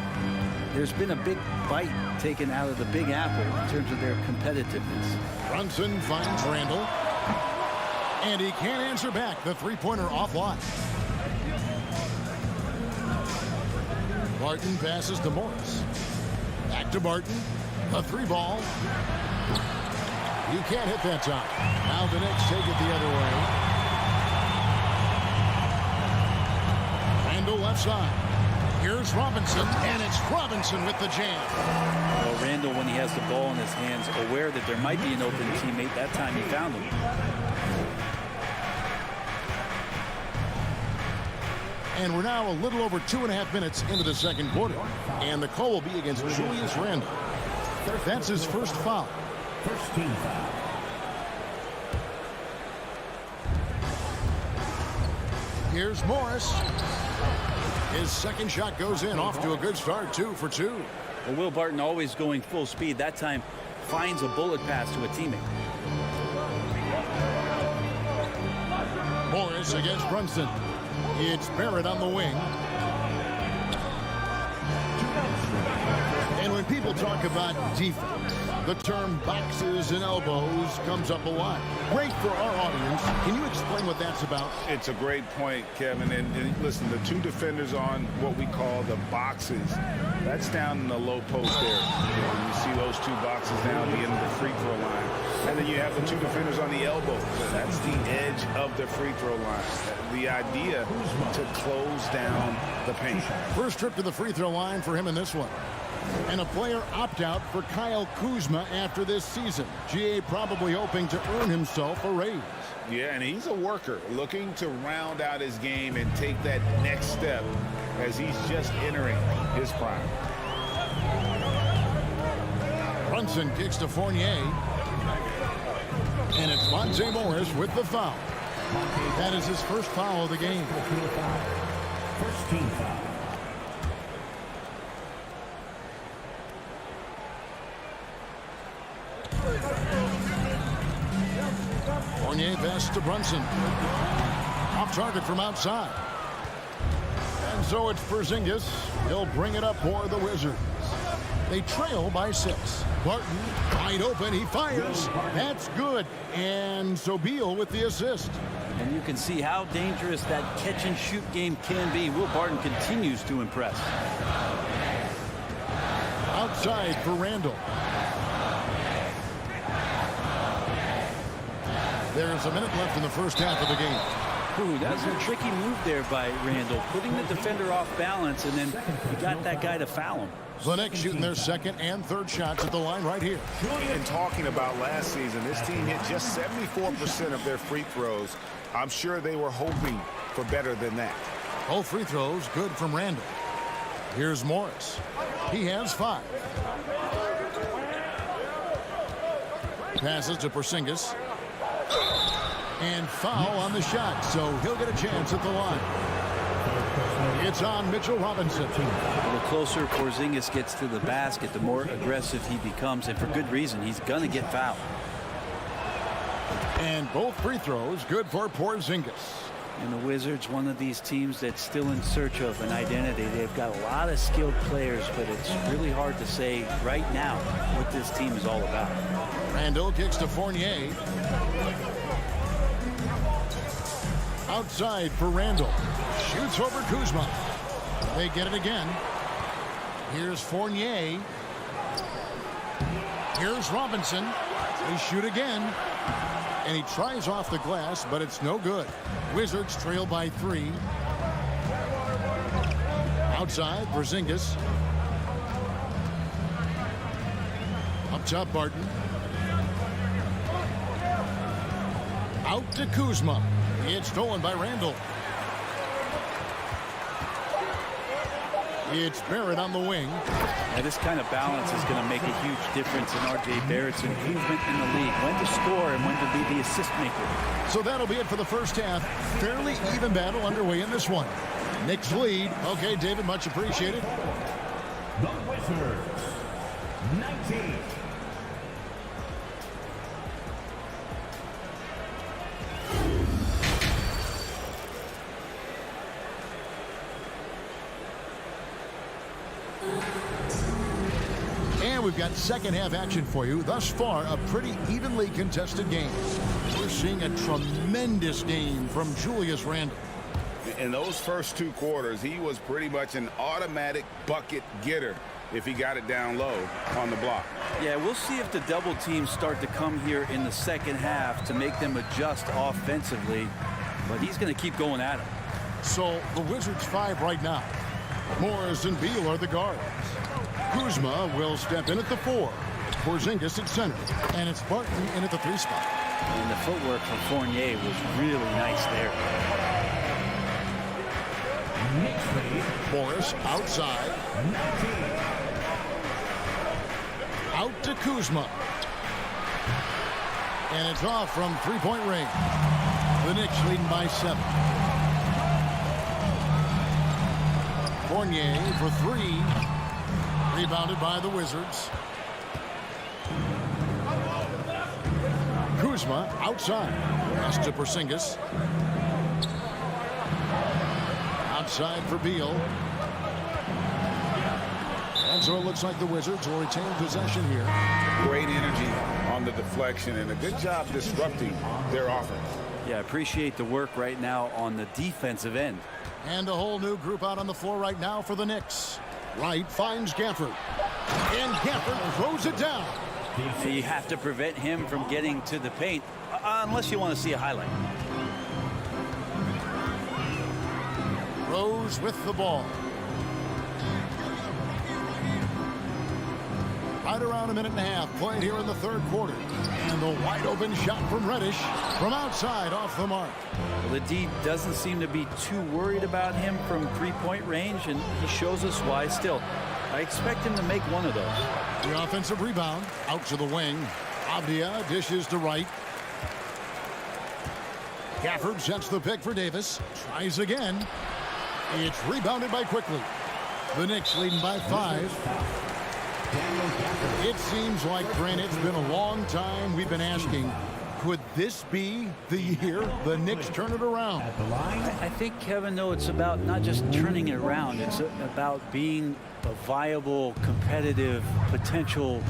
there's been a big bite taken out of the Big Apple in terms of their competitiveness. Brunson finds Randall. And he can't answer back. The three-pointer offline. Barton passes to Morris. Back to Barton. A three ball. You can't hit that time. Now the Knicks take it the other way. Randall left side. Here's Robinson, and it's Robinson with the jam. Well, Randall, when he has the ball in his hands, aware that there might be an open teammate, that time he found him. And we're now a little over 2.5 minutes into the second quarter. And the call will be against Julius Randall. That's his first foul. First team foul. Here's Morris. His second shot goes in, off to a good start, 2 for 2. Well, Will Barton always going full speed. That time finds a bullet pass to a teammate. Morris against Brunson. It's Barrett on the wing. And when people talk about defense, the term boxes and elbows comes up a lot. Great for our audience. Can you explain what that's about? It's a great point, Kevin. And listen, the two defenders on what we call the boxes, that's down in the low post there. You see those two boxes down the end of the free throw line. And then you have the two defenders on the elbows. That's the edge of the free throw line. The idea to close down the paint. First trip to the free throw line for him in this one. And a player opt-out for Kyle Kuzma after this season. GA probably hoping to earn himself a raise. Yeah, and he's a worker looking to round out his game and take that next step as he's just entering his prime. Brunson kicks to Fournier. And it's Monte Morris with the foul. That is his first foul of the game. First team foul. Fournier passes to Brunson. Off target from outside. And so it's Porzingis. He'll bring it up for the Wizards. They trail by 6. Barton wide open. He fires. That's good. And so Beal with the assist. And you can see how dangerous that catch and shoot game can be. Will Barton continues to impress. Outside for Randall. There's a minute left in the first half of the game. Ooh, that's a tricky move there by Randall, putting the defender off balance, and then he got that guy to foul him. The Knicks shooting their second and third shots at the line right here. And talking about last season, this team hit just 74% of their free throws. I'm sure they were hoping for better than that. Both free throws good from Randall. Here's Morris. He has 5. Passes to Porzingis. And foul on the shot, so he'll get a chance at the line. It's on Mitchell Robinson. The closer Porzingis gets to the basket, the more aggressive he becomes, and for good reason. He's going to get fouled. And both free throws good for Porzingis. And the Wizards, one of these teams that's still in search of an identity. They've got a lot of skilled players, but it's really hard to say right now what this team is all about. Randall kicks to Fournier. Outside for Randall. Shoots over Kuzma. They get it again. Here's Fournier. Here's Robinson. They shoot again. And he tries off the glass, but it's no good. Wizards trail by 3. Outside, Porzingis. Up top, Barton. Out to Kuzma. It's stolen by Randall. It's Barrett on the wing. Now, this kind of balance is going to make a huge difference in R.J. Barrett's improvement in the league. When to score and when to be the assist maker. So that'll be it for the first half. Fairly even battle underway in this one. Knicks lead. Okay, David, much appreciated. The Wizards, 19. And we've got second half action for you. Thus far, a pretty evenly contested game. We're seeing a tremendous game from Julius Randle. In those first 2 quarters, he was pretty much an automatic bucket getter if he got it down low on the block. Yeah, we'll see if the double teams start to come here in the second half to make them adjust offensively. But he's going to keep going at him. So the Wizards 5 right now. Morris and Beal are the guards. Kuzma will step in at the 4. Porzingis at center. And it's Barton in at the 3 spot. And the footwork from Fournier was really nice there. Morris outside. Out to Kuzma. And it's off from 3-point range. The Knicks leading by 7. Fournier for 3. Rebounded by the Wizards. Kuzma outside. Pass to Porzingis. Outside for Beal. And so it looks like the Wizards will retain possession here. Great energy on the deflection and a good job disrupting their offense. Yeah, I appreciate the work right now on the defensive end. And a whole new group out on the floor right now for the Knicks. Wright finds Gafford. And Gafford throws it down. You have to prevent him from getting to the paint, unless you want to see a highlight. Rose with the ball. Right around a minute and a half played here in the 3rd quarter. And the wide open shot from Reddish from outside off the mark. Well, the D doesn't seem to be too worried about him from 3-point range, and he shows us why still. I expect him to make one of those. The offensive rebound out to the wing. Avdia dishes to Wright. Gafford sets the pick for Davis. Tries again. It's rebounded by Quickly. The Knicks leading by 5. It seems like, Grant, it's been a long time we've been asking, could this be the year the Knicks turn it around? I think, Kevin, though, it's about not just turning it around. It's about being a viable, competitive, potential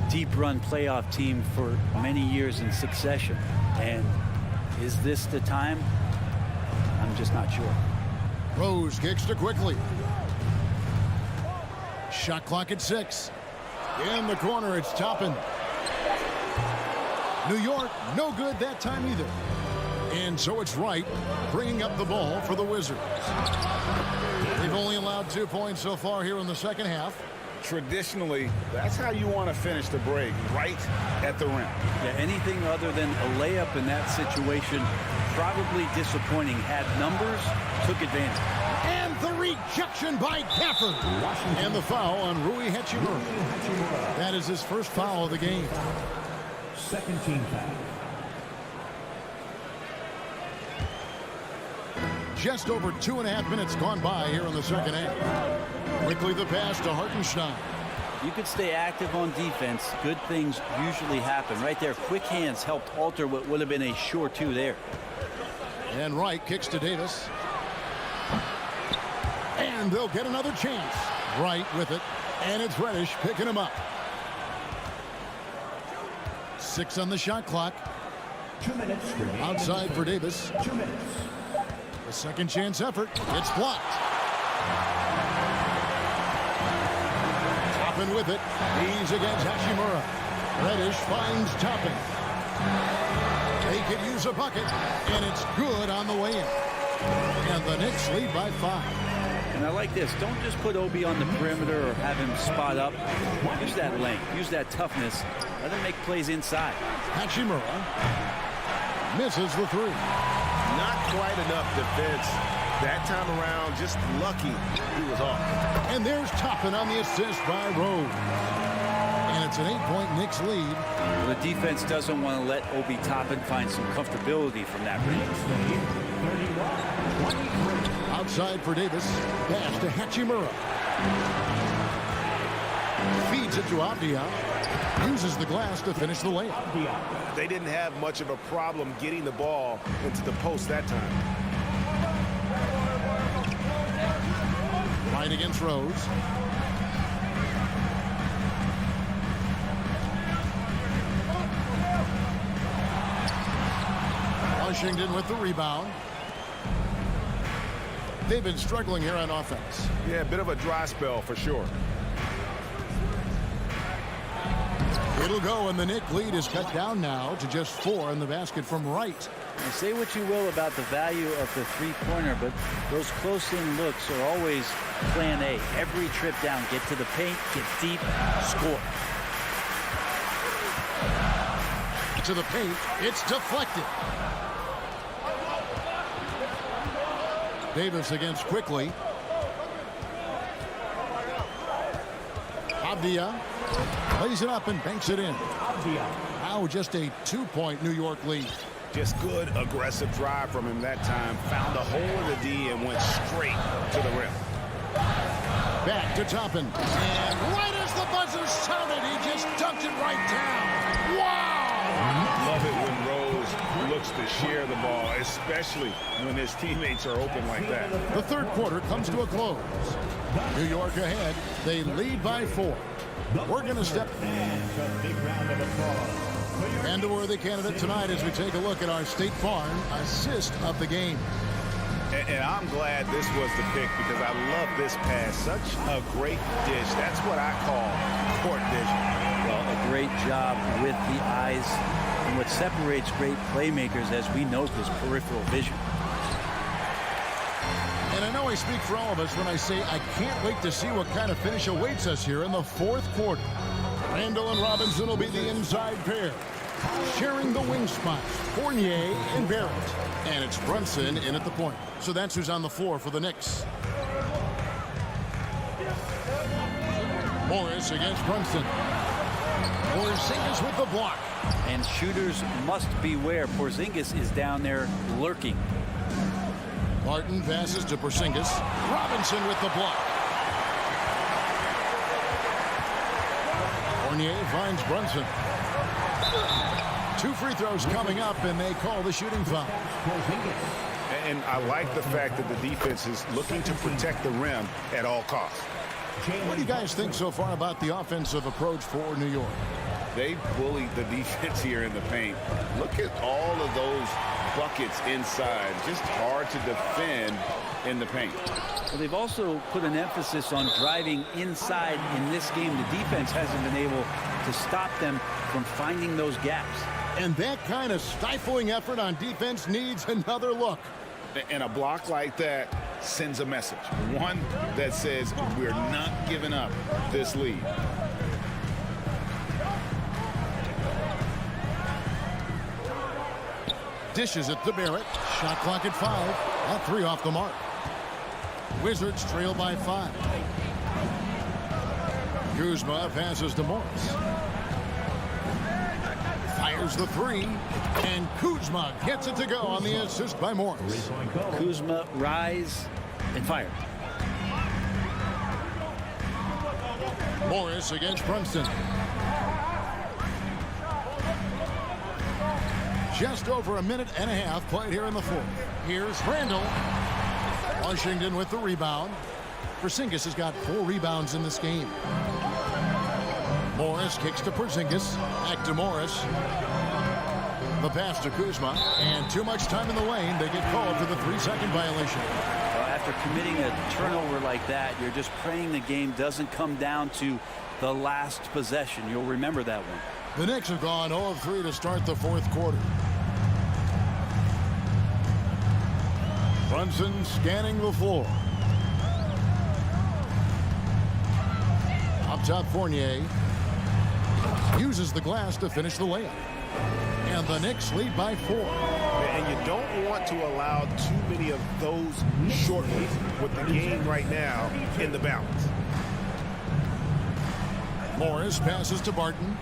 deep-run playoff team for many years in succession. And is this the time? I'm just not sure. Rose kicks to Quickly. Shot clock at 6. In the corner, it's Toppin. New York, no good that time either. And so it's Wright bringing up the ball for the Wizards. They've only allowed 2 points so far here in the second half. Traditionally, that's how you want to finish the break, right at the rim. Yeah, anything other than a layup in that situation, probably disappointing. Had numbers, took advantage. And the rejection by Gafford. And the foul on Rui Hachimura. That is his first foul of the game. Second team foul. just over 2.5 minutes gone by here in the second half. Quickly the pass to Hartenstein. You could stay active on defense. Good things usually happen. Right there, quick hands helped alter what would have been a sure two there. And Wright kicks to Davis. And they'll get another chance. Wright with it. And it's Reddish picking him up. 6 on the shot clock. 2 minutes. Outside for Davis. 2 minutes. A second chance effort. It's blocked. Toppin with it. He's against Hachimura. Reddish finds Toppin. They could use a bucket. And it's good on the way in. And the Knicks lead by 5. And I like this. Don't just put Obi on the perimeter or have him spot up. Use that length. Use that toughness. Let him make plays inside. Hachimura misses the three. Not quite enough defense that time around. Just lucky he was off. And there's Toppin on the assist by Rose. And it's an 8-point Knicks lead. Well, the defense doesn't want to let Obi Toppin find some comfortability from that range. Outside for Davis. Pass to Hachimura. Feeds it to Abdia. Uses the glass to finish the layup. They didn't have much of a problem getting the ball into the post that time. Right against Rose. Washington with the rebound. They've been struggling here on offense. Yeah, a bit of a dry spell for sure. It'll go, and the Knicks lead is cut down now to just 4 in the basket from Wright. You say what you will about the value of the three-pointer, but those close-in looks are always plan A. Every trip down, get to the paint, get deep, score. To the paint, it's deflected. Davis against Quickly. Abdia lays it up and banks it in. Now just a 2-point New York lead. Just good, aggressive drive from him that time. Found a hole in the D and went straight to the rim. Back to Toppin. And right as the buzzer sounded, he just dunked it right down. Wow! Love it when Rose looks to share the ball, especially when his teammates are open like that. The third quarter comes to a close. New York ahead. They lead by 4. We're going to step. And a worthy candidate tonight as we take a look at our State Farm assist of the game. And I'm glad this was the pick because I love this pass. Such a great dish. That's what I call court vision. Well, a great job with the eyes. And what separates great playmakers, as we note, is peripheral vision. And I know I speak for all of us when I say I can't wait to see what kind of finish awaits us here in the fourth quarter. Randall and Robinson will be the inside pair, sharing the wing spots, Fournier and Barrett. And it's Brunson in at the point. So that's who's on the floor for the Knicks. Morris against Brunson. Porzingis with the block. And shooters must beware. Porzingis is down there lurking. Martin passes to Porzingis. Robinson with the block. Fournier finds Brunson. 2 free throws coming up, and they call the shooting foul. And I like the fact that the defense is looking to protect the rim at all costs. What do you guys think so far about the offensive approach for New York? They bullied the defense here in the paint. Look at all of those buckets inside. Just hard to defend in the paint. Well, they've also put an emphasis on driving inside in this game. The defense hasn't been able to stop them from finding those gaps. And that kind of stifling effort on defense needs another look. And a block like that sends a message. One that says we're not giving up this lead. Dishes it to Barrett. Shot clock at 5. That 3 off the mark. Wizards trail by 5. Kuzma passes to Morris. Fires Fires the three, and Kuzma gets it to go on the assist by Morris. Kuzma, rise and fire. Morris against Brunson. Just over a minute and a half played here in the fourth. Here's Randall. Washington with the rebound. Porzingis has got 4 rebounds in this game. Morris kicks to Porzingis. Back to Morris. The pass to Kuzma. And too much time in the lane. They get called for the 3-second violation. After committing a turnover like that, you're just praying the game doesn't come down to the last possession. You'll remember that one. The Knicks have gone 0 of 3 to start the fourth quarter. Brunson scanning the floor. Up top, Fournier uses the glass to finish the layup. And the Knicks lead by 4. And you don't want to allow too many of those short ones with the game right now in the balance. Morris passes to Barton.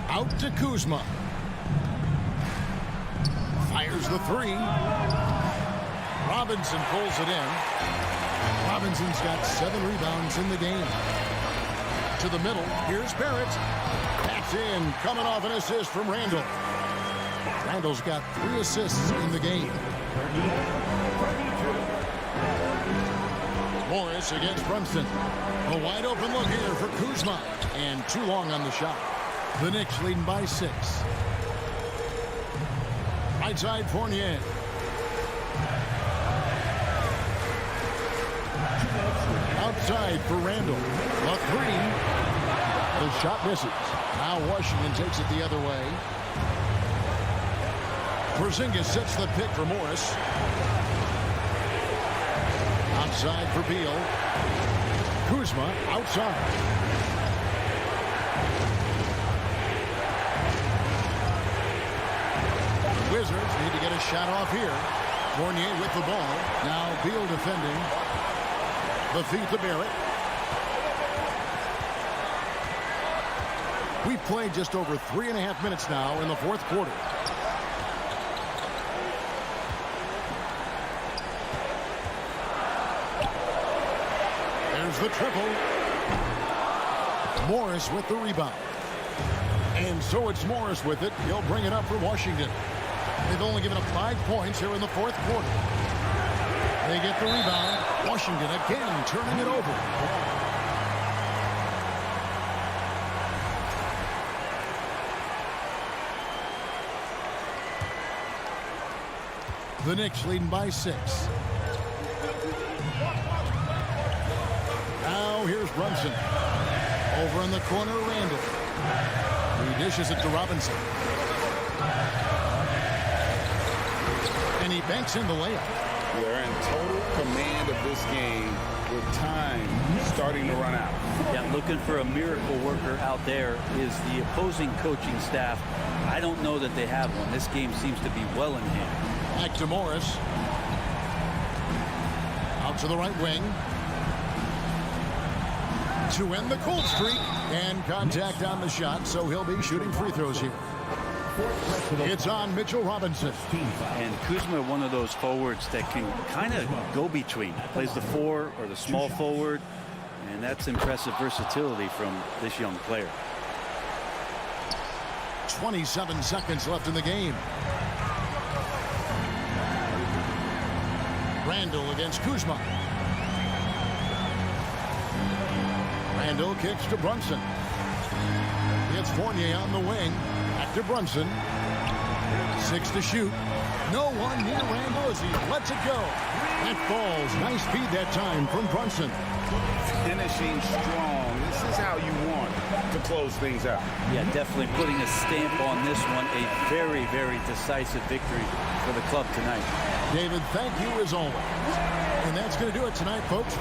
Out to Kuzma. Fires the three. Robinson pulls it in. Robinson's got 7 rebounds in the game. To the middle. Here's Barrett. That's in. Coming off an assist from Randall. Randall's got 3 assists in the game. Morris against Brunson. A wide open look here for Kuzma. And too long on the shot. The Knicks leading by 6. Right side, Fournier. Outside for Randall. A 3. The shot misses. Now Washington takes it the other way. Porzingis sets the pick for Morris. Outside for Beal. Kuzma outside. Wizards need to get a shot off here. Fournier with the ball. Now Beal defending. The feed to Barrett. We've played just over 3.5 minutes now in the fourth quarter. There's the triple. Morris with the rebound. And so it's Morris with it. He'll bring it up for Washington. They've only given up 5 points here in the fourth quarter. They get the rebound. Washington again turning it over. The Knicks leading by 6. Now here's Brunson. Over in the corner, Randall. He dishes it to Robinson. And he banks in the layup. They're in total command of this game with time starting to run out. Yeah, looking for a miracle worker out there is the opposing coaching staff. I don't know that they have one. This game seems to be well in hand. Back to Morris. Out to the right wing. To end the cold streak. And contact on the shot, so he'll be shooting free throws here. It's on Mitchell Robinson. And Kuzma, one of those forwards that can kind of go between. Plays the 4 or the small forward. And that's impressive versatility from this young player. 27 seconds left in the game. Randall against Kuzma. Randall kicks to Brunson. It's Fournier on the wing. Back to Brunson. 6 to shoot. No one near Randall as he lets it go. That falls. Nice feed that time from Brunson. Finishing strong. This is how you want to close things out. Yeah, definitely putting a stamp on this one. A very, very decisive victory for the club tonight. David, thank you as always. And that's going to do it tonight, folks.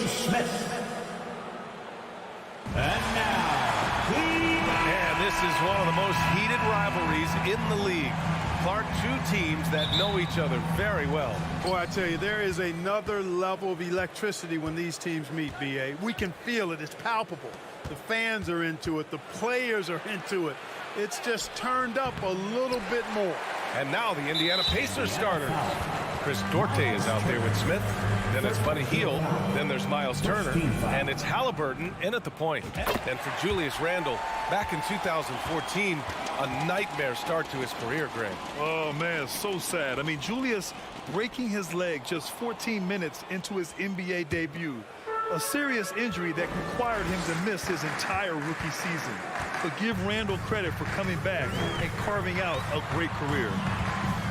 Smith. And this is one of the most heated rivalries in the league. Clark, two teams that know each other very well. Boy, I tell you, there is another level of electricity when these teams meet, B.A. We can feel it. It's palpable. The fans are into it. The players are into it. It's just turned up a little bit more. And now the Indiana Pacers starters. Chris Duarte is out there with Smith. Then it's Buddy Hield. Then there's Miles Turner. And it's Halliburton in at the point. And for Julius Randle, back in 2014, a nightmare start to his career, Greg. Oh, man, so sad. I mean, Julius breaking his leg just 14 minutes into his NBA debut. A serious injury that required him to miss his entire rookie season. But give Randle credit for coming back and carving out a great career.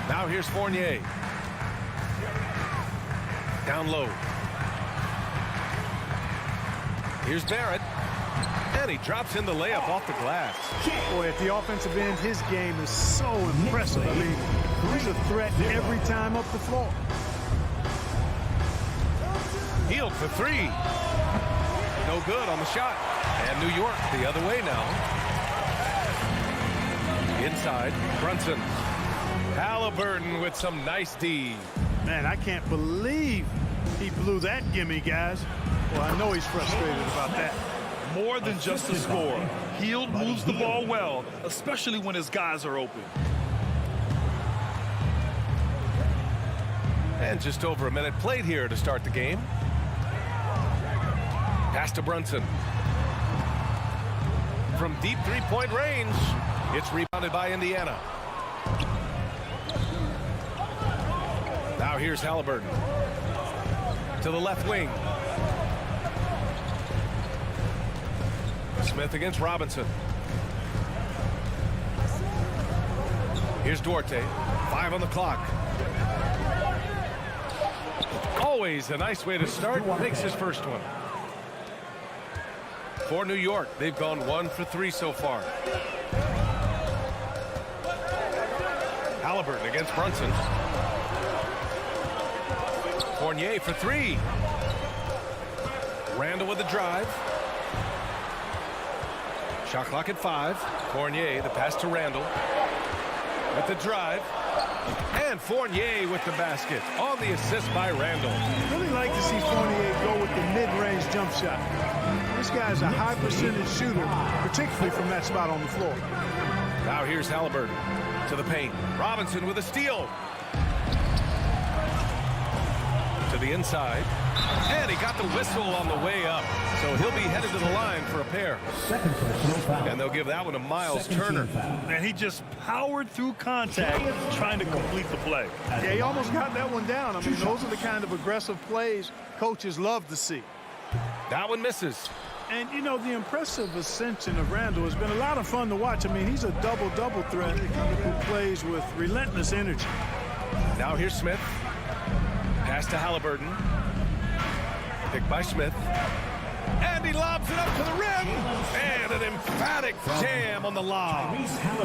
Now here's Fournier. Down low. Here's Barrett. And he drops in the layup off the glass. Boy, at the offensive end, his game is so impressive. I mean, he's a threat every time up the floor. Hield for three. No good on the shot. And New York the other way now. Inside, Brunson. Halliburton with some nice D. Man, I can't believe he blew that gimme, guys. Well, I know he's frustrated about that. More than just a score. Hield moves the ball well, especially when his guys are open. And just over a minute played here to start the game. Pass to Brunson. From deep three-point range, it's rebounded by Indiana. Now here's Halliburton. To the left wing. Smith against Robinson. Here's Duarte. 5 on the clock. Always a nice way to start. Makes his first one. For New York, they've gone 1 for 3 so far. Halliburton against Brunson. Fournier for 3. Randle with the drive. Shot clock at 5. Fournier, the pass to Randle. With the drive. And Fournier with the basket on the assist by Randle. Really like to see Fournier go with the mid-range jump shot. This guy's a high percentage shooter, particularly from that spot on the floor. Now here's Halliburton to the paint. Robinson with a steal. To the inside. And he got the whistle on the way up. So he'll be headed to the line for a pair. And they'll give that one to Miles Turner. Man, he just powered through contact trying to complete the play. Yeah, he almost got that one down. I mean, those are the kind of aggressive plays coaches love to see. That one misses. And, you know, the impressive ascension of Randle has been a lot of fun to watch. I mean, he's a double-double threat who plays with relentless energy. Now here's Smith. Pass to Halliburton. Picked by Smith. And he lobs it up to the rim. And an emphatic jam on the lob.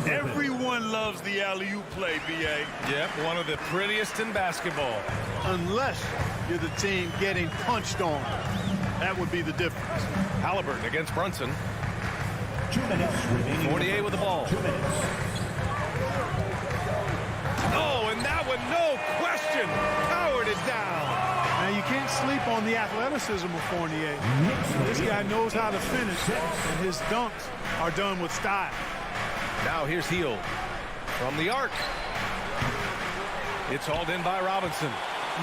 Everyone loves the alley-oop play, B.A. Yep, one of the prettiest in basketball. Unless you're the team getting punched on. That would be the difference. Halliburton against Brunson. 2 minutes remaining. Fournier with the ball. 2 minutes. Oh, and that one, no question, powered it down. Now, you can't sleep on the athleticism of Fournier. This guy knows how to finish, and his dunks are done with style. Now here's Hield from the arc. It's hauled in by Robinson.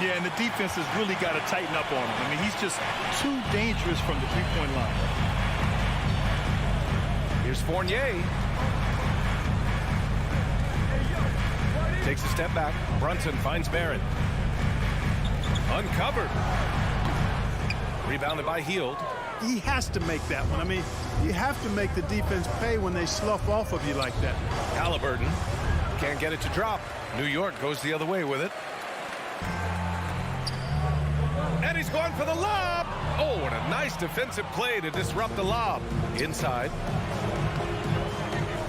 Yeah, and the defense has really got to tighten up on him. I mean, he's just too dangerous from the three-point line. Here's Fournier. Takes a step back. Brunson finds Barrett. Uncovered. Rebounded by Hield. he has to make that one. I mean, you have to make the defense pay when they slough off of you like that. Halliburton can't get it to drop. New York goes the other way with it. And he's going for the lob. Oh, and a nice defensive play to disrupt the lob. Inside.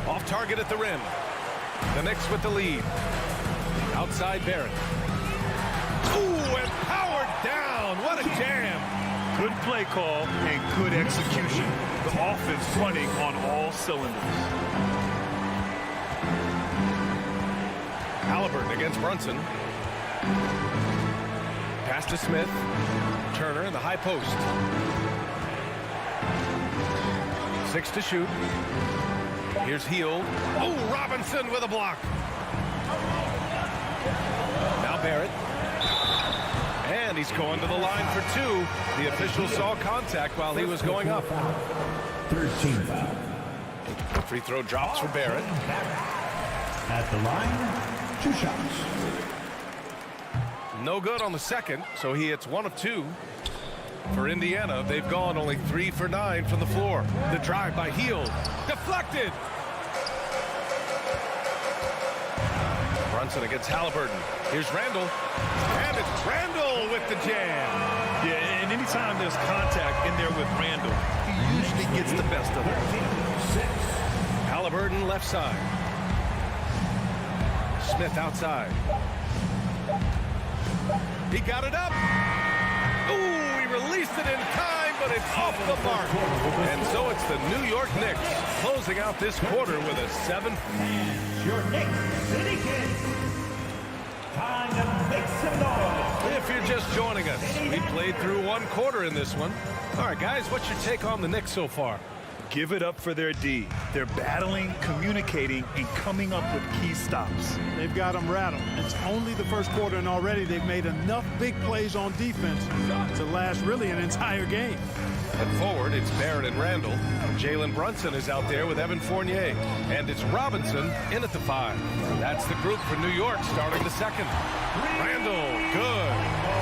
Off target at the rim. The Knicks with the lead. Outside Barrett. Ooh, and powered down. What a jam. Good play call and good execution. The offense running on all cylinders. Halliburton against Brunson. Pass to Smith. Turner in the high post. 6 to shoot. Here's Hield. Oh, Robinson with a block. Now Barrett. And he's going to the line for 2. The official saw contact while he was going up. 13 foul. The free throw drops for Barrett. At the line, 2 shots. No good on the second, so he hits 1 of 2. For Indiana, they've gone only 3 for 9 from the floor. The drive by Hield. Deflected. Brunson against Halliburton. Here's Randall. And it's Randall with the jam. Yeah, and anytime there's contact in there with Randall, he usually gets the best of it. Halliburton left side. Smith outside. He got it up. Ooh, he released it in time, but it's off the mark. And so it's the New York Knicks closing out this quarter with a 7. Your Knicks City Kids. Time to make some noise. If you're just joining us, we played through 1 quarter in this one. All right, guys, what's your take on the Knicks so far? Give it up for their D. They're battling, communicating, and coming up with key stops. They've got them rattled. It's only the first quarter, and already they've made enough big plays on defense to last really an entire game. At forward, it's Barrett and Randall. Jalen Brunson is out there with Evan Fournier. And it's Robinson in at the 5. That's the group for New York starting the second. Randall, good.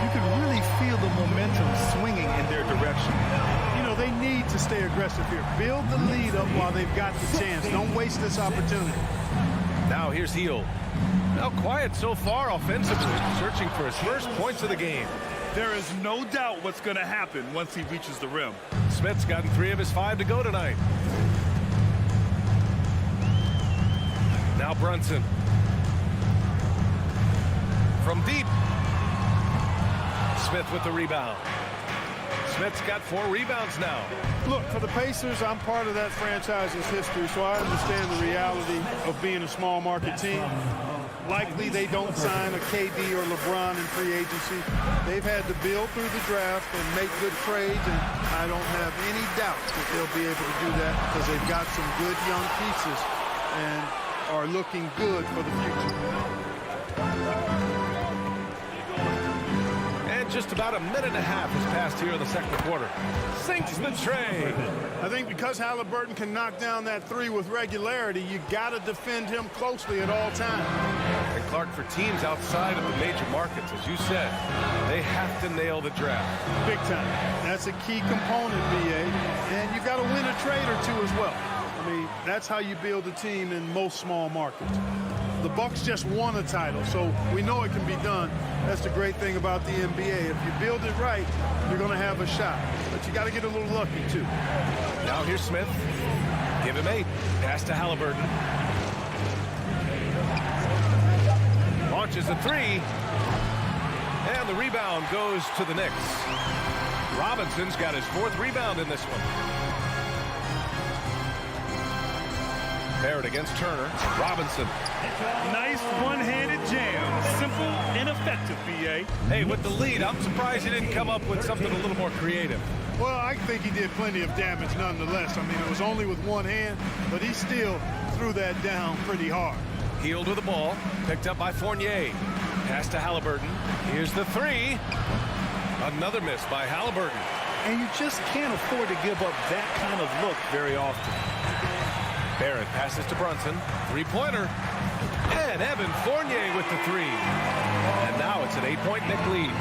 You can really feel the momentum swinging in their direction. You know, they need to stay aggressive here. Build the lead up while they've got the chance. Don't waste this opportunity. Now here's Hield. Now quiet so far offensively, searching for his first points of the game. There is no doubt what's going to happen once he reaches the rim. Smith's gotten 3 of his 5 to go tonight. Now Brunson. From deep. Smith with the rebound. Smith's got 4 rebounds now. Look, for the Pacers, I'm part of that franchise's history, so I understand the reality of being a small market team. Likely they don't sign a KD or LeBron in free agency. They've had to build through the draft and make good trades, and I don't have any doubt that they'll be able to do that because they've got some good young pieces and are looking good for the future. Just about a minute and a half has passed here in the second quarter. Sinks the tray. I think because Halliburton can knock down that 3 with regularity, you got to defend him closely at all times. And Clark, for teams outside of the major markets, as you said, they have to nail the draft. Big time. That's a key component, BA. And you got to win a trade or 2 as well. I mean, that's how you build a team in most small markets. The Bucks just won a title, so we know it can be done. That's the great thing about the NBA. If you build it right, you're going to have a shot. But you got to get a little lucky, too. Now here's Smith. Give him 8. Pass to Halliburton. Launches a 3. And the rebound goes to the Knicks. Robinson's got his 4th rebound in this one. Barrett against Turner. Robinson. Nice one-handed jam. Simple and effective, B.A. Hey, with the lead, I'm surprised he didn't come up with something a little more creative. Well, I think he did plenty of damage nonetheless. I mean, it was only with one hand, but he still threw that down pretty hard. Hield with the ball. Picked up by Fournier. Pass to Halliburton. Here's the 3. Another miss by Halliburton. And you just can't afford to give up that kind of look very often. Barrett passes to Brunson. 3-pointer. And Evan Fournier with the 3. And now it's an 8-point Knick lead.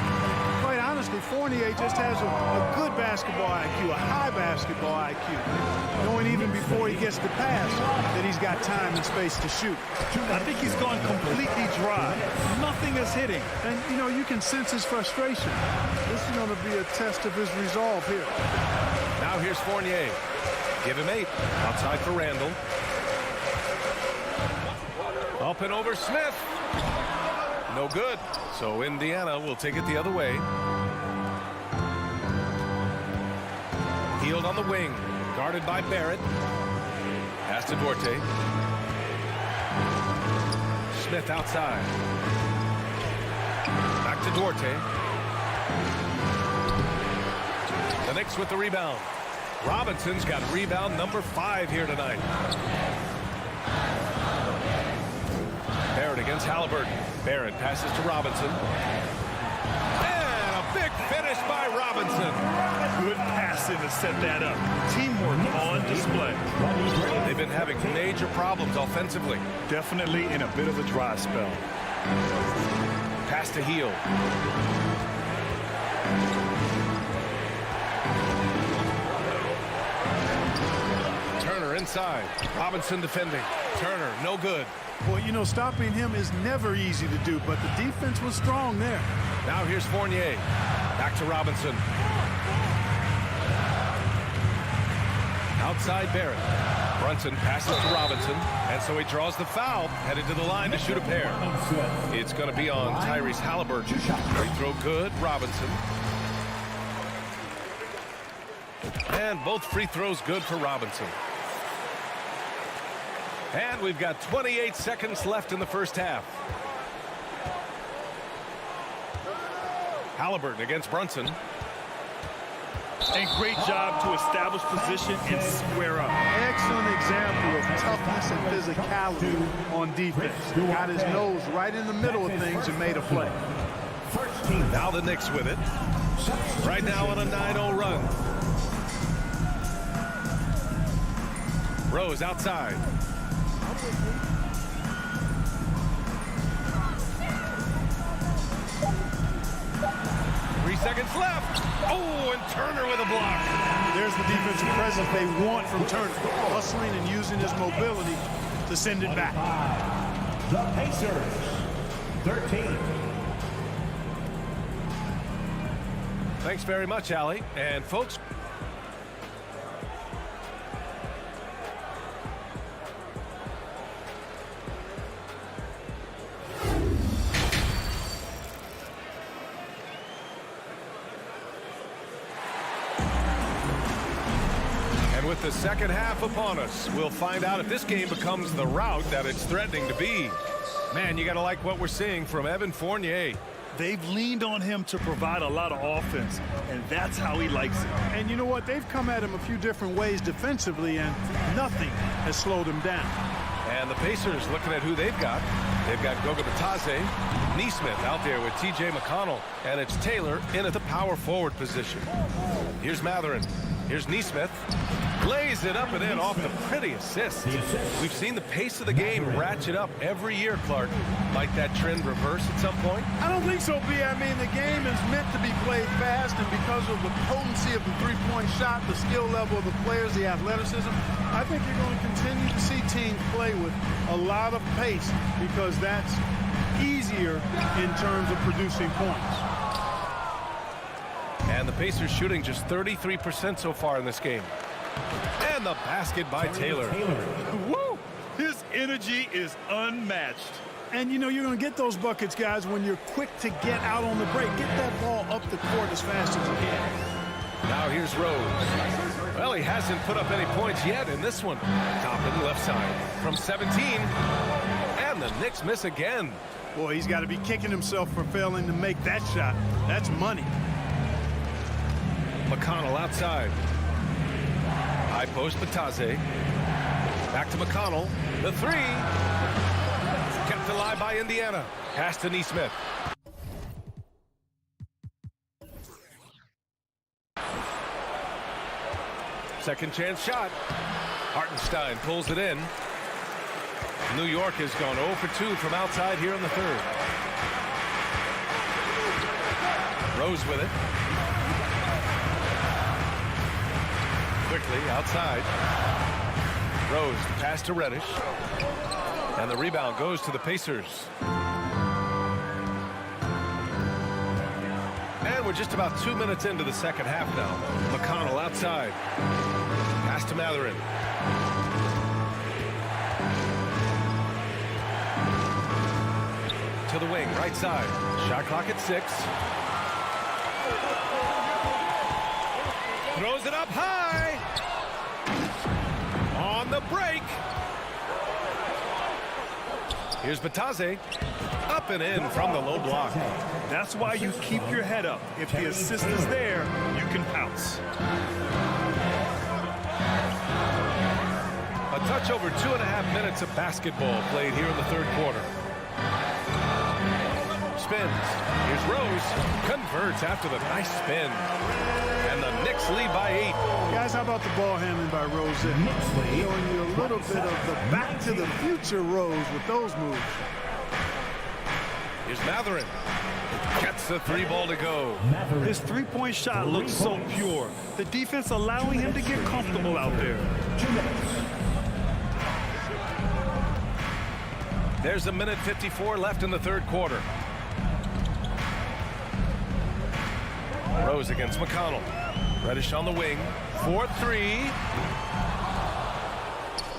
Quite honestly, Fournier just has a good basketball IQ, a high basketball IQ, knowing even before he gets the pass that he's got time and space to shoot. I think he's gone completely dry. Nothing is hitting. And, you know, you can sense his frustration. This is going to be a test of his resolve here. Now here's Fournier. Give him 8. Outside for Randall. Up and over Smith. No good. So Indiana will take it the other way. Healed on the wing. Guarded by Barrett. Pass to Duarte. Smith outside. Back to Duarte. The Knicks with the rebound. Robinson's got rebound number 5 here tonight. Barrett against Halliburton. Barrett passes to Robinson. And a big finish by Robinson. Good passing to set that up. Teamwork on display. They've been having major problems offensively. Definitely in a bit of a dry spell. Pass to Hield. Turner inside. Robinson defending. Turner, no good. Well, you know, stopping him is never easy to do, but the defense was strong there. Now here's Fournier. Back to Robinson. Outside Barrett. Brunson passes to Robinson, and so he draws the foul, headed to the line to shoot a pair. It's going to be on Tyrese Halliburton. Free throw good, Robinson. And both free throws good for Robinson. And we've got 28 seconds left in the first half. Halliburton against Brunson. And great job to establish position and square up. Excellent example of toughness and physicality on defense. Got his nose right in the middle of things and made a play. Now the Knicks with it. Right now on a 9-0 run. Rose outside. 3 seconds left. Oh, and Turner with a block. There's the defensive presence they want from Turner. Hustling and using his mobility to send it back. The Pacers, 13. Thanks very much, Allie. And folks, with the second half upon us, we'll find out if this game becomes the rout that it's threatening to be. Man, you got to like what we're seeing from Evan Fournier. They've leaned on him to provide a lot of offense, and that's how he likes it. And you know what? They've come at him a few different ways defensively, and nothing has slowed him down. And the Pacers looking at who they've got. They've got Goga Bitadze, Nesmith out there with T.J. McConnell, and it's Taylor in at the power forward position. Here's Matherin. Here's Nesmith. Lays it up and in off the pretty assist. We've seen the pace of the game ratchet up every year, Clark. Might that trend reverse at some point? I don't think so, B. I mean, the game is meant to be played fast, and because of the potency of the three-point shot, the skill level of the players, the athleticism, I think you're going to continue to see teams play with a lot of pace because that's easier in terms of producing points. And the Pacers shooting just 33% so far in this game. And the basket by Taylor. Woo! His energy is unmatched. And, you know, you're going to get those buckets, guys, when you're quick to get out on the break. Get that ball up the court as fast as you can. Now here's Rose. Well, he hasn't put up any points yet in this one. Top of the left side from 17. And the Knicks miss again. Boy, he's got to be kicking himself for failing to make that shot. That's money. McConnell outside. High post Bitadze. Back to McConnell. The three. Kept alive by Indiana. Pass to Nesmith. Second chance shot. Hartenstein pulls it in. New York has gone 0 for 2 from outside here in the third. Rose with it. Quickly outside. Rose, the pass to Reddish. And the rebound goes to the Pacers. And we're just about 2 minutes into the second half now. McConnell outside. Pass to Matherin. To the wing, right side. Shot clock at 6. Throws it up high. On the break. Here's Batase. Up and in from the low block. That's why you keep your head up. If the assist is there, you can pounce. A touch over 2.5 minutes of basketball played here in the third quarter. Spins. Here's Rose. Converts after the nice spin. And the Knicks lead by 8. Guys, how about the ball handling by Rose? Showing you a little bit of the back to the future Rose with those moves. Here's Matherin. Gets the 3 ball to go. His three-point shot looks so pure. The defense allowing him to get comfortable out there. There's a minute 54 left in the third quarter. Rose against McConnell. Reddish on the wing. 4-3.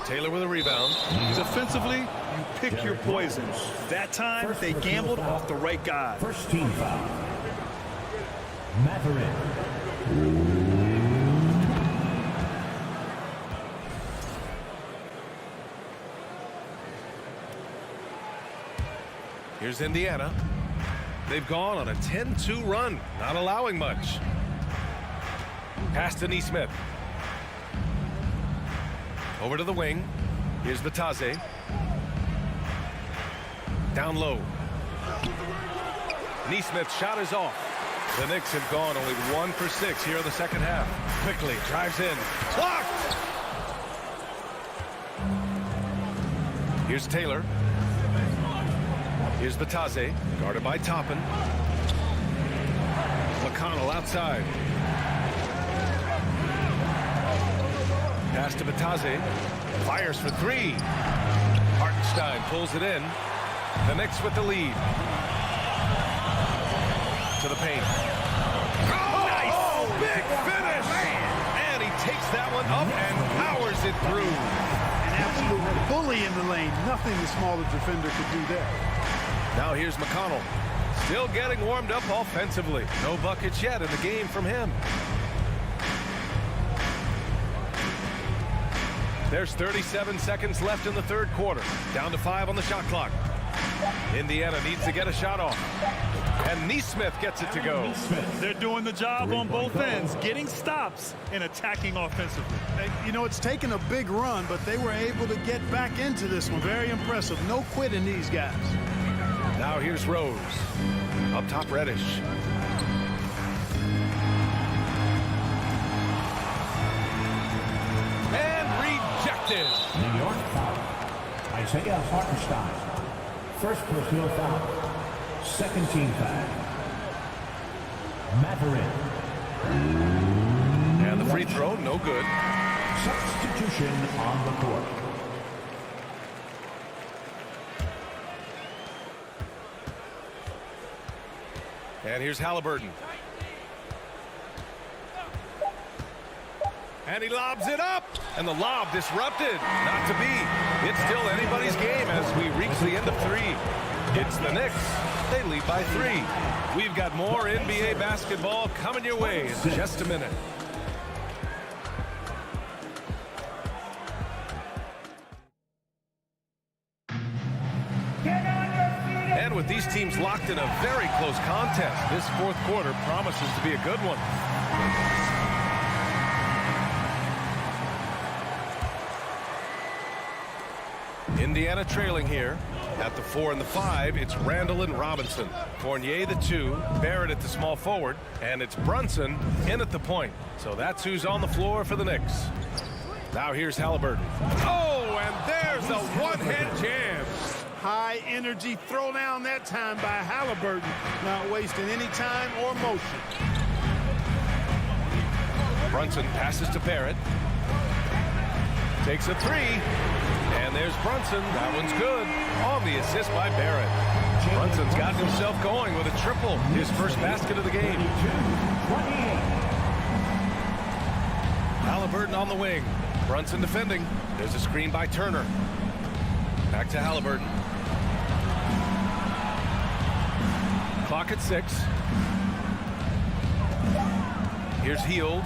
Taylor with a rebound. Defensively, you pick your poison. That time, they gambled off the right guy. First team foul. Matherin. Here's Indiana. They've gone on a 10-2 run, not allowing much. Pass to Neesmith. Over to the wing. Here's Batase. Down low. Neesmith's shot is off. The Knicks have gone only 1 for 6 here in the second half. Quickly drives in. Blocked! Here's Taylor. Here's Batase, guarded by Toppin. McConnell outside. Pass to Batase. Fires for 3. Hartenstein pulls it in. The Knicks with the lead. To the paint. Oh, nice! Big finish! And he takes that one up and powers it through. An absolute bully in the lane. Nothing the smaller defender could do there. Now here's McConnell. Still getting warmed up offensively. No buckets yet in the game from him. There's 37 seconds left in the third quarter. Down to 5 on the shot clock. Indiana needs to get a shot off. And Neesmith gets it to go. They're doing the job on both ends, getting stops and attacking offensively. You know, it's taken a big run, but they were able to get back into this one. Very impressive. No quitting these guys. Now here's Rose. Up top, Reddish. And rejected. New York foul. Isaiah Hartenstein. First personal foul. Second team foul. Matherin. And the free throw, no good. Substitution on the court. And here's Halliburton. And he lobs it up. And the lob disrupted. Not to be. It's still anybody's game as we reach the end of 3. It's the Knicks. They lead by 3. We've got more NBA basketball coming your way in just a minute. And with these teams locked in a very close contest, this fourth quarter promises to be a good one. Indiana trailing here. At the 4 and the 5, it's Randall and Robinson. Fournier the 2, Barrett at the small forward, and it's Brunson in at the point. So that's who's on the floor for the Knicks. Now here's Halliburton. Oh, and there's a one-hand jam. High energy throw down that time by Halliburton. Not wasting any time or motion. Brunson passes to Barrett. Takes a three. And there's Brunson. That one's good. On the assist by Barrett. Brunson's got himself going with a triple. His first basket of the game. Halliburton on the wing. Brunson defending. There's a screen by Turner. Back to Halliburton. Clock at 6. Here's Hield.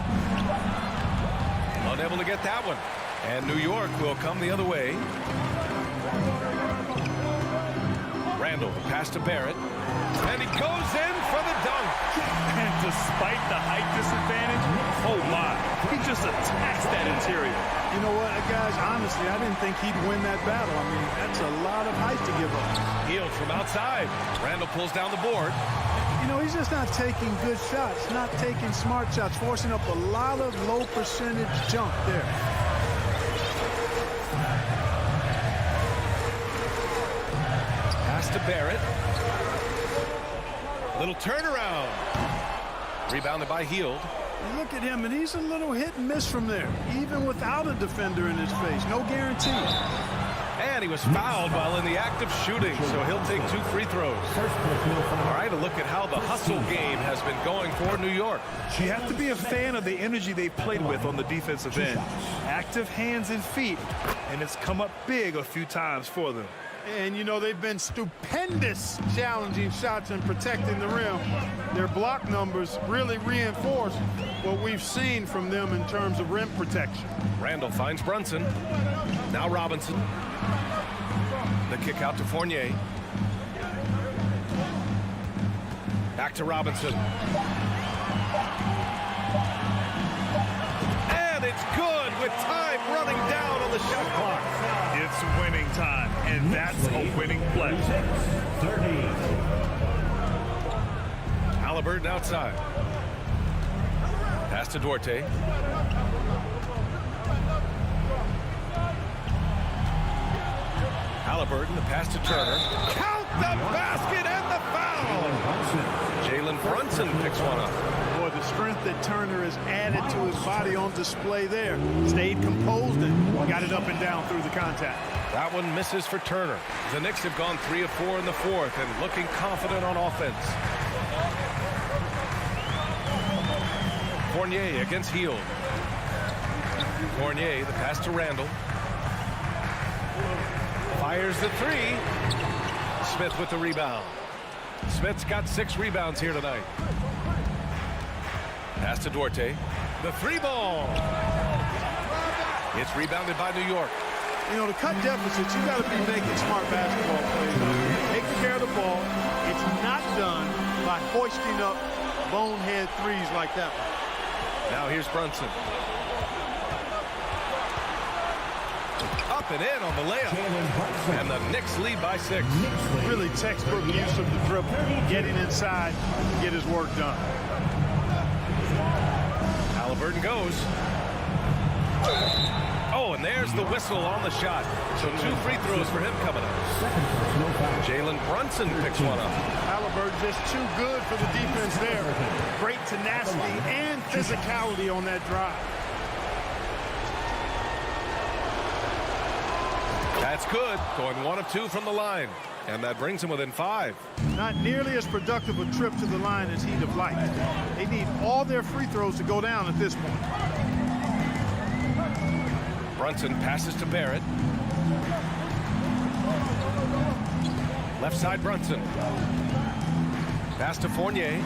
Unable to get that one. And New York will come the other way. Randall, pass to Barrett. And he goes in for the dunk. And despite the height disadvantage, oh my, he just attacks that interior. You know what, guys, honestly, I didn't think he'd win that battle. I mean, that's a lot of height to give up. Hield from outside. Randall pulls down the board. You know, he's just not taking good shots, not taking smart shots, forcing up a lot of low percentage jump there. Pass to Barrett. Little turnaround. Rebounded by Hield. And look at him, and he's a little hit and miss from there, even without a defender in his face. No guarantee. And he was fouled while in the act of shooting, so he'll take 2 free throws. All right, a look at how the hustle game has been going for New York. You have to be a fan of the energy they've played with on the defensive end. Active hands and feet, and it's come up big a few times for them. And, you know, they've been stupendous challenging shots and protecting the rim. Their block numbers really reinforce what we've seen from them in terms of rim protection. Randall finds Brunson. Now Robinson. The kick out to Fournier. Back to Robinson. And it's good with time running down on the shot clock. It's winning time, and that's a winning play. Halliburton outside. Pass to Duarte. Halliburton, the pass to Turner. Count the basket and the foul! Jalen Brunson picks one up. Boy, the strength that Turner has added to his body on display there. Stayed composed and got it up and down through the contact. That one misses for Turner. The Knicks have gone 3 of 4 in the fourth and looking confident on offense. Fournier against Hield. Fournier, the pass to Randall. Fires the 3. Smith with the rebound. Smith's got 6 rebounds here tonight. Pass to Duarte. The 3 ball. It's rebounded by New York. You know, to cut deficits, you got to be making smart basketball plays. Taking care of the ball. It's not done by hoisting up bonehead threes like that one. Now here's Brunson. Up and in on the layup. And the Knicks lead by 6. Really textbook use of the dribble. Getting inside, get his work done. Halliburton goes. Oh, and there's the whistle on the shot. So 2 free throws for him coming up. Jalen Brunson picks one up. Halliburton just too good for the defense there. Great tenacity and physicality on that drive. That's good. Going 1 of 2 from the line. And that brings him within 5. Not nearly as productive a trip to the line as he'd have liked. They need all their free throws to go down at this point. Brunson passes to Barrett. Left side Brunson. Pass to Fournier.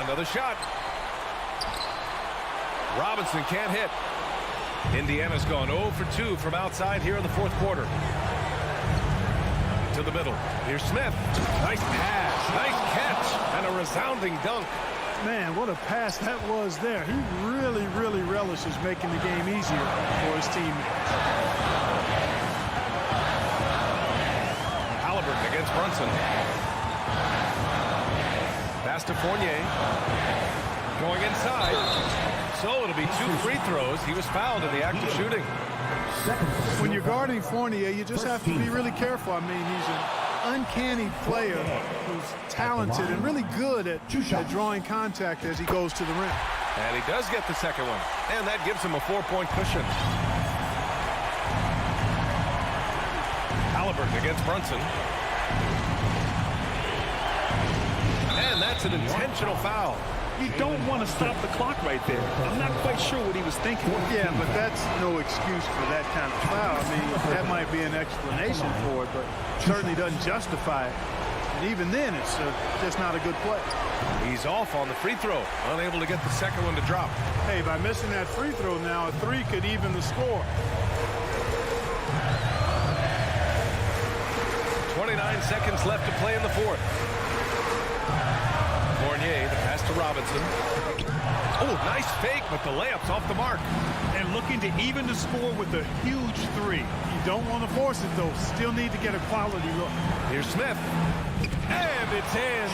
Another shot. Robinson can't hit. Indiana's gone 0 for 2 from outside here in the fourth quarter. To the middle. Here's Smith. Nice pass. Nice catch. And a resounding dunk. Man, what a pass that was there. He really, really relishes making the game easier for his teammates. Halliburton against Brunson. Pass to Fournier. Going inside. So it'll be 2 free throws. He was fouled in the act of shooting. When you're guarding Fournier, you just have to be really careful. I mean, he's an uncanny player who's talented and really good at drawing contact as he goes to the rim. And he does get the second one. And that gives him a 4-point cushion. Halliburton against Brunson. And that's an intentional foul. You don't want to stop the clock right there. I'm not quite sure what he was thinking. Yeah, but that's no excuse for that kind of foul. I mean, that might be an explanation for it, but certainly doesn't justify it. And even then, it's just not a good play. He's off on the free throw, unable to get the second one to drop. Hey, by missing that free throw now, a three could even the score. 29 seconds left to play in the fourth. Fournier, the pass to Robinson. Oh, nice fake, but the layup's off the mark. And looking to even the score with a huge three. You don't want to force it, though. Still need to get a quality look. Here's Smith. And it's in.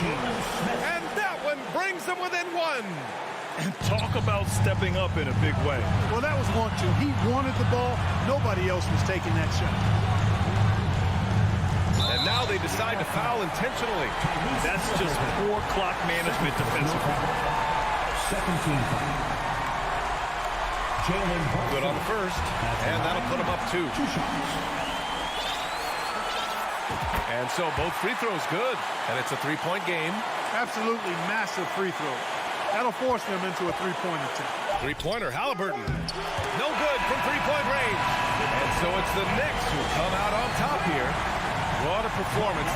And that one brings them within one. And talk about stepping up in a big way. Well, that was 1-2. He wanted the ball. Nobody else was taking that shot. And now they decide to foul intentionally. That's just poor clock management defensively. Second team foul. Jalen Good on the first. And that'll put him up 2. 2 shots. And so both free throws good. And it's a 3-point game. Absolutely massive free throw. That'll force them into a three-point attempt. Three-pointer, Halliburton. No good from three-point range. And so it's the Knicks who come out on top here. What a performance.